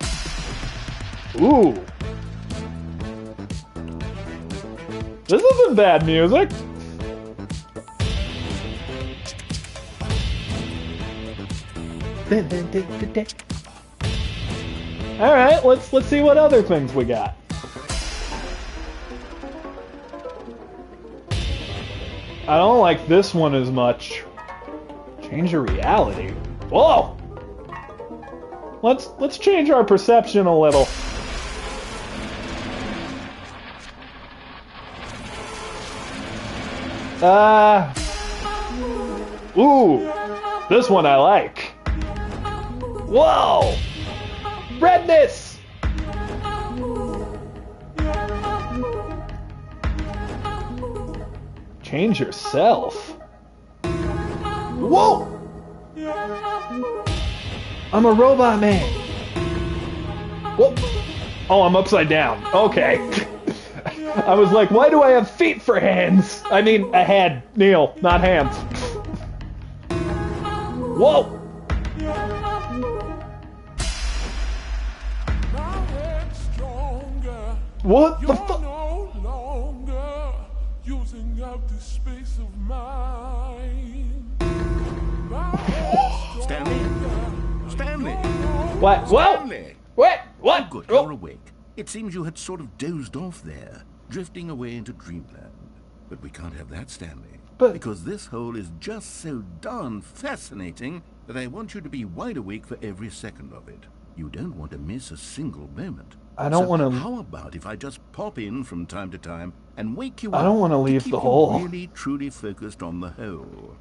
A: Ooh. This isn't bad music. Alright, let's see what other things we got. I don't like this one as much. Change your reality. Whoa! Let's change our perception a little. Ooh, this one I like. Whoa! Redness! Change yourself. Whoa! I'm a robot man. Whoa. Oh, I'm upside down. Okay. I was like, why do I have feet for hands? I mean, a head. Neil, not hands. Whoa! What the fuck?
B: Stanley!
A: What?
B: Stanley!
A: What? What?
B: Oh, good, you're awake. It seems you had sort of dozed off there, drifting away into dreamland. But we can't have that, Stanley. Because this hole is just so darn fascinating that I want you to be wide awake for every second of it. You don't want to miss a single moment.
A: I don't want to...
B: How about if I just pop in from time to time and wake you up?
A: I don't want to leave the hole.
B: Really, truly focused on the hole.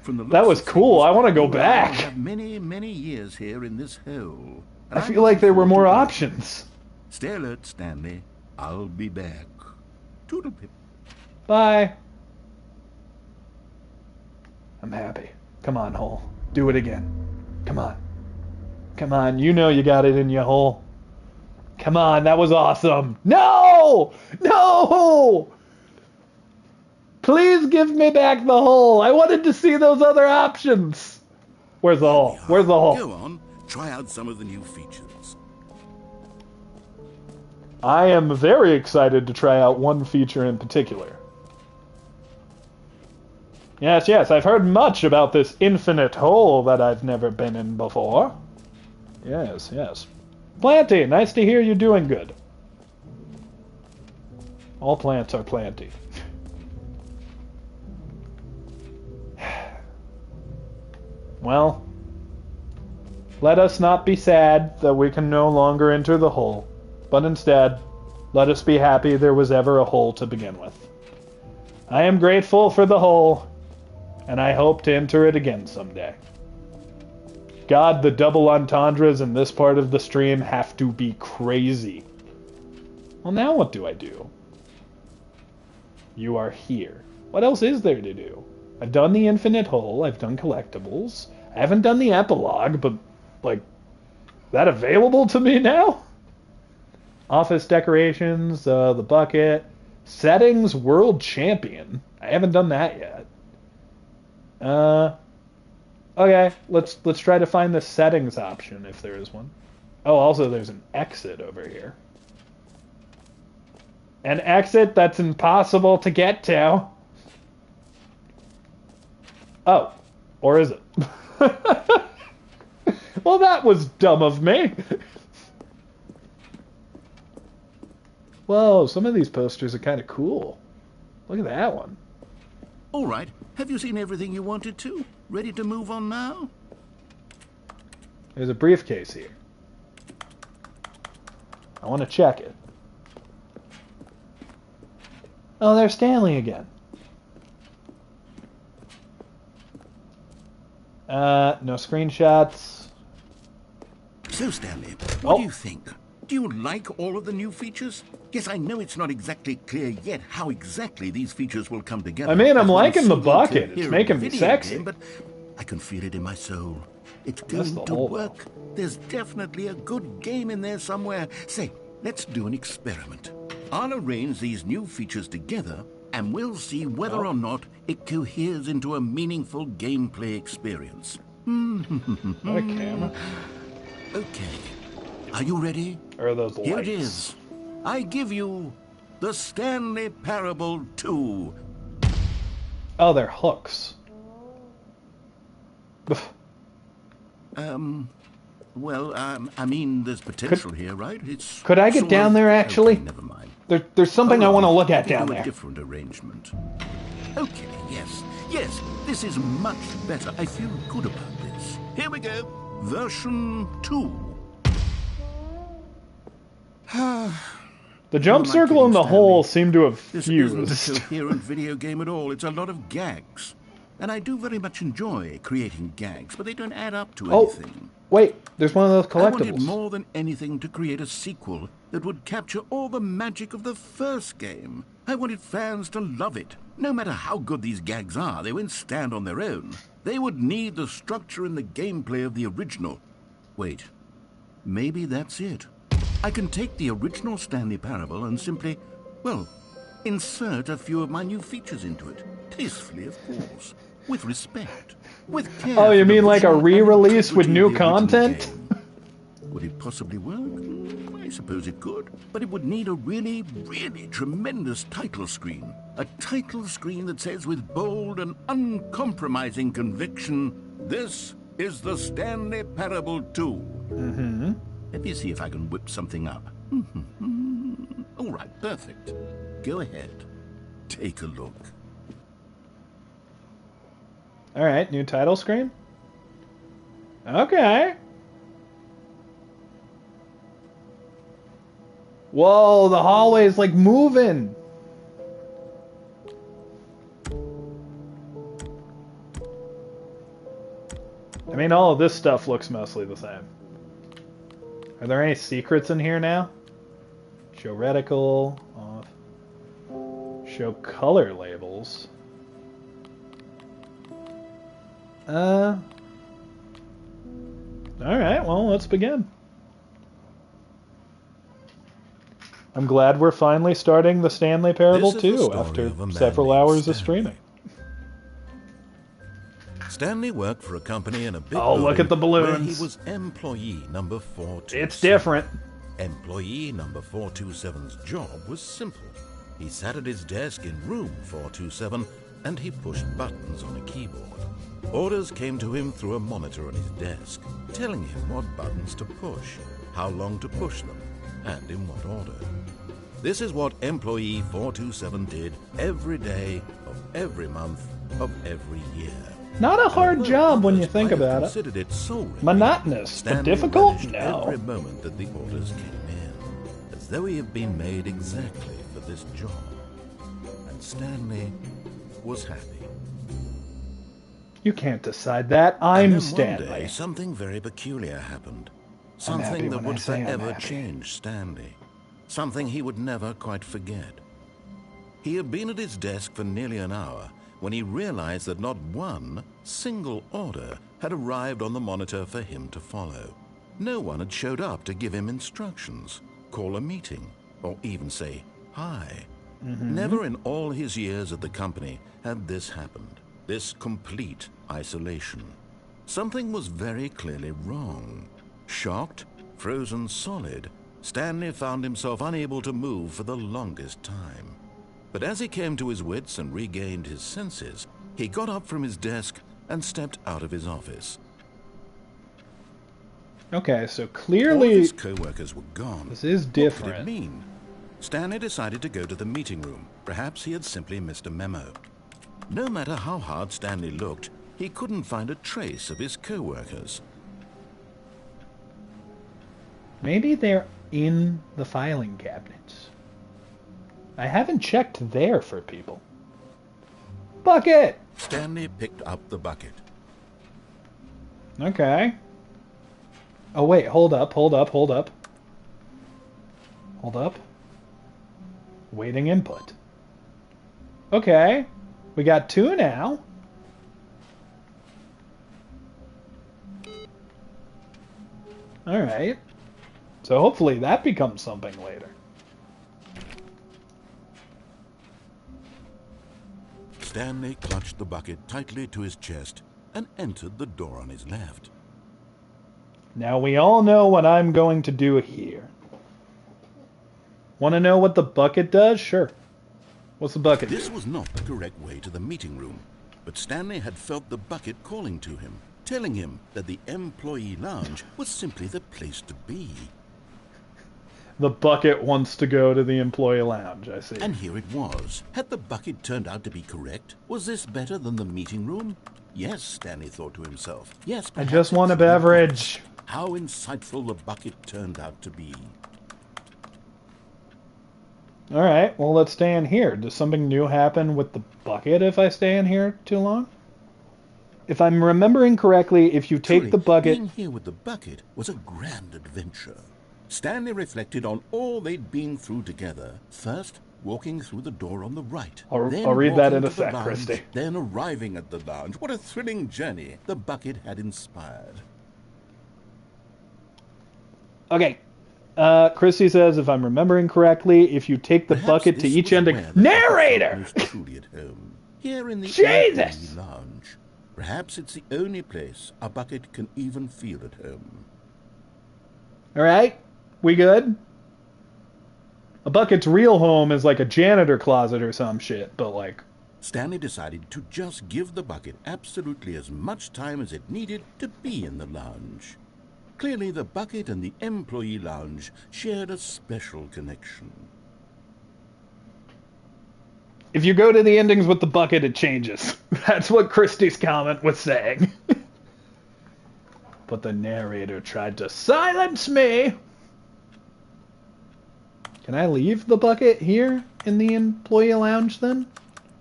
A: That was cool. I want to go back.
B: I have many, many years here in this hole.
A: I feel like there were more options.
B: Stay alert, Stanley. I'll be back. Toodle-pip.
A: Bye. I'm happy. Come on, hole. Do it again. Come on. Come on. You know you got it in your hole. Come on. That was awesome. No! No! Please give me back the hole. I wanted to see those other options. Where's the hole? Where's the hole?
B: Go on. Try out some of the new features.
A: I am very excited to try out one feature in particular. Yes, yes, I've heard much about this infinite hole that I've never been in before. Yes, yes. Planty, nice to hear you're doing good. All plants are planty. Well, let us not be sad that we can no longer enter the hole, but instead, let us be happy there was ever a hole to begin with. I am grateful for the hole, and I hope to enter it again someday. God, the double entendres in this part of the stream have to be crazy. Well, now what do I do? You are here. What else is there to do? I've done the infinite hole, I've done collectibles. I haven't done the epilogue, but, like, is that available to me now? Office decorations, the bucket, settings, world champion. I haven't done that yet. Okay, let's try to find the settings option if there is one. Oh, also there's an exit over here. An exit that's impossible to get to. Oh, or is it? Well, that was dumb of me. Whoa, some of these posters are kind of cool. Look at that one.
B: All right. Have you seen everything you wanted to? Ready to move on now?
A: There's a briefcase here. I want to check it. Oh, there's Stanley again. No screenshots.
B: So, Stanley, what do you think? Do you like all of the new features? Yes, I know it's not exactly clear yet how exactly these features will come together.
A: I mean, I'm liking the bucket. It's making me sexy.
B: But I can feel it in my soul. It's going to work. There's definitely a good game in there somewhere. Say, let's do an experiment. I'll arrange these new features together, and we'll see whether or not it coheres into a meaningful gameplay experience.
A: What a camera.
B: Okay. Are you ready?
A: Or are those lights?
B: Here it is. I give you the Stanley Parable 2.
A: Oh, they're hooks.
B: Well, I mean, there's potential here, right?
A: Could I get down there, actually?
B: Okay, never mind.
A: There's something I want to look at down
B: Do
A: there.
B: a different arrangement. Okay, yes, this is much better. I feel good about this. Here we go. Version 2.
A: The jump circle and the hole seem to have
B: This
A: fused.
B: isn't a coherent video game at all. It's a lot of gags. And I do very much enjoy creating gags, but they don't add up to anything.
A: Wait, there's one of those collectibles.
B: I wanted more than anything to create a sequel that would capture all the magic of the first game. I wanted fans to love it. No matter how good these gags are, they won't stand on their own. They would need the structure and the gameplay of the original. Wait, maybe that's it. I can take the original Stanley Parable and simply, well, insert a few of my new features into it. Tastefully, of course. With respect. With care.
A: Oh, you mean like a re-release with new content?
B: Would it possibly work? I suppose it could. But it would need a really, really tremendous title screen. A title screen that says with bold and uncompromising conviction, "This is the Stanley Parable 2.
A: Mm-hmm.
B: Let me see if I can whip something up. All right, perfect. Go ahead. Take a look.
A: All right, new title screen. Okay. Whoa, the hallway's like moving. I mean, all of this stuff looks mostly the same. Are there any secrets in here now? Show reticle off. Show color labels. Alright, well, let's begin. I'm glad we're finally starting the Stanley Parable 2 after several hours of streaming.
B: Stanley worked for a company in a big
A: Oh, look at the balloons.
B: where he was employee number 427.
A: It's different.
B: Employee number 427's job was simple. He sat at his desk in room 427 and he pushed buttons on a keyboard. Orders came to him through a monitor on his desk, telling him what buttons to push, how long to push them, and in what order. This is what employee 427 did every day of every month of every year.
A: Not a hard job when you think about it.
B: Considered it so
A: Monotonous, but
B: Stanley
A: difficult?
B: relished
A: No.
B: every moment that the orders came in, as though he had been made exactly for this job. And Stanley was happy.
A: You can't decide that. I'm
B: And then
A: Stanley.
B: One day, something very peculiar happened.
A: I'm happy
B: Something that
A: when I
B: would
A: say I'm
B: forever
A: happy.
B: change Stanley. Something he would never quite forget. He had been at his desk for nearly an hour when he realized that not one single order had arrived on the monitor for him to follow. No one had showed up to give him instructions, call a meeting, or even say hi. Never in all his years at the company had this happened. This complete isolation. Something was very clearly wrong. Shocked, frozen solid, Stanley found himself unable to move for the longest time. But as he came to his wits and regained his senses, he got up from his desk and stepped out of his office.
A: Okay, so
B: All of
A: clearly
B: his co-workers were gone.
A: this is
B: What could it
A: different.
B: mean? Stanley decided to go to the meeting room. Perhaps he had simply missed a memo. No matter how hard Stanley looked, he couldn't find a trace of his co-workers.
A: Maybe they're in the filing cabinets. I haven't checked there for people. Bucket!
B: Stanley picked up the bucket.
A: Okay. Oh wait, hold up. Hold up. Waiting input. Okay. We got 2 now. Alright. So hopefully that becomes something later.
B: Stanley clutched the bucket tightly to his chest and entered the door on his left.
A: Now we all know what I'm going to do here. Want to know what the bucket does? Sure. What's the bucket do?
B: This was not the correct way to the meeting room, but Stanley had felt the bucket calling to him, telling him that the employee lounge was simply the place to be.
A: The bucket wants to go to the employee lounge, I see.
B: And here it was. Had the bucket turned out to be correct? Was this better than the meeting room? Yes, Stanley thought to himself. Yes,
A: I just want a beverage.
B: How insightful the bucket turned out to be.
A: Alright, well let's stay in here. Does something new happen with the bucket if I stay in here too long? If I'm remembering correctly, if you take
B: Truly,
A: the bucket...
B: being here with the bucket was a grand adventure. Stanley reflected on all they'd been through together. First, walking through the door on the right.
A: I'll
B: then
A: read that in
B: walking
A: a
B: to the
A: sec,
B: lounge,
A: Christy.
B: Then arriving at the lounge. What a thrilling journey the bucket had inspired.
A: Okay. Christy says, if I'm remembering correctly, if you take the
B: Perhaps
A: bucket to
B: this
A: each
B: was
A: ending...
B: where the bucket
A: Narrator!
B: felt most truly at home. Here in the
A: Jesus!
B: employee lounge. Perhaps it's the only place a bucket can even feel at home.
A: Alright? We good? A bucket's real home is like a janitor closet or some shit, but like...
B: Stanley decided to just give the bucket absolutely as much time as it needed to be in the lounge. Clearly, the bucket and the employee lounge shared a special connection.
A: If you go to the endings with the bucket, it changes. That's what Christy's comment was saying. But the narrator tried to silence me. Can I leave the bucket here in the employee lounge then?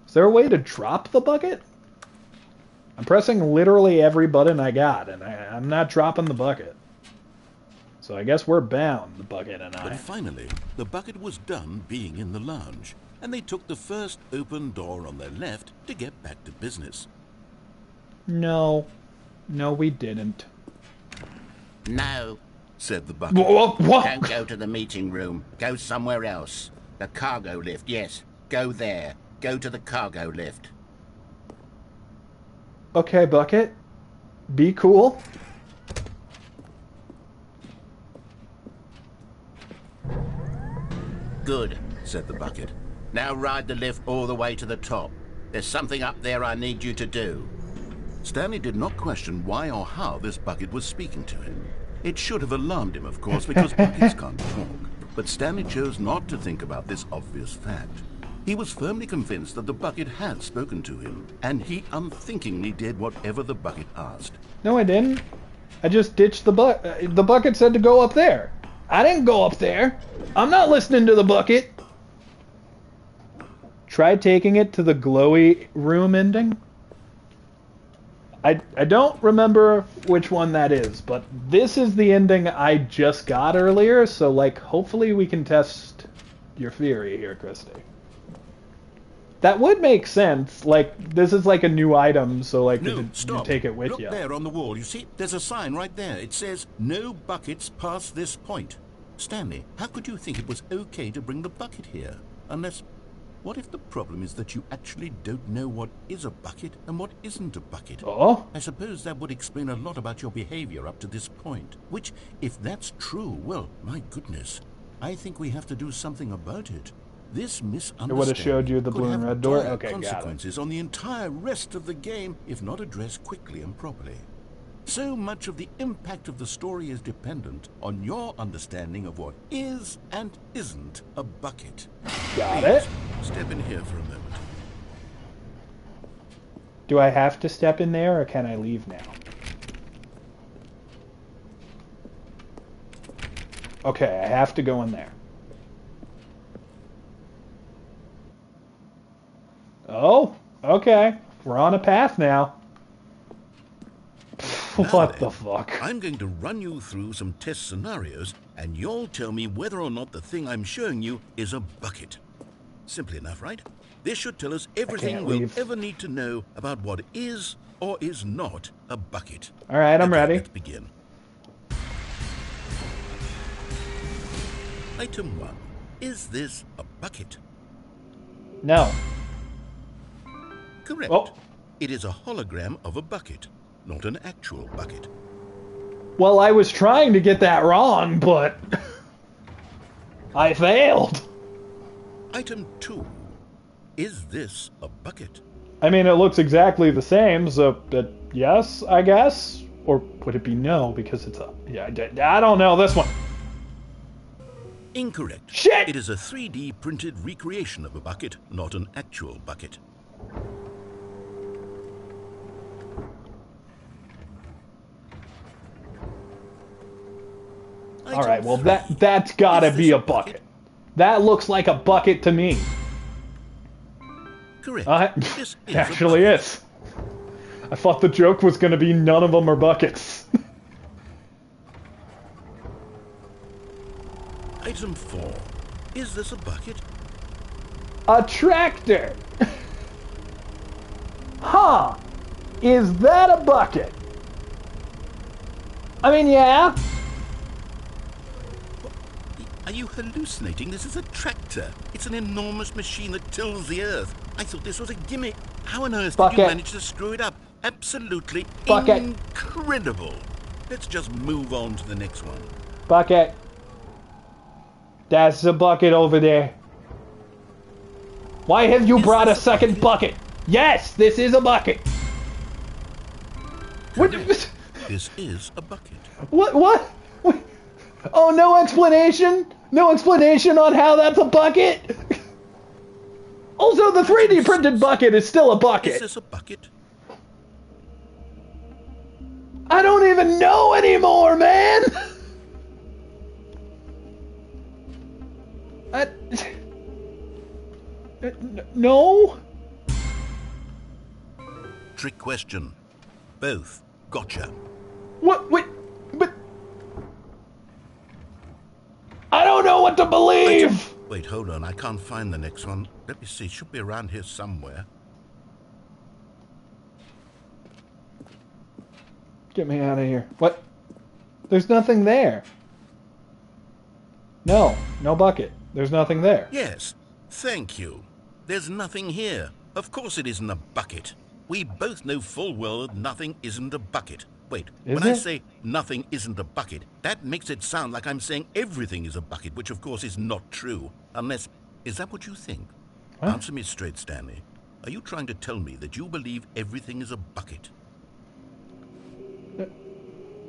A: Is there a way to drop the bucket? I'm pressing literally every button I got, and I'm not dropping the bucket. So I guess we're bound, the bucket and I.
B: But finally, the bucket was done being in the lounge, and they took the first open door on their left to get back to business.
A: No. No, we didn't.
B: No, said the bucket.
A: What?
E: Don't go to the meeting room. Go somewhere else. The cargo lift, yes. Go there. Go to the cargo lift.
A: Okay, bucket. Be cool.
E: Good, said the bucket. Now ride the lift all the way to the top. There's something up there I need you to do.
B: Stanley did not question why or how this bucket was speaking to him. It should have alarmed him, of course, because buckets can't talk. But Stanley chose not to think about this obvious fact. He was firmly convinced that the bucket had spoken to him, and he unthinkingly did whatever the bucket asked.
A: No, I didn't. I just ditched the bucket. The bucket said to go up there. I didn't go up there. I'm not listening to the bucket. Try taking it to the glowy room ending. I don't remember which one that is, but this is the ending I just got earlier, so like hopefully we can test your theory here, Christy. That would make sense. Like, this is like a new item, so like
B: No,
A: you
B: stop.
A: take it with
B: Look
A: you.
B: there on the wall. You see, there's a sign right there. It says, no buckets past this point. Stanley, how could you think it was okay to bring the bucket here? Unless, what if the problem is that you actually don't know what is a bucket and what isn't a bucket?
A: Oh?
B: I suppose that would explain a lot about your behavior up to this point. Which, if that's true, well, my goodness, I think we have to do something about it. This misunderstanding
A: would have showed you the
B: could
A: blue
B: have
A: and red door?
B: dire
A: Okay, got it.
B: consequences on the entire rest of the game if not addressed quickly and properly. So much of the impact of the story is dependent on your understanding of what is and isn't a bucket.
A: Got it.
B: Step in here for a moment.
A: Do I have to step in there, or can I leave now? Okay, I have to go in there. Oh, okay. We're on a path now. What the fuck?
B: I'm going to run you through some test scenarios, and you'll tell me whether or not the thing I'm showing you is a bucket. Simple enough, right? This should tell us everything we'll ever need to know about what is or is not a bucket.
A: All right, I'm ready.
B: Let's begin. Item 1. Is this a bucket?
A: No.
B: Correct.
A: Oh.
B: It is a hologram of a bucket, not an actual bucket.
A: Well, I was trying to get that wrong, but I failed.
B: Item 2. Is this a bucket?
A: I mean, it looks exactly the same, so yes, I guess? Or would it be no, because it's a... Yeah, I don't know, this one.
B: Incorrect.
A: Shit!
B: It is a 3D printed recreation of a bucket, not an actual bucket.
A: All right, well, that's gotta be a bucket. That looks like a bucket to me.
B: Correct. This is
A: Actually is. I thought the joke was gonna be none of them are buckets.
B: Item 4. Is this a bucket?
A: A tractor. Huh. Is that a bucket? I mean, yeah.
B: Are you hallucinating? This is a tractor. It's an enormous machine that tills the earth. I thought this was a gimmick. How on earth did you manage to screw it up? Absolutely incredible. Let's just move on to the next one.
A: Bucket. That's the bucket over there. Why have you brought a second bucket? Yes, this is a bucket. What?
B: This is a bucket.
A: What? Oh, no explanation? No explanation on how that's a bucket? Also, the 3D printed bucket is still a bucket.
B: Is this a bucket?
A: I don't even know anymore, man! No?
B: Trick question. Both. Gotcha.
A: What? Wait, but... I don't know what to believe!
B: Wait, hold on. I can't find the next one. Let me see. It should be around here somewhere.
A: Get me out of here. What? There's nothing there. No bucket. There's nothing there.
B: Yes, thank you. There's nothing here. Of course it isn't a bucket. We both know full well that nothing isn't a bucket. Wait, when I say nothing isn't a bucket, that makes it sound like I'm saying everything is a bucket, which of course is not true. Unless, is that what you think? What? Answer me straight, Stanley. Are you trying to tell me that you believe everything is a bucket?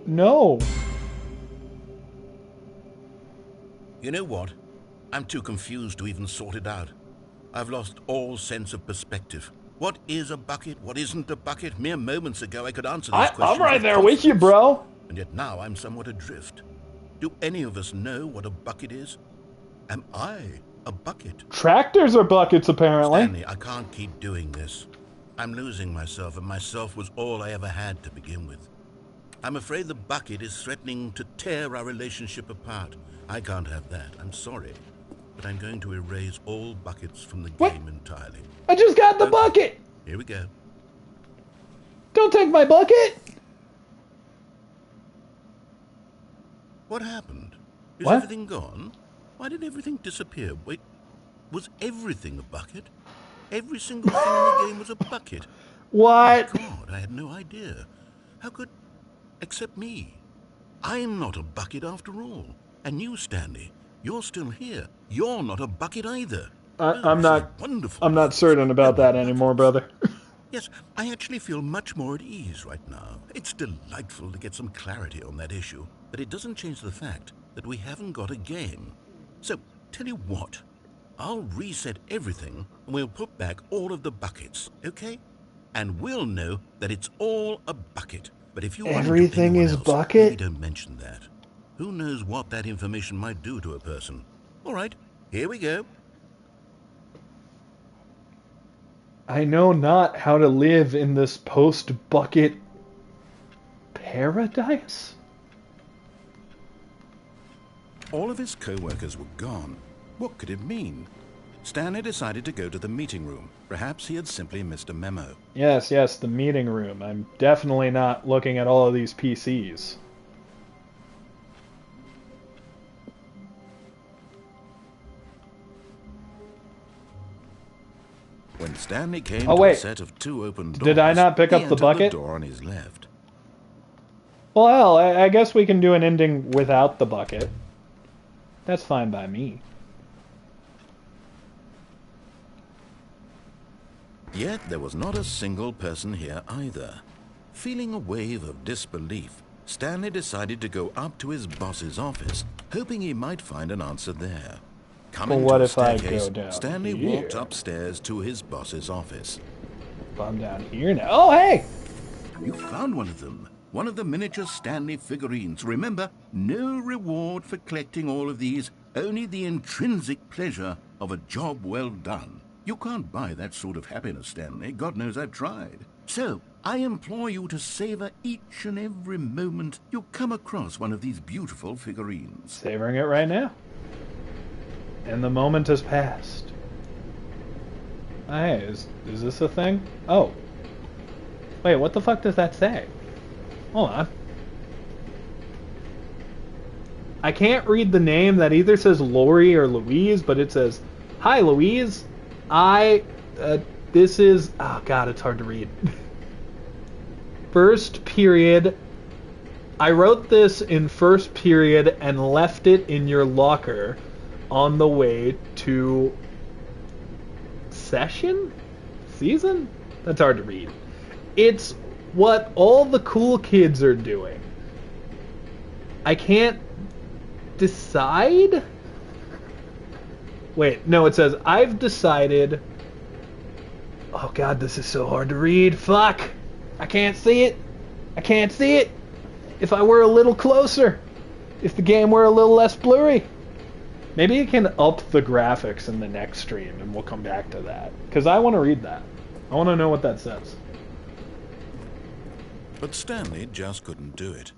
A: No.
B: You know what? I'm too confused to even sort it out. I've lost all sense of perspective. What is a bucket? What isn't a bucket? Mere moments ago I could answer these questions.
A: I'm right there with you, bro.
B: And yet now I'm somewhat adrift. Do any of us know what a bucket is? Am I a bucket?
A: Tractors are buckets, apparently.
B: Stanley, I can't keep doing this. I'm losing myself, and myself was all I ever had to begin with. I'm afraid the bucket is threatening to tear our relationship apart. I can't have that. I'm sorry. But I'm going to erase all buckets from the game entirely.
A: I just got the bucket!
B: Here we go.
A: Don't take my bucket!
B: What happened? Is everything gone? Why did everything disappear? Wait, was everything a bucket? Every single thing in the game was a bucket.
A: What?
B: Oh God, I had no idea. How could... Except me. I'm not a bucket after all. And you, Stanley, you're still here. You're not a bucket either.
A: I'm not certain about that anymore, brother.
B: Yes, I actually feel much more at ease right now. It's delightful to get some clarity on that issue, but it doesn't change the fact that we haven't got a game. So, tell you what, I'll reset everything and we'll put back all of the buckets, okay? And we'll know that it's all a bucket. But if you
A: everything is
B: else,
A: bucket?
B: maybe don't mention that. Who knows what that information might do to a person? All right, here we go.
A: I know not how to live in this post-bucket paradise?
B: All of his co-workers were gone. What could it mean? Stanley decided to go to the meeting room. Perhaps he had simply missed a memo.
A: Yes, the meeting room. I'm definitely not looking at all of these PCs.
B: When Stanley came to a set of two open doors,
A: did I not pick up the bucket?
B: The door on his left.
A: Well, hell, I guess we can do an ending without the bucket. That's fine by me.
B: Yet there was not a single person here either. Feeling a wave of disbelief, Stanley decided to go up to his boss's office, hoping he might find an answer there. Coming to the staircase, Stanley walked upstairs to his boss's office.
A: If I'm down here now. Oh, hey!
B: You found one of them. One of the miniature Stanley figurines. Remember, no reward for collecting all of these, only the intrinsic pleasure of a job well done. You can't buy that sort of happiness, Stanley. God knows I've tried. So, I implore you to savor each and every moment you come across one of these beautiful figurines.
A: Savoring it right now. And the moment has passed. Hey, is this a thing? Oh. Wait, what the fuck does that say? Hold on. I can't read the name. That either says Lori or Louise, but it says, "Hi, Louise. This is..." Oh, God, it's hard to read. First period. I wrote this in first period and left it in your locker on the way to season? That's hard to read. It's what all the cool kids are doing. I can't decide? Wait, no, it says, I've decided... Oh God, this is so hard to read. Fuck! I can't see it. I can't see it. If I were a little closer. If the game were a little less blurry. Maybe you can up the graphics in the next stream and we'll come back to that. Because I want to read that. I want to know what that says.
B: But Stanley just couldn't do it.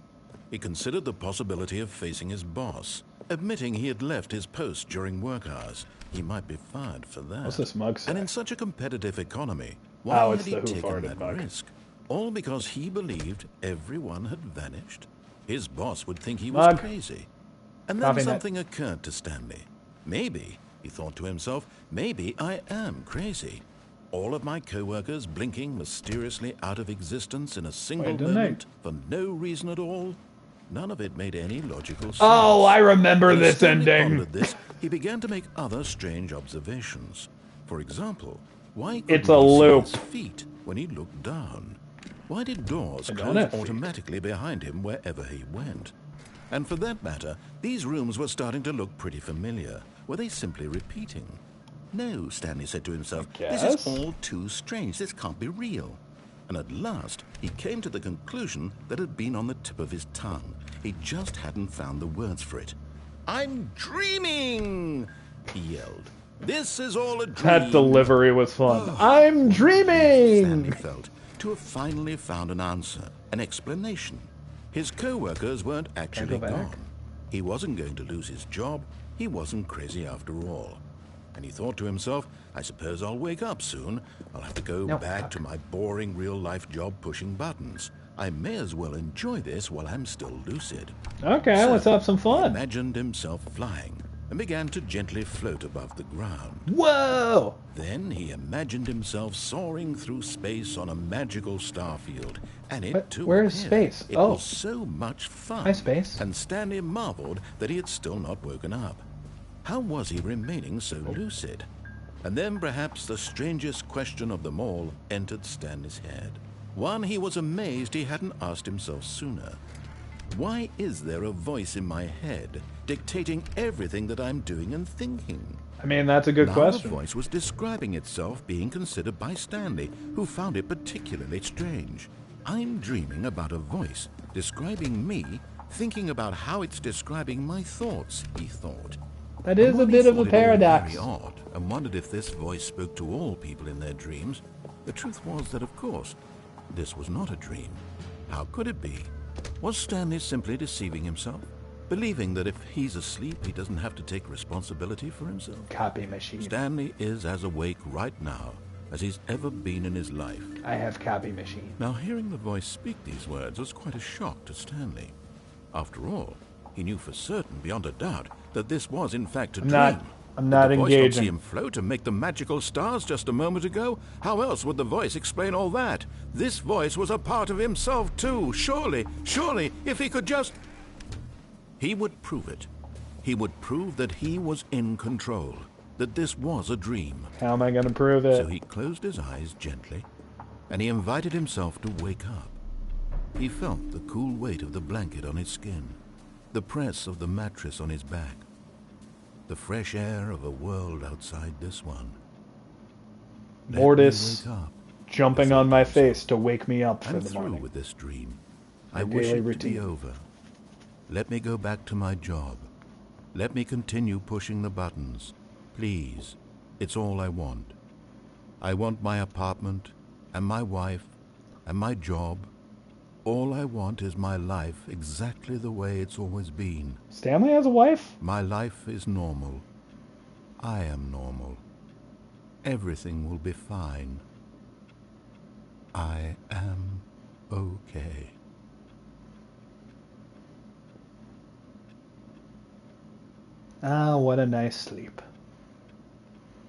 B: He considered the possibility of facing his boss, admitting he had left his post during work hours. He might be fired for that.
A: What's this mug say?
B: And in such a competitive economy, why had
A: it's
B: he
A: the who
B: taken
A: farted
B: that
A: mug.
B: risk? All because he believed everyone had vanished? His boss would think he was crazy. And then something occurred to Stanley. Maybe, he thought to himself, maybe I am crazy. All of my co-workers blinking mysteriously out of existence in a single moment for no reason at all. None of it made any logical sense.
A: Oh, I remember
B: When
A: this
B: Stanley
A: ending.
B: pondered this, he began to make other strange observations. For example, why
A: It's
B: couldn't
A: a
B: he see
A: loop.
B: his feet when he looked down? Why did doors
A: don't
B: close
A: have feet.
B: automatically behind him wherever he went? And for that matter, these rooms were starting to look pretty familiar. Were they simply repeating? No, Stanley said to himself, this is all too strange. This can't be real. And at last, he came to the conclusion that had been on the tip of his tongue. He just hadn't found the words for it. I'm dreaming, he yelled. This is all a dream.
A: That delivery was fun. I'm
B: Stanley
A: dreaming!
B: felt to have finally found an answer, an explanation. His co-workers weren't actually
A: go back.
B: gone. He wasn't going to lose his job. He wasn't crazy after all. And he thought to himself, I suppose I'll wake up soon. I'll have to go back to my boring real-life job pushing buttons. I may as well enjoy this while I'm still lucid.
A: Okay,
B: So,
A: let's have some
B: he
A: fun.
B: imagined himself flying and began to gently float above the ground.
A: Whoa!
B: Then he imagined himself soaring through space on a magical starfield, and it
A: What?
B: too
A: Where is
B: appeared.
A: space?
B: It
A: Oh.
B: was so much fun.
A: Hi, space.
B: And Stanley marveled that he had still not woken up. How was he remaining so lucid? And then perhaps the strangest question of them all entered Stanley's head. One he was amazed he hadn't asked himself sooner. Why is there a voice in my head dictating everything that I'm doing and thinking?
A: I mean, that's a good
B: Now
A: question.
B: the voice was describing itself being considered by Stanley, who found it particularly strange. I'm dreaming about a voice describing me, thinking about how it's describing my thoughts, he thought.
A: That is
B: And
A: a
B: when he
A: bit of a
B: thought it all
A: paradox.
B: very odd and wondered if this voice spoke to all people in their dreams, the truth was that, of course, this was not a dream. How could it be? Was Stanley simply deceiving himself? Believing that if he's asleep, he doesn't have to take responsibility for himself?
A: Copy machine.
B: Stanley is as awake right now as he's ever been in his life.
A: I have copy machine.
B: Now, hearing the voice speak these words was quite a shock to Stanley. After all, he knew for certain, beyond a doubt, that this was in fact a dream.
A: I'm not
B: Did the voice not
A: engaging.
B: see him float and make the magical stars just a moment ago? How else would the voice explain all that? This voice was a part of himself too. Surely, if he could just... He would prove it. He would prove that he was in control, that this was a dream.
A: How am I going to prove it?
B: So he closed his eyes gently, and he invited himself to wake up. He felt the cool weight of the blanket on his skin, the press of the mattress on his back, the fresh air of a world outside this one. Let me
A: Mortis
B: wake up.
A: jumping on my face to wake me up for
B: I'm
A: the
B: through
A: morning.
B: with this dream.
A: My
B: I wish
A: daily
B: it to be
A: routine.
B: over. Let me go back to my job. Let me continue pushing the buttons. Please. It's all I want. I want my apartment, and my wife, and my job. All I want is my life exactly the way it's always been.
A: Stanley has a wife?
B: My life is normal. I am normal. Everything will be fine. I am okay.
A: Ah, what a nice sleep.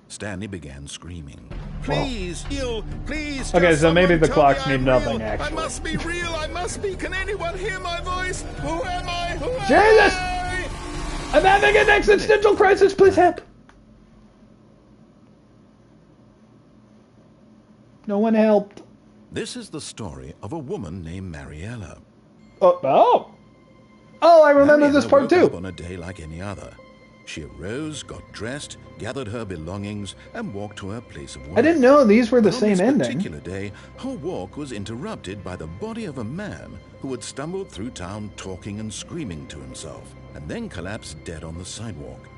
B: Stanley began screaming.
F: Please, heal, please.
A: Okay,
F: just
A: so maybe
F: someone
A: the
F: tell
A: clocks
F: me
A: mean
F: I'm
A: nothing,
F: real.
A: actually.
F: I must be real, I must be. Can anyone hear my voice? Who am I? Who am
A: Jesus!
F: I?
A: I'm having an existential crisis, please help! No one helped.
B: This is the story of a woman named Mariella.
A: Oh, I remember this
B: Mariella
A: part
B: woke
A: too.
B: up on a day like any other. She arose, got dressed, gathered her belongings, and walked to her place of work.
A: I didn't know these were the
B: But on
A: same
B: this
A: ending.
B: particular day, her walk was interrupted by the body of a man who had stumbled through town talking and screaming to himself, and then collapsed dead on the sidewalk.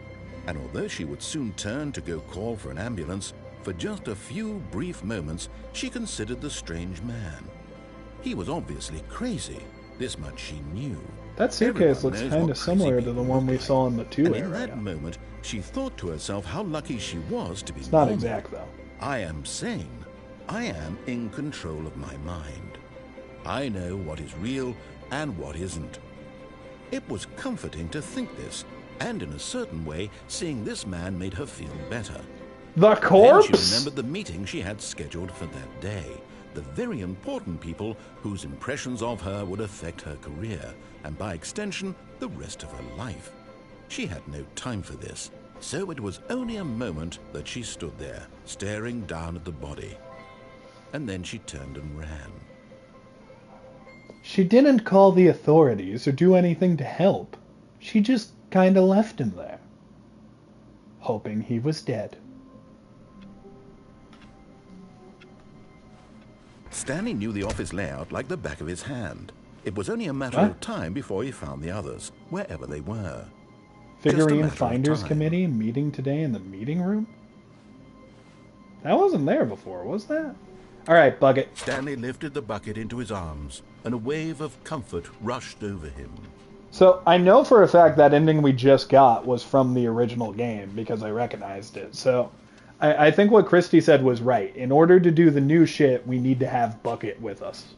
B: And although she would soon turn to go call for an ambulance, for just a few brief moments she considered the strange man. He was obviously crazy. This much she knew.
A: That suitcase
B: Everyone
A: looks
B: knows
A: kind
B: what
A: of similar
B: crazy
A: to the
B: people
A: one we
B: look
A: saw
B: like.
A: in the 2
B: And in
A: area.
B: that moment, she thought to herself how lucky she was to be
A: It's not
B: normal.
A: exact, though.
B: I am sane. I am in control of my mind. I know what is real and what isn't. It was comforting to think this, and in a certain way, seeing this man made her feel better.
A: The
B: Then
A: corpse?
B: she remembered the meeting she had scheduled for that day. The very important people whose impressions of her would affect her career, and by extension, the rest of her life. She had no time for this, so it was only a moment that she stood there, staring down at the body. And then she turned and ran.
A: She didn't call the authorities or do anything to help. She just kinda left him there, hoping he was dead.
B: Stanley knew the office layout like the back of his hand. It was only a matter
A: What?
B: of time before he found the others, wherever they were.
A: Figurine
B: matter of
A: Finders
B: time.
A: Committee meeting today in the meeting room? That wasn't there before, was that? Alright, Bucket.
B: Stanley lifted the bucket into his arms, and a wave of comfort rushed over him.
A: So, I know for a fact that ending we just got was from the original game, because I recognized it. So, I think what Christy said was right. In order to do the new shit, we need to have Bucket with us.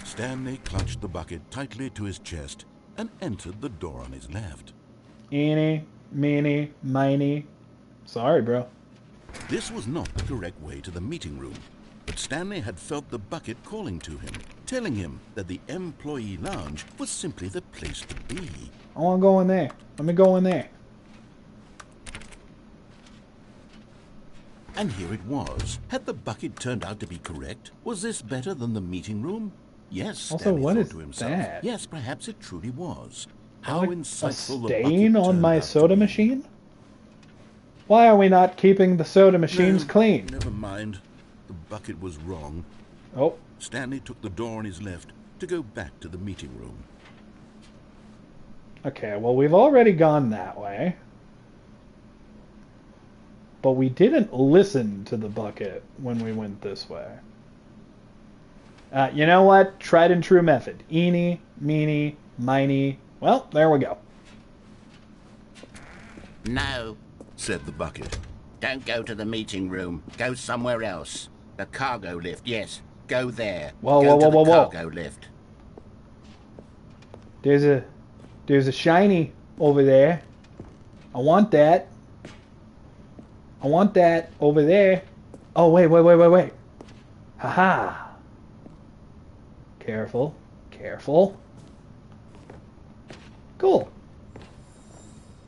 B: Stanley clutched the bucket tightly to his chest and entered the door on his left.
A: Eeny, meeny, miny. Sorry, bro.
B: This was not the correct way to the meeting room, but Stanley had felt the bucket calling to him, telling him that the employee lounge was simply the place to be.
A: I want to go in there. Let me go in there.
B: And here it was. Had the bucket turned out to be correct? Was this better than the meeting room? Yes,
A: Also,
B: Stanley
A: what
B: thought
A: is
B: to himself.
A: that?
B: Yes, perhaps it truly was. How
A: Like
B: insightful
A: a
B: the
A: stain
B: bucket
A: on
B: turned
A: my
B: out to
A: soda
B: be.
A: machine? Why are we not keeping the soda machines
B: No,
A: clean?
B: Never mind. The bucket was wrong.
A: Oh,
B: Stanley took the door on his left to go back to the meeting room.
A: okay. Well, we've already gone that way. But we didn't listen to the bucket when we went this way. You know what? Tried and true method. Eeny, meeny, miny. Well, there we go.
E: No,
B: Said the bucket.
E: don't go to the meeting room. Go somewhere else. The cargo lift, yes. Go there.
A: Whoa,
E: go
A: whoa,
E: to
A: whoa,
E: the
A: whoa, whoa.
E: cargo lift.
A: There's a shiny over there. I want that. I want that over there. Oh, wait. Haha. Careful. Careful. Cool.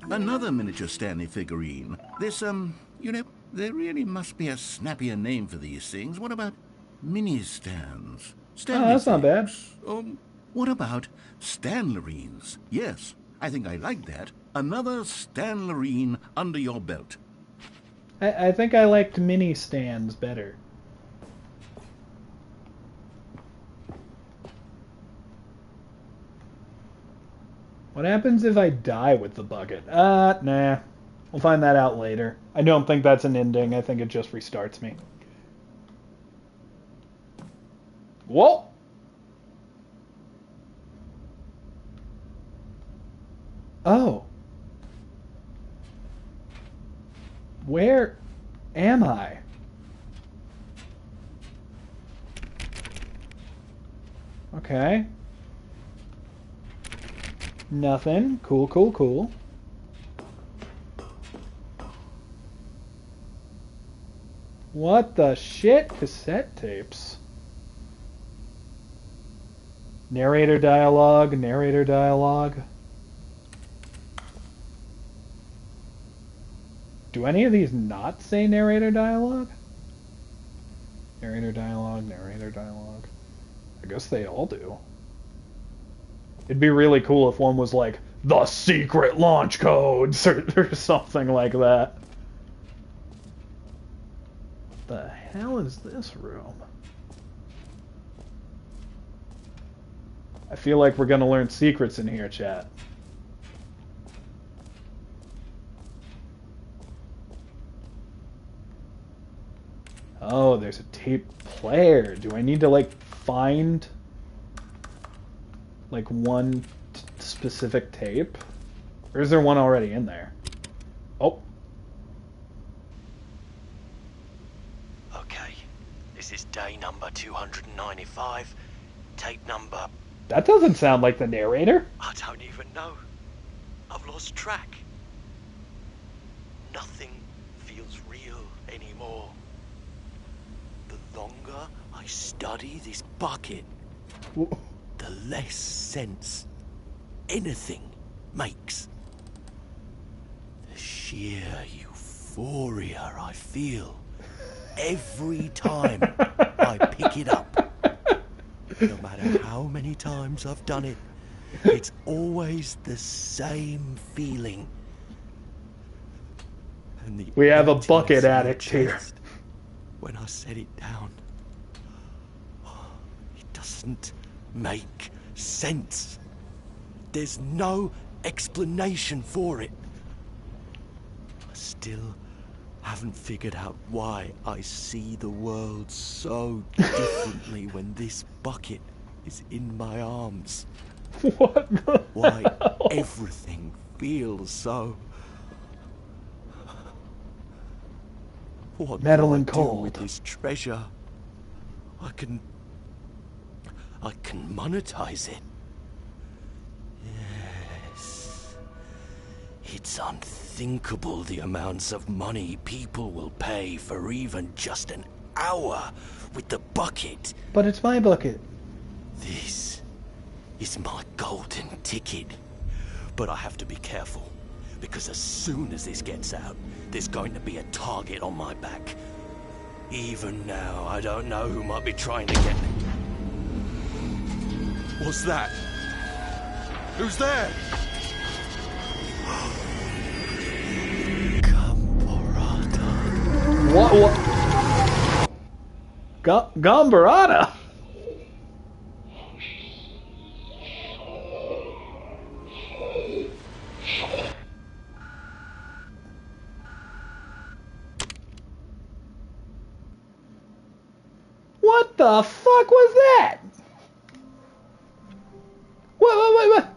B: Another miniature Stanley figurine. This, you know, there really must be a snappier name for these things. What about mini stands? Stanley
A: that's not bad.
B: things. What about Stanlerines? Yes, I think I like that. Another Stanlerine under your belt.
A: I think I liked mini stands better. What happens if I die with the bucket? Nah. We'll find that out later. I don't think that's an ending. I think it just restarts me. Whoa! Oh. Where am I? Okay. Nothing. Cool, cool, cool. What the shit? Cassette tapes. Narrator dialogue, narrator dialogue. Do any of these not say narrator dialogue? Narrator dialogue, narrator dialogue. I guess they all do. It'd be really cool if one was like, the secret launch codes, or something like that. What the hell is this room? I feel like we're gonna learn secrets in here, chat. Oh, there's a tape player. Do I need to, like, find, like, one specific tape? Or is there one already in there? Oh.
G: Okay, this is day number 295, tape number...
A: That doesn't sound like the narrator.
G: I don't even know. I've lost track. Nothing feels real anymore. The longer I study this bucket, the less sense anything makes. The sheer euphoria I feel every time I pick it up. No matter how many times I've done it, it's always the same feeling. And
A: we have a bucket addict here.
G: When I set it down, it doesn't make sense. There's no explanation for it. I still haven't figured out why I see the world so differently when this bucket is in my arms.
A: What the
G: Why
A: hell?
G: everything feels so... What
A: metal
G: do I
A: and
G: do
A: cold
G: with this treasure? I can monetize it. Yes. It's unthinkable the amounts of money people will pay for even just an hour with the bucket.
A: But it's my bucket.
G: This is my golden ticket. But I have to be careful, because as soon as this gets out, there's going to be a target on my back. Even now, I don't know who might be trying to get me. What's that? Who's there?
A: What? Gambarata? What the fuck was that? What?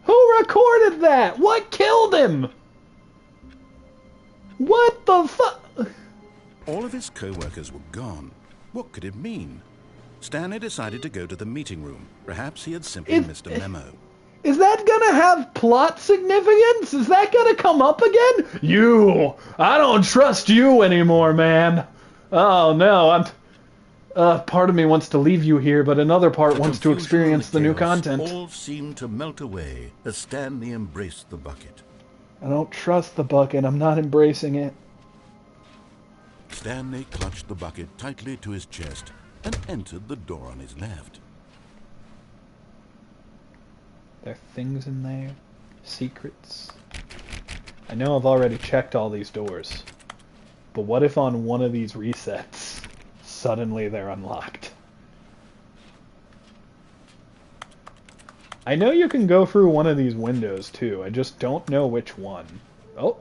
A: Who recorded that? What killed him? What the fuck?
B: All of his co-workers were gone. What could it mean? Stanley decided to go to the meeting room. Perhaps he had simply missed a memo.
A: Is that gonna have plot significance? Is that gonna come up again? I don't trust you anymore, man. Oh no, part of me wants to leave you here, but another part wants to experience the new content.
B: All seemed to melt away as Stanley embraced the bucket.
A: I don't trust the bucket. I'm not embracing it.
B: Stanley clutched the bucket tightly to his chest and entered the door on his left.
A: There are things in there. Secrets. I know I've already checked all these doors. But what if on one of these resets, suddenly they're unlocked? I know you can go through one of these windows too, I just don't know which one. Oh.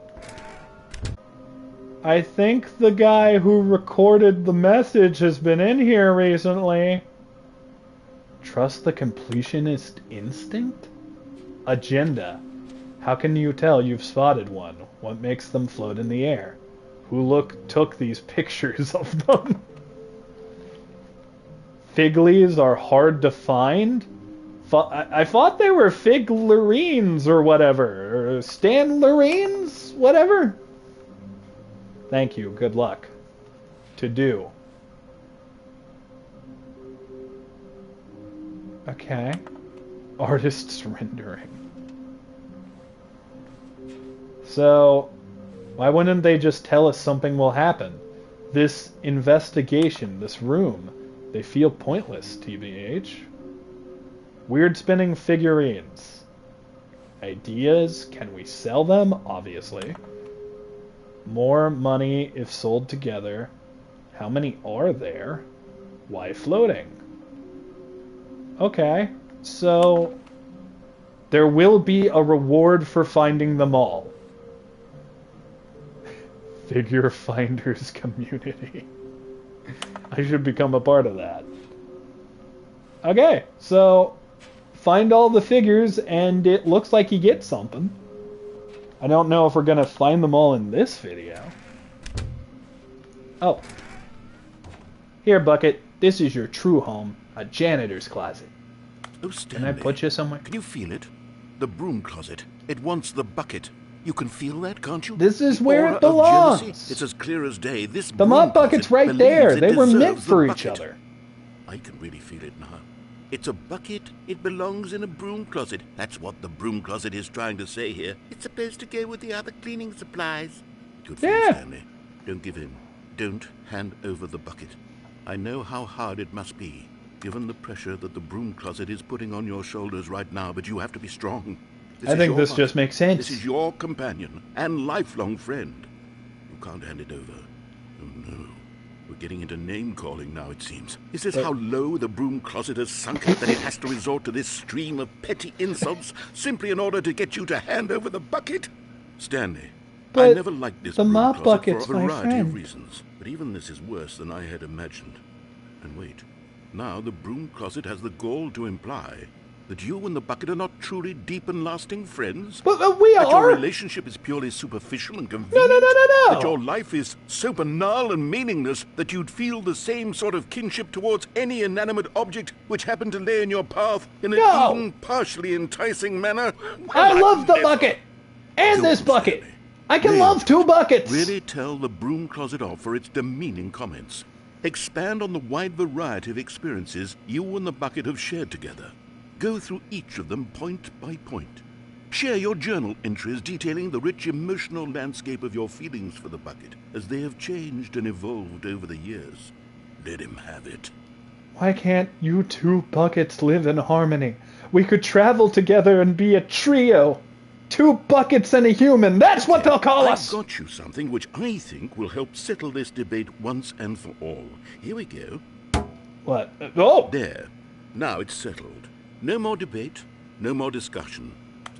A: I think the guy who recorded the message has been in here recently. Trust the completionist instinct? Agenda. How can you tell you've spotted one? What makes them float in the air? who took these pictures of them. Fig leaves are hard to find? I thought they were figlarines or whatever. Or Stanlerines? Whatever. Thank you. Good luck. To do. Okay. Artist's rendering. So, why wouldn't they just tell us something will happen? This investigation, this room, they feel pointless, TBH. Weird spinning figurines. Ideas? Can we sell them? Obviously. More money if sold together. How many are there? Why floating? Okay, so there will be a reward for finding them all. Figure Finders Community. I should become a part of that. Okay, so find all the figures and it looks like you get something. I don't know if we're going to find them all in this video. Oh. Here, Bucket. This is your true home. A janitor's closet.
B: Oh, Stanley,
A: Can I put you somewhere?
B: Can you feel it? The broom closet. It wants the bucket. You can feel that, can't you?
A: This is
B: The
A: where
B: aura
A: it
B: of jealousy.
A: belongs.
B: It's as clear as day. This
A: The
B: broom
A: mop bucket's
B: closet
A: right there.
B: believes it
A: They were meant
B: deserves the
A: for each
B: bucket.
A: other.
B: I can really feel it now. It's a bucket. It belongs in a broom closet. That's what the broom closet is trying to say here. It's supposed to go with the other cleaning supplies. Good for you, Stanley. Don't give in. Don't hand over the bucket. I know how hard it must be, given the pressure that the broom closet is putting on your shoulders right now, but you have to be strong.
A: I think this just makes sense.
B: This is your companion and lifelong friend. You can't hand it over. Oh no. We're getting into name-calling now, it seems. Is this how low the broom closet has sunk that it has to resort to this stream of petty insults simply in order to get you to hand over the bucket? Stanley, I never liked this broom
A: mop
B: closet
A: bucket's
B: for a
A: my
B: variety
A: friend.
B: of reasons. But even this is worse than I had imagined. And wait, now the broom closet has the gall to imply that you and the bucket are not truly deep and lasting friends?
A: But we
B: that
A: are!
B: your relationship is purely superficial and convenient?
A: No.
B: That your life is so banal and meaningless that you'd feel the same sort of kinship towards any inanimate object which happened to lay in your path in an even partially enticing manner?
A: I love the bucket! And this bucket!
B: Stanley.
A: I can
B: Really?
A: love two buckets!
B: Really tell the broom closet off for its demeaning comments. Expand on the wide variety of experiences you and the bucket have shared together. Go through each of them point by point. Share your journal entries detailing the rich emotional landscape of your feelings for the bucket as they have changed and evolved over the years. Let him have it.
A: Why can't you two buckets live in harmony? We could travel together and be a trio. Two buckets and a human. That's what they'll call us.
B: I've got you something which I think will help settle this debate once and for all. Here we go.
A: What? Oh!
B: There. Now it's settled. No more debate, no more discussion.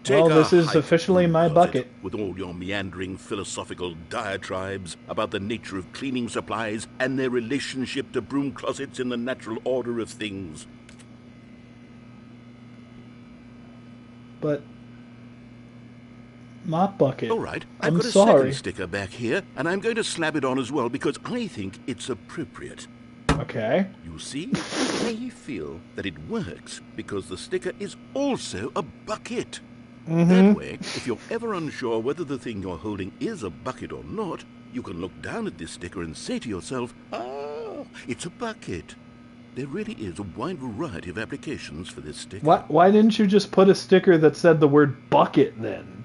A: Well, this
B: a
A: is
B: hike
A: officially
B: through
A: my
B: the closet
A: bucket.
B: With all your meandering philosophical diatribes about the nature of cleaning supplies and their relationship to broom closets in the natural order of things.
A: But mop bucket.
B: All right, I've
A: I'm
B: got a
A: sorry.
B: second sticker back here, and I'm going to slap it on as well because I think it's appropriate.
A: Okay.
B: You see, I feel that it works because the sticker is also a bucket. That way, if you're ever unsure whether the thing you're holding is a bucket or not, you can look down at this sticker and say to yourself, "Ah, it's a bucket." There really is a wide variety of applications for this sticker.
A: Why didn't you just put a sticker that said the word bucket then?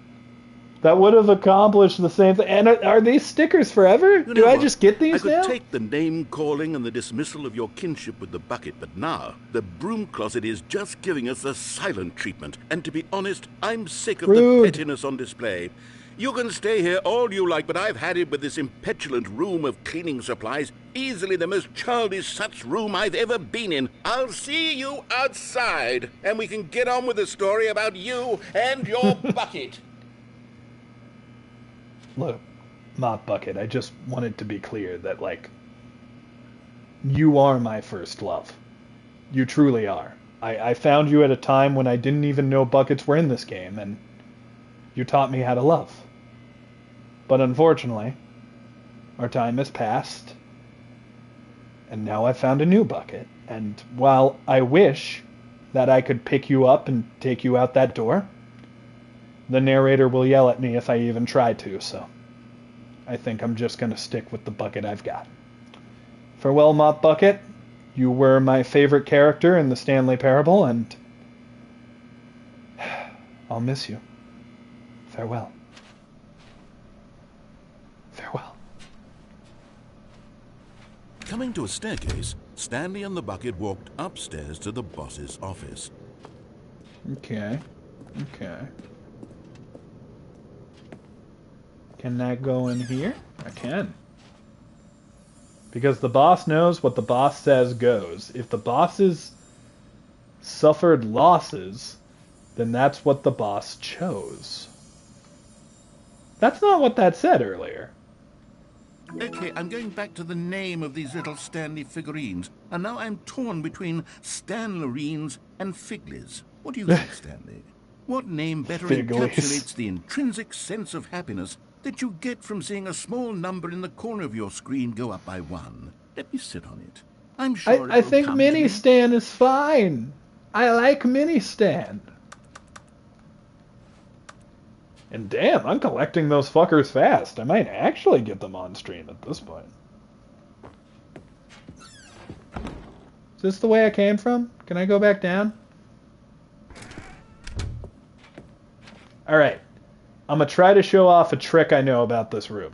A: That would have accomplished the same thing. And are these stickers forever?
B: You know
A: Do I
B: what?
A: just get these
B: I
A: now?
B: could take the name-calling and the dismissal of your kinship with the bucket, but now the broom closet is just giving us the silent treatment. And to be honest, I'm sick of
A: Rude.
B: the pettiness on display. You can stay here all you like, but I've had it with this impetulant room of cleaning supplies. Easily the most childish such room I've ever been in. I'll see you outside, and we can get on with the story about you and your bucket.
A: Look, mop bucket, I just wanted to be clear that, like, you are my first love. You truly are. I found you at a time when I didn't even know buckets were in this game, and you taught me how to love. But unfortunately, Our time has passed. And now I've found a new bucket. And while I wish that I could pick you up and take you out that door, the narrator will yell at me if I even try to, so I think I'm just going to stick with the bucket I've got. Farewell, Mop Bucket. You were my favorite character in the Stanley Parable, and I'll miss you. Farewell. Farewell.
B: Coming to a staircase, Stanley and the bucket walked upstairs to the boss's office.
A: Okay. Can I go in here? I can. Because the boss knows what the boss says goes. If the bosses suffered losses, then that's what the boss chose. That's not what that said earlier.
E: Okay, I'm going back to the name of these little Stanley figurines, and now I'm torn between Stanlerines and Figlies. What do you think, Stanley? What name better encapsulates the intrinsic sense of happiness that you get from seeing a small number in the corner of your screen go up by 1? Let me sit on it. I'm sure
A: I think Mini Stan is fine. I like Mini Stan. And damn, I'm collecting those fuckers fast. I might actually get them on stream at this point. Is this the way I came from? Can I go back down? Alright. I'm going to try to show off a trick I know about this room.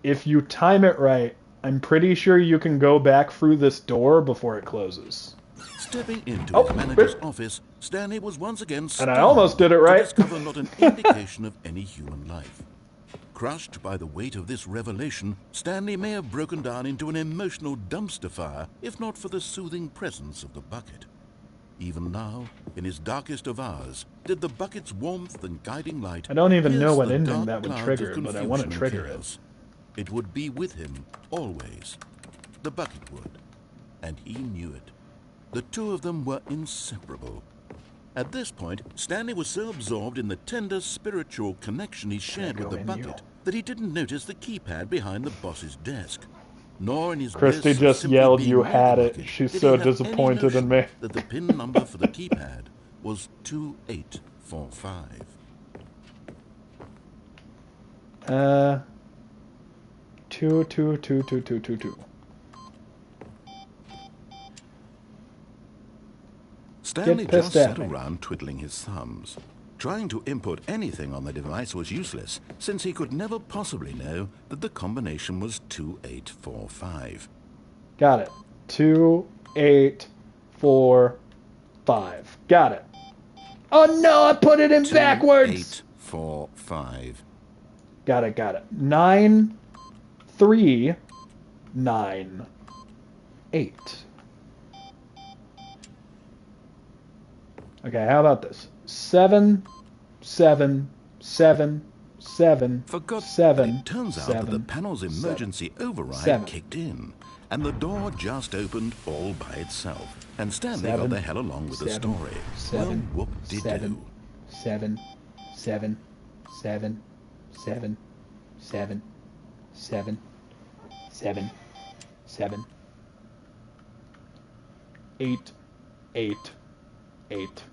A: If you time it right, I'm pretty sure you can go back through this door before it closes.
B: Stepping into his manager's office, Stanley was once again stunned
A: and I almost did it right.
B: to discover not an indication of any human life. Crushed by the weight of this revelation, Stanley may have broken down into an emotional dumpster fire if not for the soothing presence of the bucket. Even now, in his darkest of hours, did the bucket's warmth and guiding light
A: I don't even know
B: pierce
A: what
B: the
A: ending
B: dark
A: that would
B: clouds
A: trigger,
B: of
A: but I want to
B: confusion and
A: trigger it.
B: chaos. It would be with him, always. The bucket would. And he knew it. The two of them were inseparable. At this point, Stanley was so absorbed in the tender spiritual connection he shared with the bucket that he didn't notice the keypad behind the boss's desk. Nor in his
A: Christy
B: bliss of
A: just
B: simply
A: yelled,
B: being
A: "You
B: near the
A: had it."
B: bucket
A: She's
B: did
A: so
B: he have any
A: disappointed in me.
B: notion that the pin number for the keypad was 2845.
A: 2.
B: Stanley
A: Get
B: just
A: pissed at
B: sat
A: me.
B: around twiddling his thumbs. Trying to input anything on the device was useless, since he could never possibly know that the combination was 2845.
A: Got it. 2, 8, 4, 5. Got it. Oh no, I put it in backwards.
B: 2845.
A: Got it. 9, 3, 9, 8. Okay, how about this? 7, 7, 7, 7,
B: For God's
A: 7.
B: It turns out
A: 7,
B: that the panel's emergency override
A: 7.
B: kicked in, and the door just opened all by itself. And Stanley
A: 7,
B: got the hell along with the
A: 7,
B: story.
A: 7,
B: Well, whoop-de-doo.
A: 7, 7, 7, 7, 7, 7, 7, 7, 7, 8, 8, 8,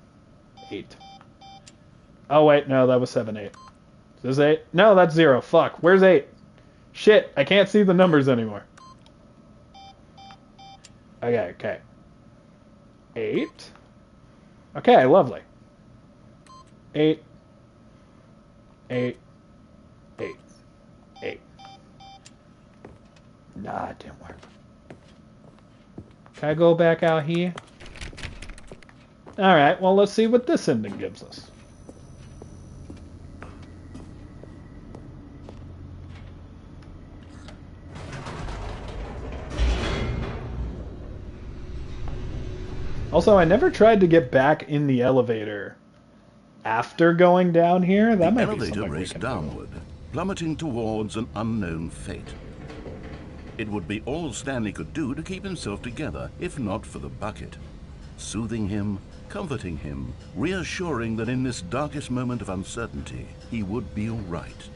A: 8. Oh wait, no, that was 7, 8. Is this 8? No, that's 0. Fuck. Where's 8? Shit, I can't see the numbers anymore. Okay. 8. Okay, lovely. 8. 8. 8. 8. Nah, it didn't work. Can I go back out here? Alright, well, let's see what this ending gives us. Also, I never tried to get back in the elevator after going down here. That might be
B: elevator
A: something we
B: raced
A: can
B: downward, plummeting towards an unknown fate. It would be all Stanley could do to keep himself together, if not for the bucket. Soothing him, comforting him, reassuring that in this darkest moment of uncertainty, he would be all right.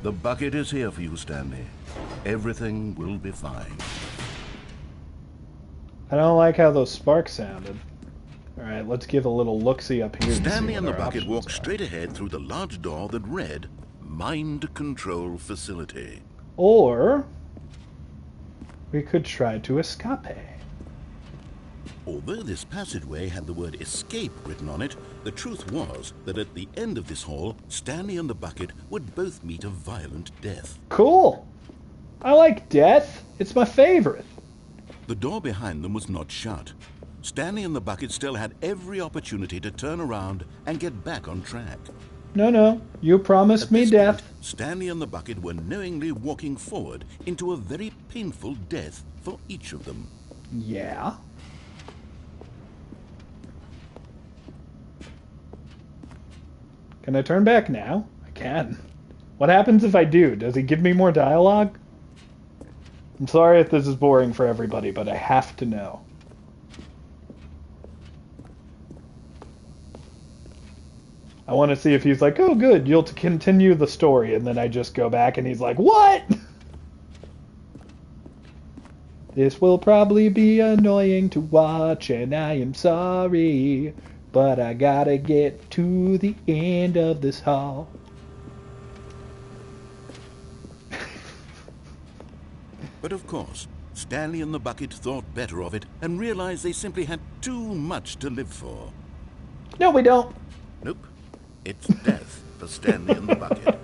E: The bucket is here for you, Stanley. Everything will be fine.
A: I don't like how those sparks sounded. Alright, let's give a little look-see up here.
E: Stanley and the bucket walked straight ahead through the large door that read, Mind Control Facility.
A: Or we could try to escape.
B: Although this passageway had the word escape written on it, the truth was that at the end of this hall, Stanley and the bucket would both meet a violent death.
A: Cool! I like death. It's my favorite.
B: The door behind them was not shut. Stanley and the bucket still had every opportunity to turn around and get back on track.
A: No, you promised me death.
B: Point, Stanley and the bucket were knowingly walking forward into a very painful death for each of them.
A: Yeah? Can I turn back now? I can. What happens if I do? Does he give me more dialogue? I'm sorry if this is boring for everybody, but I have to know. I want to see if he's like, oh good, you'll continue the story, and then I just go back and he's like, what? This will probably be annoying to watch, and I am sorry, but I gotta get to the end of this hall.
B: But of course, Stanley and the bucket thought better of it and realized they simply had too much to live for.
A: No, we don't.
B: Nope. It's death for Stanley and the bucket.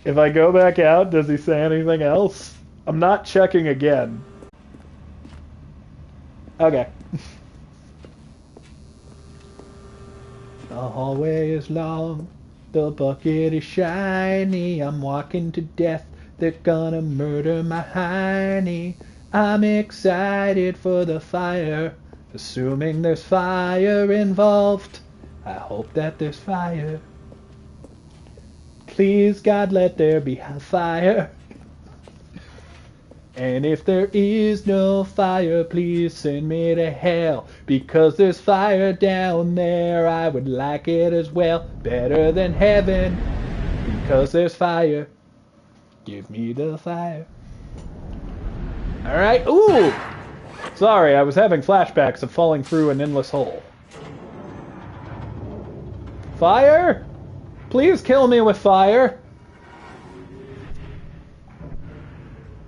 A: If I go back out, does he say anything else? I'm not checking again. Okay. The hallway is long. The bucket is shiny. I'm walking to death. They're gonna murder my hiney. I'm excited for the fire. Assuming there's fire involved. I hope that there's fire. Please, God, let there be fire. And if there is no fire, please send me to hell. Because there's fire down there, I would like it as well. Better than heaven, because there's fire. Give me the fire. Alright, ooh! Sorry, I was having flashbacks of falling through an endless hole. Fire? Please kill me with fire.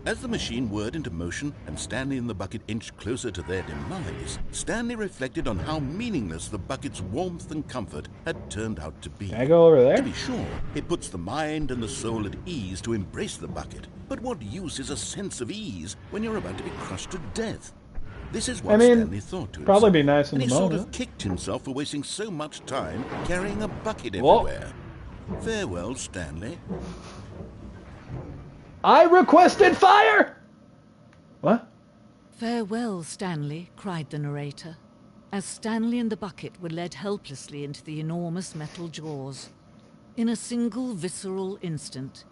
B: As the machine whirred into motion and Stanley and the bucket inched closer to their demise, Stanley reflected on how meaningless the bucket's warmth and comfort had turned out to be.
A: Can I go over there?
B: To be sure, it puts the mind and the soul at ease to embrace the bucket, but what use is a sense of ease when you're about to be crushed to death? This is what Stanley thought to himself.
A: Probably be nice in
B: and
A: the
B: he
A: moment.
B: sort of kicked himself for wasting so much time carrying a bucket everywhere. Farewell, Stanley.
A: I requested fire! What?
H: Farewell, Stanley, cried the narrator, as Stanley and the bucket were led helplessly into the enormous metal jaws. In a single visceral instant,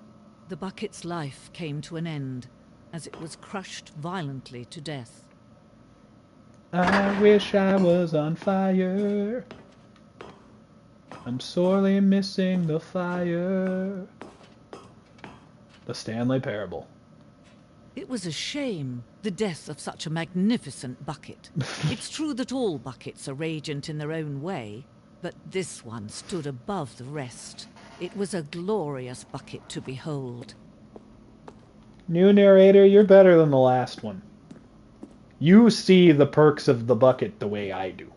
H: the bucket's life came to an end, as it was crushed violently to death.
A: I wish I was on fire. I'm sorely missing the fire. The Stanley Parable.
H: It was a shame, the death of such a magnificent bucket. It's true that all buckets are radiant in their own way, but this one stood above the rest. It was a glorious bucket to behold.
A: New narrator, you're better than the last one. You see the perks of the bucket the way I do.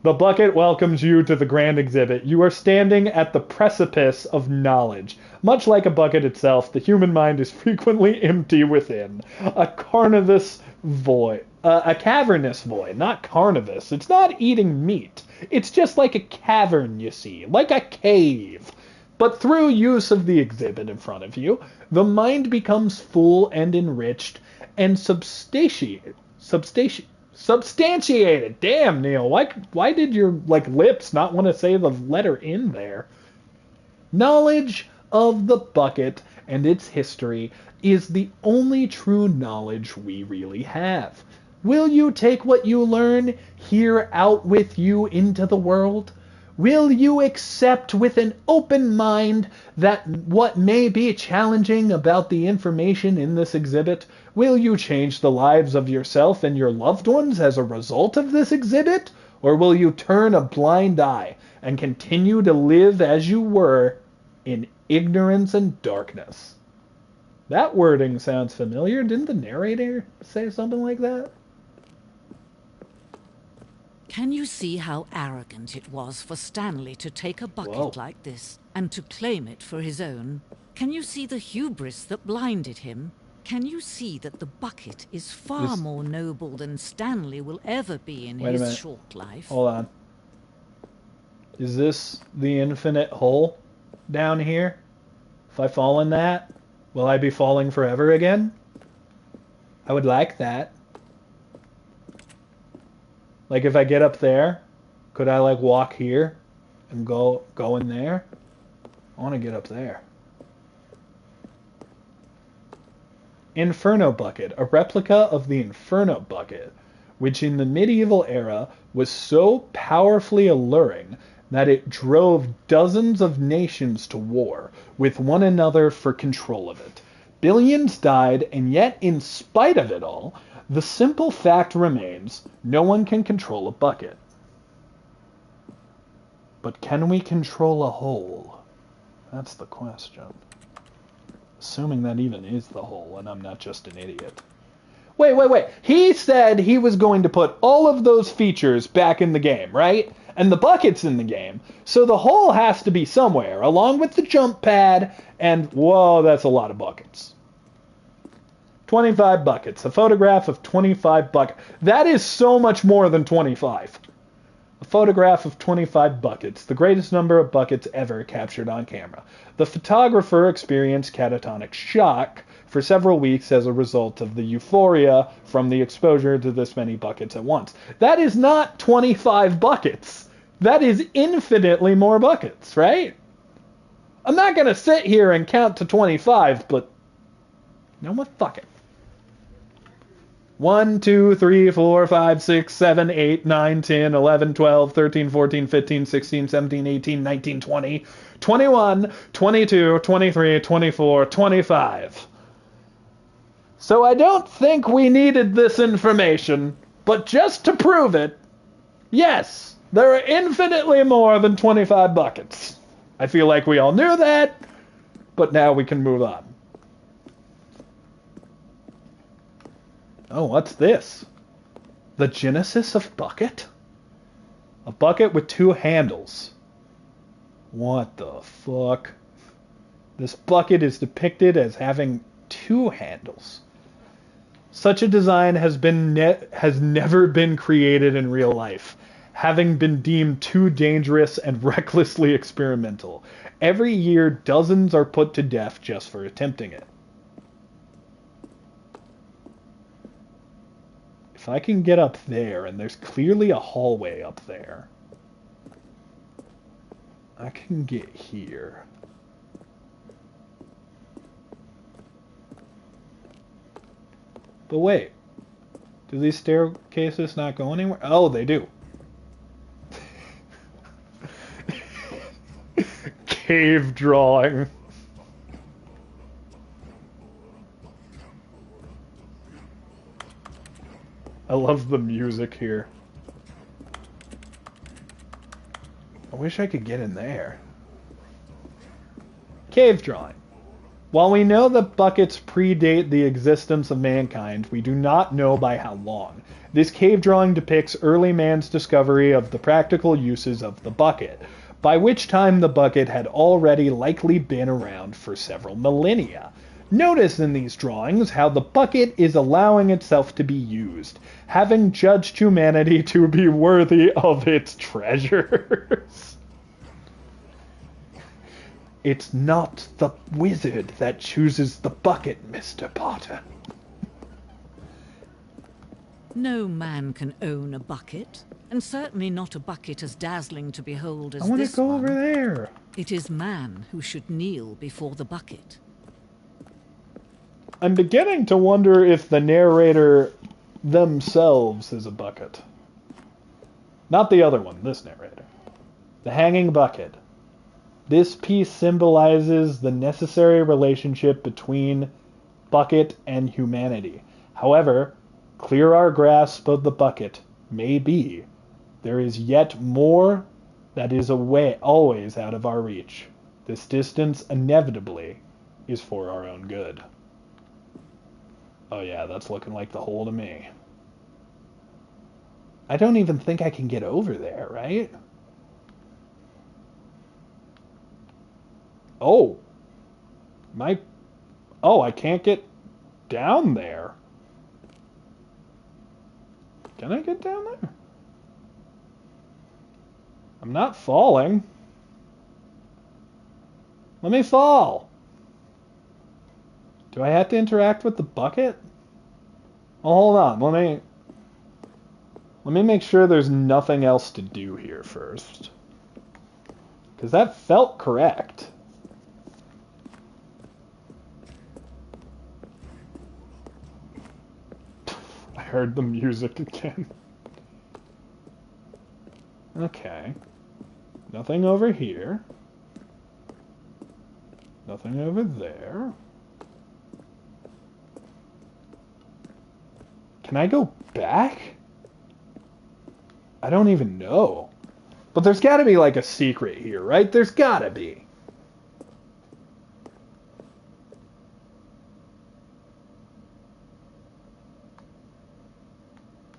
A: The bucket welcomes you to the grand exhibit. You are standing at the precipice of knowledge. Much like a bucket itself, the human mind is frequently empty within. A cavernous void, not carnivous. It's not eating meat. It's just like a cavern, you see, like a cave. But through use of the exhibit in front of you, the mind becomes full and enriched and substantiated. Damn, Neil. Why did your lips not want to say the letter in there? Knowledge of the bucket and its history is the only true knowledge we really have. Will you take what you learn here out with you into the world? Will you accept with an open mind that what may be challenging about the information in this exhibit? Will you change the lives of yourself and your loved ones as a result of this exhibit? Or will you turn a blind eye and continue to live as you were in ignorance and darkness? That wording sounds familiar. Didn't the narrator say something like that?
H: Can you see how arrogant it was for Stanley to take a bucket like this and to claim it for his own? Can you see the hubris that blinded him? Can you see that the bucket is far more noble than Stanley will ever be in his short life?
A: Hold on. Is this the infinite hole down here? If I fall in that, will I be falling forever again? I would like that. Like, if I get up there, could I, like, walk here and go in there? I want to get up there. Inferno Bucket, a replica of the Inferno Bucket, which in the medieval era was so powerfully alluring that it drove dozens of nations to war with one another for control of it. Billions died, and yet, in spite of it all, the simple fact remains, no one can control a bucket. But can we control a hole? That's the question. Assuming that even is the hole, and I'm not just an idiot. Wait. He said he was going to put all of those features back in the game, right? And the bucket's in the game. So the hole has to be somewhere, along with the jump pad, and whoa, that's a lot of buckets. 25 buckets. A photograph of 25 buckets. That is so much more than 25. A photograph of 25 buckets, the greatest number of buckets ever captured on camera. The photographer experienced catatonic shock for several weeks as a result of the euphoria from the exposure to this many buckets at once. That is not 25 buckets. That is infinitely more buckets, right? I'm not going to sit here and count to 25, but you know what? Fuck it. 1, 2, 3, 4, 5, 6, 7, 8, 9, 10, 11, 12, 13, 14, 15, 16, 17, 18, 19, 20, 21, 22, 23, 24, 25. So I don't think we needed this information, but just to prove it, yes, there are infinitely more than 25 buckets. I feel like we all knew that, but now we can move on. Oh, what's this? The genesis of bucket? A bucket with 2 handles. What the fuck? This bucket is depicted as having 2 handles. Such a design has never been created in real life, having been deemed too dangerous and recklessly experimental. Every year, dozens are put to death just for attempting it. If I can get up there, and there's clearly a hallway up there, I can get here. But wait, do these staircases not go anywhere? Oh, they do. Cave drawing. I love the music here. I wish I could get in there. Cave drawing. While we know that buckets predate the existence of mankind, we do not know by how long. This cave drawing depicts early man's discovery of the practical uses of the bucket, by which time the bucket had already likely been around for several millennia. Notice in these drawings how the bucket is allowing itself to be used, having judged humanity to be worthy of its treasures. It's not the wizard that chooses the bucket, Mr. Potter.
H: No man can own a bucket, and certainly not a bucket as dazzling to behold as this one.
A: I want to go over there.
H: It is man who should kneel before the bucket.
A: I'm beginning to wonder if the narrator themselves as a bucket. Not the other one, this narrator. The hanging bucket. This piece symbolizes the necessary relationship between bucket and humanity. However, clear our grasp of the bucket may be, there is yet more that is away, always out of our reach. This distance inevitably is for our own good. Oh yeah, that's looking like the hole to me. I don't even think I can get over there, right? Oh. I can't get down there. Can I get down there? I'm not falling. Let me fall. Do I have to interact with the bucket? Oh, hold on. Let me make sure there's nothing else to do here first. Because that felt correct. I heard the music again. Okay. Nothing over here. Nothing over there. Can I go back? I don't even know. But there's got to be like a secret here, right? There's got to be.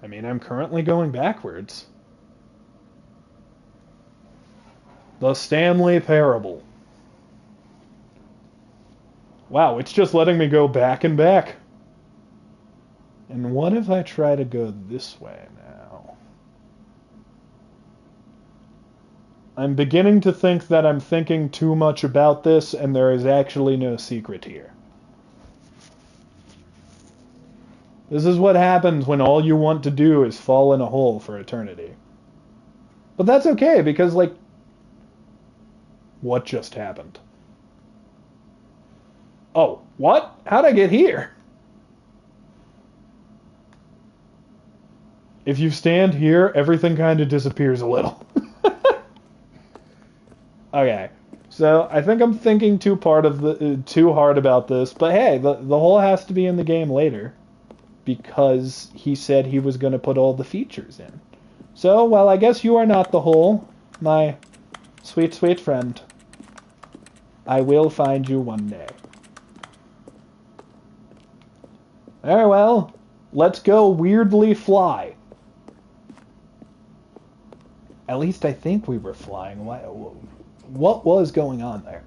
A: I mean, I'm currently going backwards. The Stanley Parable. Wow, it's just letting me go back and back. And what if I try to go this way now? I'm beginning to think that I'm thinking too much about this and there is actually no secret here. This is what happens when all you want to do is fall in a hole for eternity. But that's okay, because, like, what just happened? Oh, what? How'd I get here? If you stand here, everything kind of disappears a little. Okay, so I think I'm thinking too hard about this, but hey, the hole has to be in the game later. Because he said he was going to put all the features in. So, well, I guess you are not the hole, my sweet, sweet friend. I will find you one day. Very well, let's go weirdly fly. At least I think we were flying. What was going on there?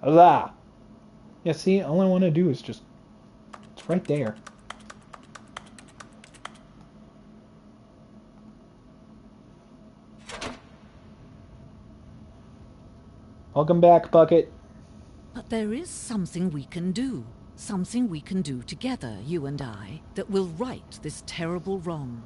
A: Huzzah! Yeah, see, all I want to do is just... It's right there. Welcome back, Bucket.
H: But there is something we can do. Something we can do together, you and I, that will right this terrible wrong.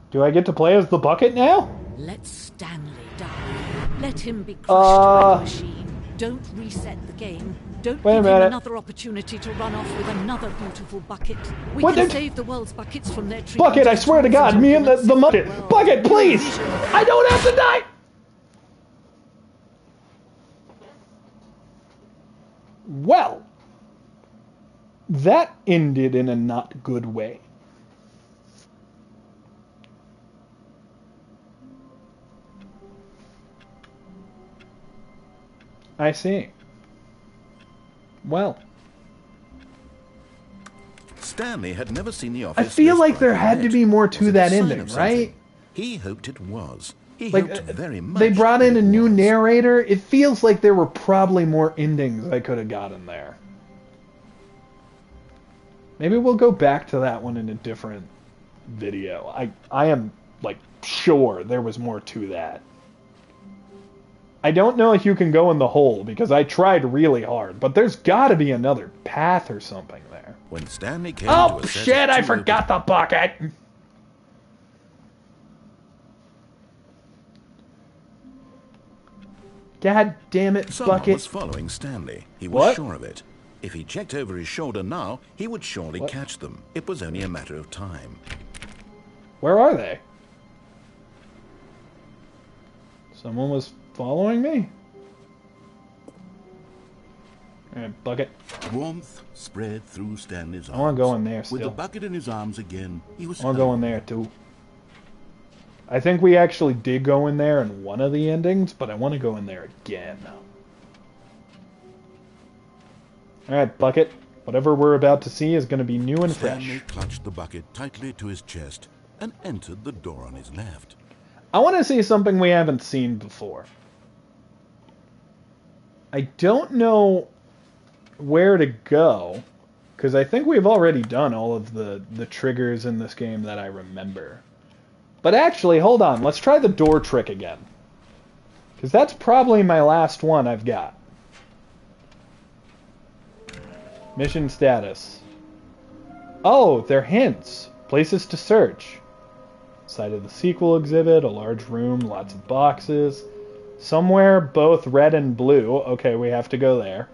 A: Do I get to play as the Bucket now?
H: Let Stanley die. Let him be crushed by the machine. Don't reset the game. Don't give him another opportunity to run off with another beautiful bucket. We can save the world's buckets from their treatment.
A: Bucket, I swear to God, me and the bucket. Bucket, please! I don't have to die! Well, that ended in a not good way. I see. Well,
B: Stanley had never seen the office.
A: I feel like there had to be more to that ending, right?
B: He hoped it was. He
A: like,
B: hoped very much.
A: They brought in a new narrator. It feels like there were probably more endings I could have gotten there. Maybe we'll go back to that one in a different video. I am, like, sure there was more to that. I don't know if you can go in the hole, because I tried really hard, but there's gotta be another path or something there.
B: When Stanley came
A: oh, shit, I forgot the bucket! God damn it,
B: Someone
A: Bucket.
B: was following Stanley. He was
A: What?
B: sure of it. If he checked over his shoulder now, he would surely catch them. It was only a matter of time.
A: Where are they? Someone was following me? Alright, Bucket.
E: Warmth spread through Stanley's arms.
A: I want to go in there still.
E: With the bucket in his arms again, he was
A: I want to go in there too. I think we actually did go in there in one of the endings, but I want to go in there again. Alright, Bucket. Whatever we're about to see is going to be new and fresh.
B: Stanley clutched the bucket tightly to his chest and entered the door on his left.
A: I want to see something we haven't seen before. I don't know where to go, because I think we've already done all of the triggers in this game that I remember. But actually, hold on, let's try the door trick again. Because that's probably my last one I've got. Mission status. Oh, they're hints. Places to search. Side of the sequel exhibit, a large room, lots of boxes. Somewhere both red and blue. Okay, we have to go there.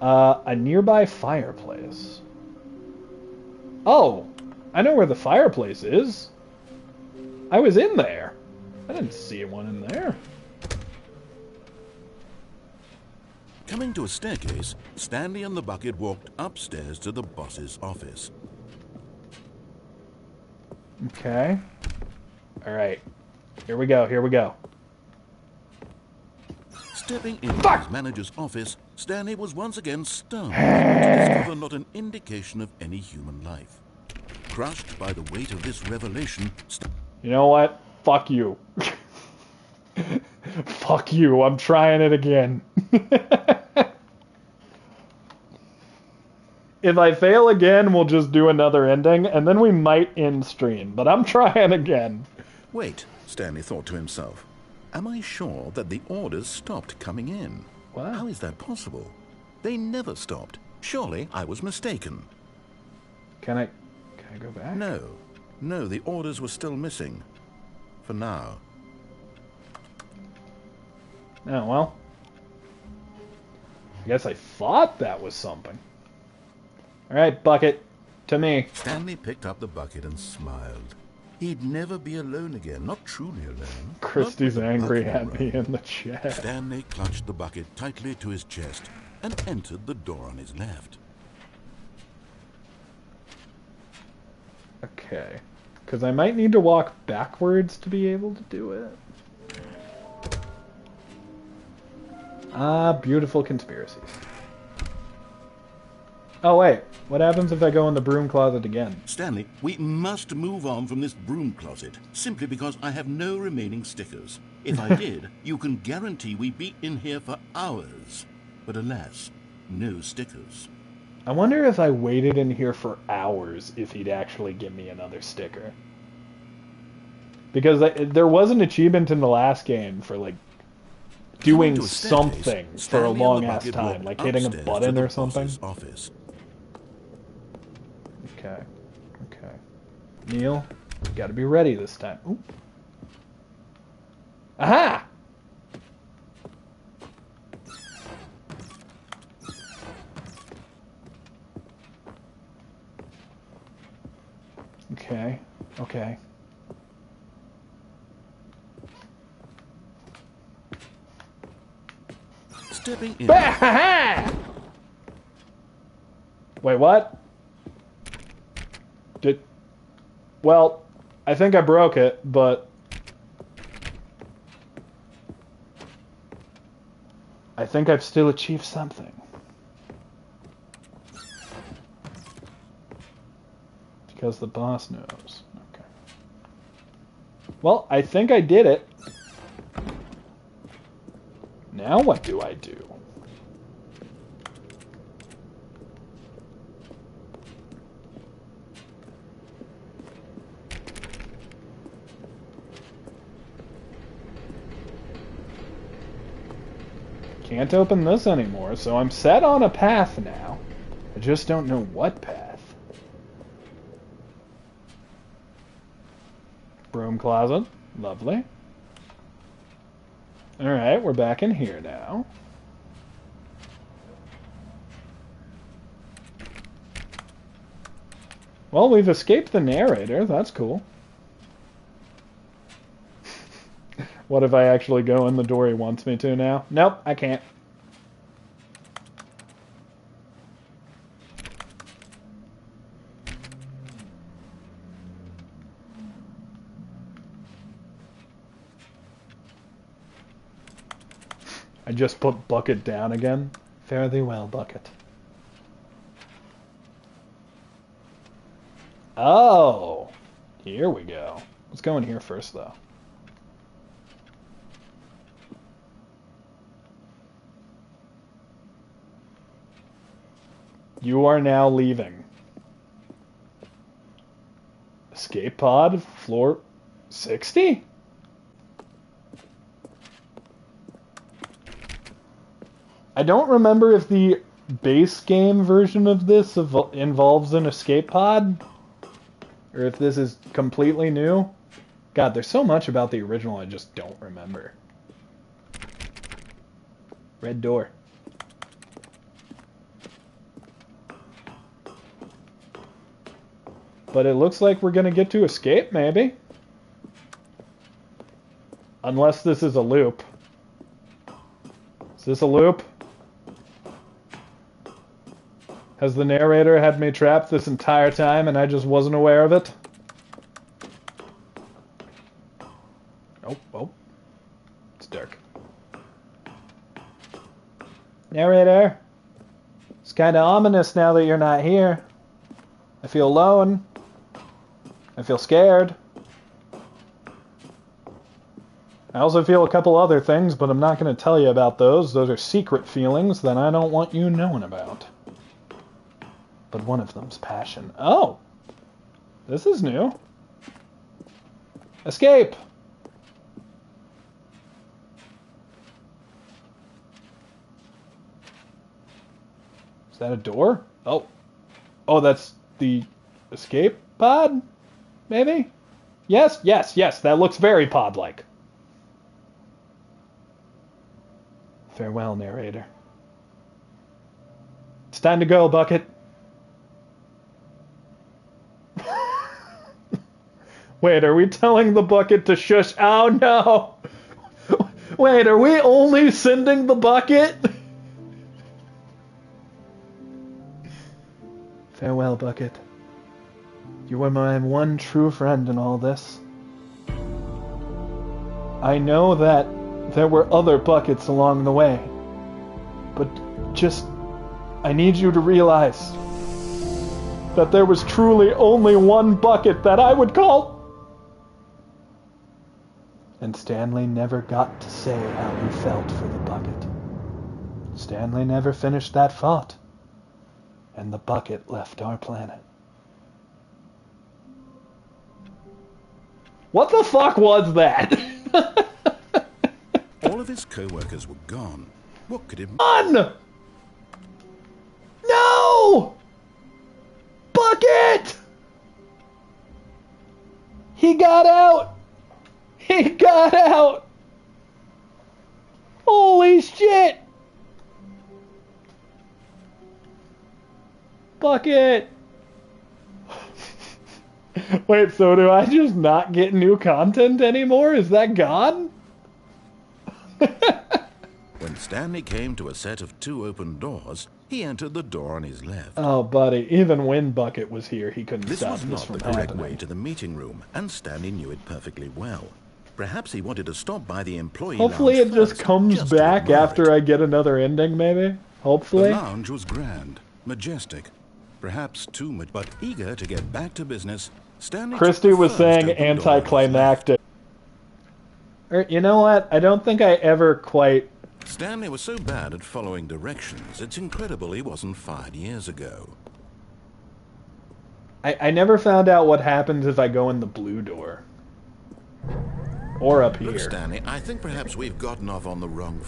A: A nearby fireplace. Oh, I know where the fireplace is. I was in there. I didn't see one in there.
B: Coming to a staircase, Stanley and the bucket walked upstairs to the boss's office.
A: Okay. Alright. Here we go, here we go.
B: Stepping into his manager's office, Stanley was once again stunned to discover not an indication of any human life. Crushed by the weight of this revelation,
A: You know what? Fuck you. Fuck you, I'm trying it again. If I fail again, we'll just do another ending, and then we might end stream, but I'm trying again.
B: Wait, Stanley thought to himself. Am I sure that the orders stopped coming in?
A: What?
B: How is that possible? They never stopped. Surely I was mistaken.
A: Can I go back?
B: No, the orders were still missing. For now.
A: Oh, well. I guess I thought that was something. Alright, Bucket. To me.
B: Stanley picked up the bucket and smiled. He'd never be alone again, not truly alone.
A: Christy's
B: Not with the
A: angry
B: bucket
A: at me
B: around.
A: in the chat.
B: Stanley clutched the bucket tightly to his chest and entered the door on his left.
A: Okay. Because I might need to walk backwards to be able to do it. Ah, beautiful conspiracies. Oh, wait. What happens if I go in the broom closet again?
E: Stanley, we must move on from this broom closet, simply because I have no remaining stickers. If I did, you can guarantee we'd be in here for hours. But alas, no stickers.
A: I wonder if I waited in here for hours if he'd actually give me another sticker. Because there was an achievement in the last game for, like, doing
B: Coming to a staircase,
A: something for a
B: Stanley and the
A: long-ass
B: bucket
A: time.
B: walked
A: Like hitting a
B: upstairs
A: button
B: to the
A: or something.
B: boss's office.
A: Okay. Okay. Neil, you gotta be ready this time. Ooh. Aha! Okay. Okay.
B: Stepping in.
A: Wait, what? Well, I think I broke it, but I think I've still achieved something. Because the boss knows. Okay. Well, I think I did it. Now what do I do? Can't open this anymore, so I'm set on a path now. I just don't know what path. Broom closet. Lovely. Alright, we're back in here now. Well, we've escaped the narrator. That's cool. What if I actually go in the door he wants me to now? Nope, I can't. I just put Bucket down again. Fare thee well, Bucket. Oh! Here we go. Let's go in here first, though. You are now leaving. Escape pod, floor 60? I don't remember if the base game version of this involves an escape pod, or if this is completely new. God, there's so much about the original I just don't remember. Red door. But it looks like we're gonna get to escape, maybe. Unless this is a loop. Is this a loop? Has the narrator had me trapped this entire time and I just wasn't aware of it? Oh. It's dark. Narrator. It's kinda ominous now that you're not here. I feel alone. I feel scared. I also feel a couple other things, but I'm not going to tell you about those. Those are secret feelings that I don't want you knowing about. But one of them's passion. Oh! This is new. Escape! Is that a door? Oh. Oh, that's the escape pod? Maybe? Yes. That looks very pod-like. Farewell, narrator. It's time to go, Bucket. Wait, are we telling the Bucket to shush? Oh, no! Wait, are we only sending the Bucket? Farewell, Bucket. You were my one true friend in all this. I know that there were other Buckets along the way, but I need you to realize that there was truly only one Bucket that I would call. And Stanley never got to say how he felt for the Bucket. Stanley never finished that thought, and the Bucket left our planet. What the fuck was that?
B: All of his co-workers were gone. What could it
A: Run! No! Bucket! He got out! He got out! Holy shit! Bucket! Wait, so do I just not get new content anymore? Is that gone?
B: When Stanley came to a set of 2 open doors, he entered the door on his left.
A: Oh, buddy, even when Bucket was here, he couldn't
B: This
A: stop
B: was
A: this
B: not
A: from
B: the correct
A: happening.
B: way to the meeting room, and Stanley knew it perfectly well. Perhaps he wanted to stop by the employee
A: Hopefully
B: lounge
A: it just
B: first,
A: comes
B: just to
A: back
B: admire
A: after
B: it.
A: I get another ending, maybe? Hopefully.
B: The lounge was grand, majestic, perhaps too much, but eager to get back to business, Stanley
A: Christy
B: took the
A: was
B: first
A: saying
B: open door on his
A: anticlimactic. You know what? I don't think I ever quite...
B: left. Stanley was so bad at following directions, it's incredible he wasn't fired years ago.
A: I never found out what happens if I go in the blue door. Or up here.
B: Look, Stanley, I think perhaps we've gotten off on the wrong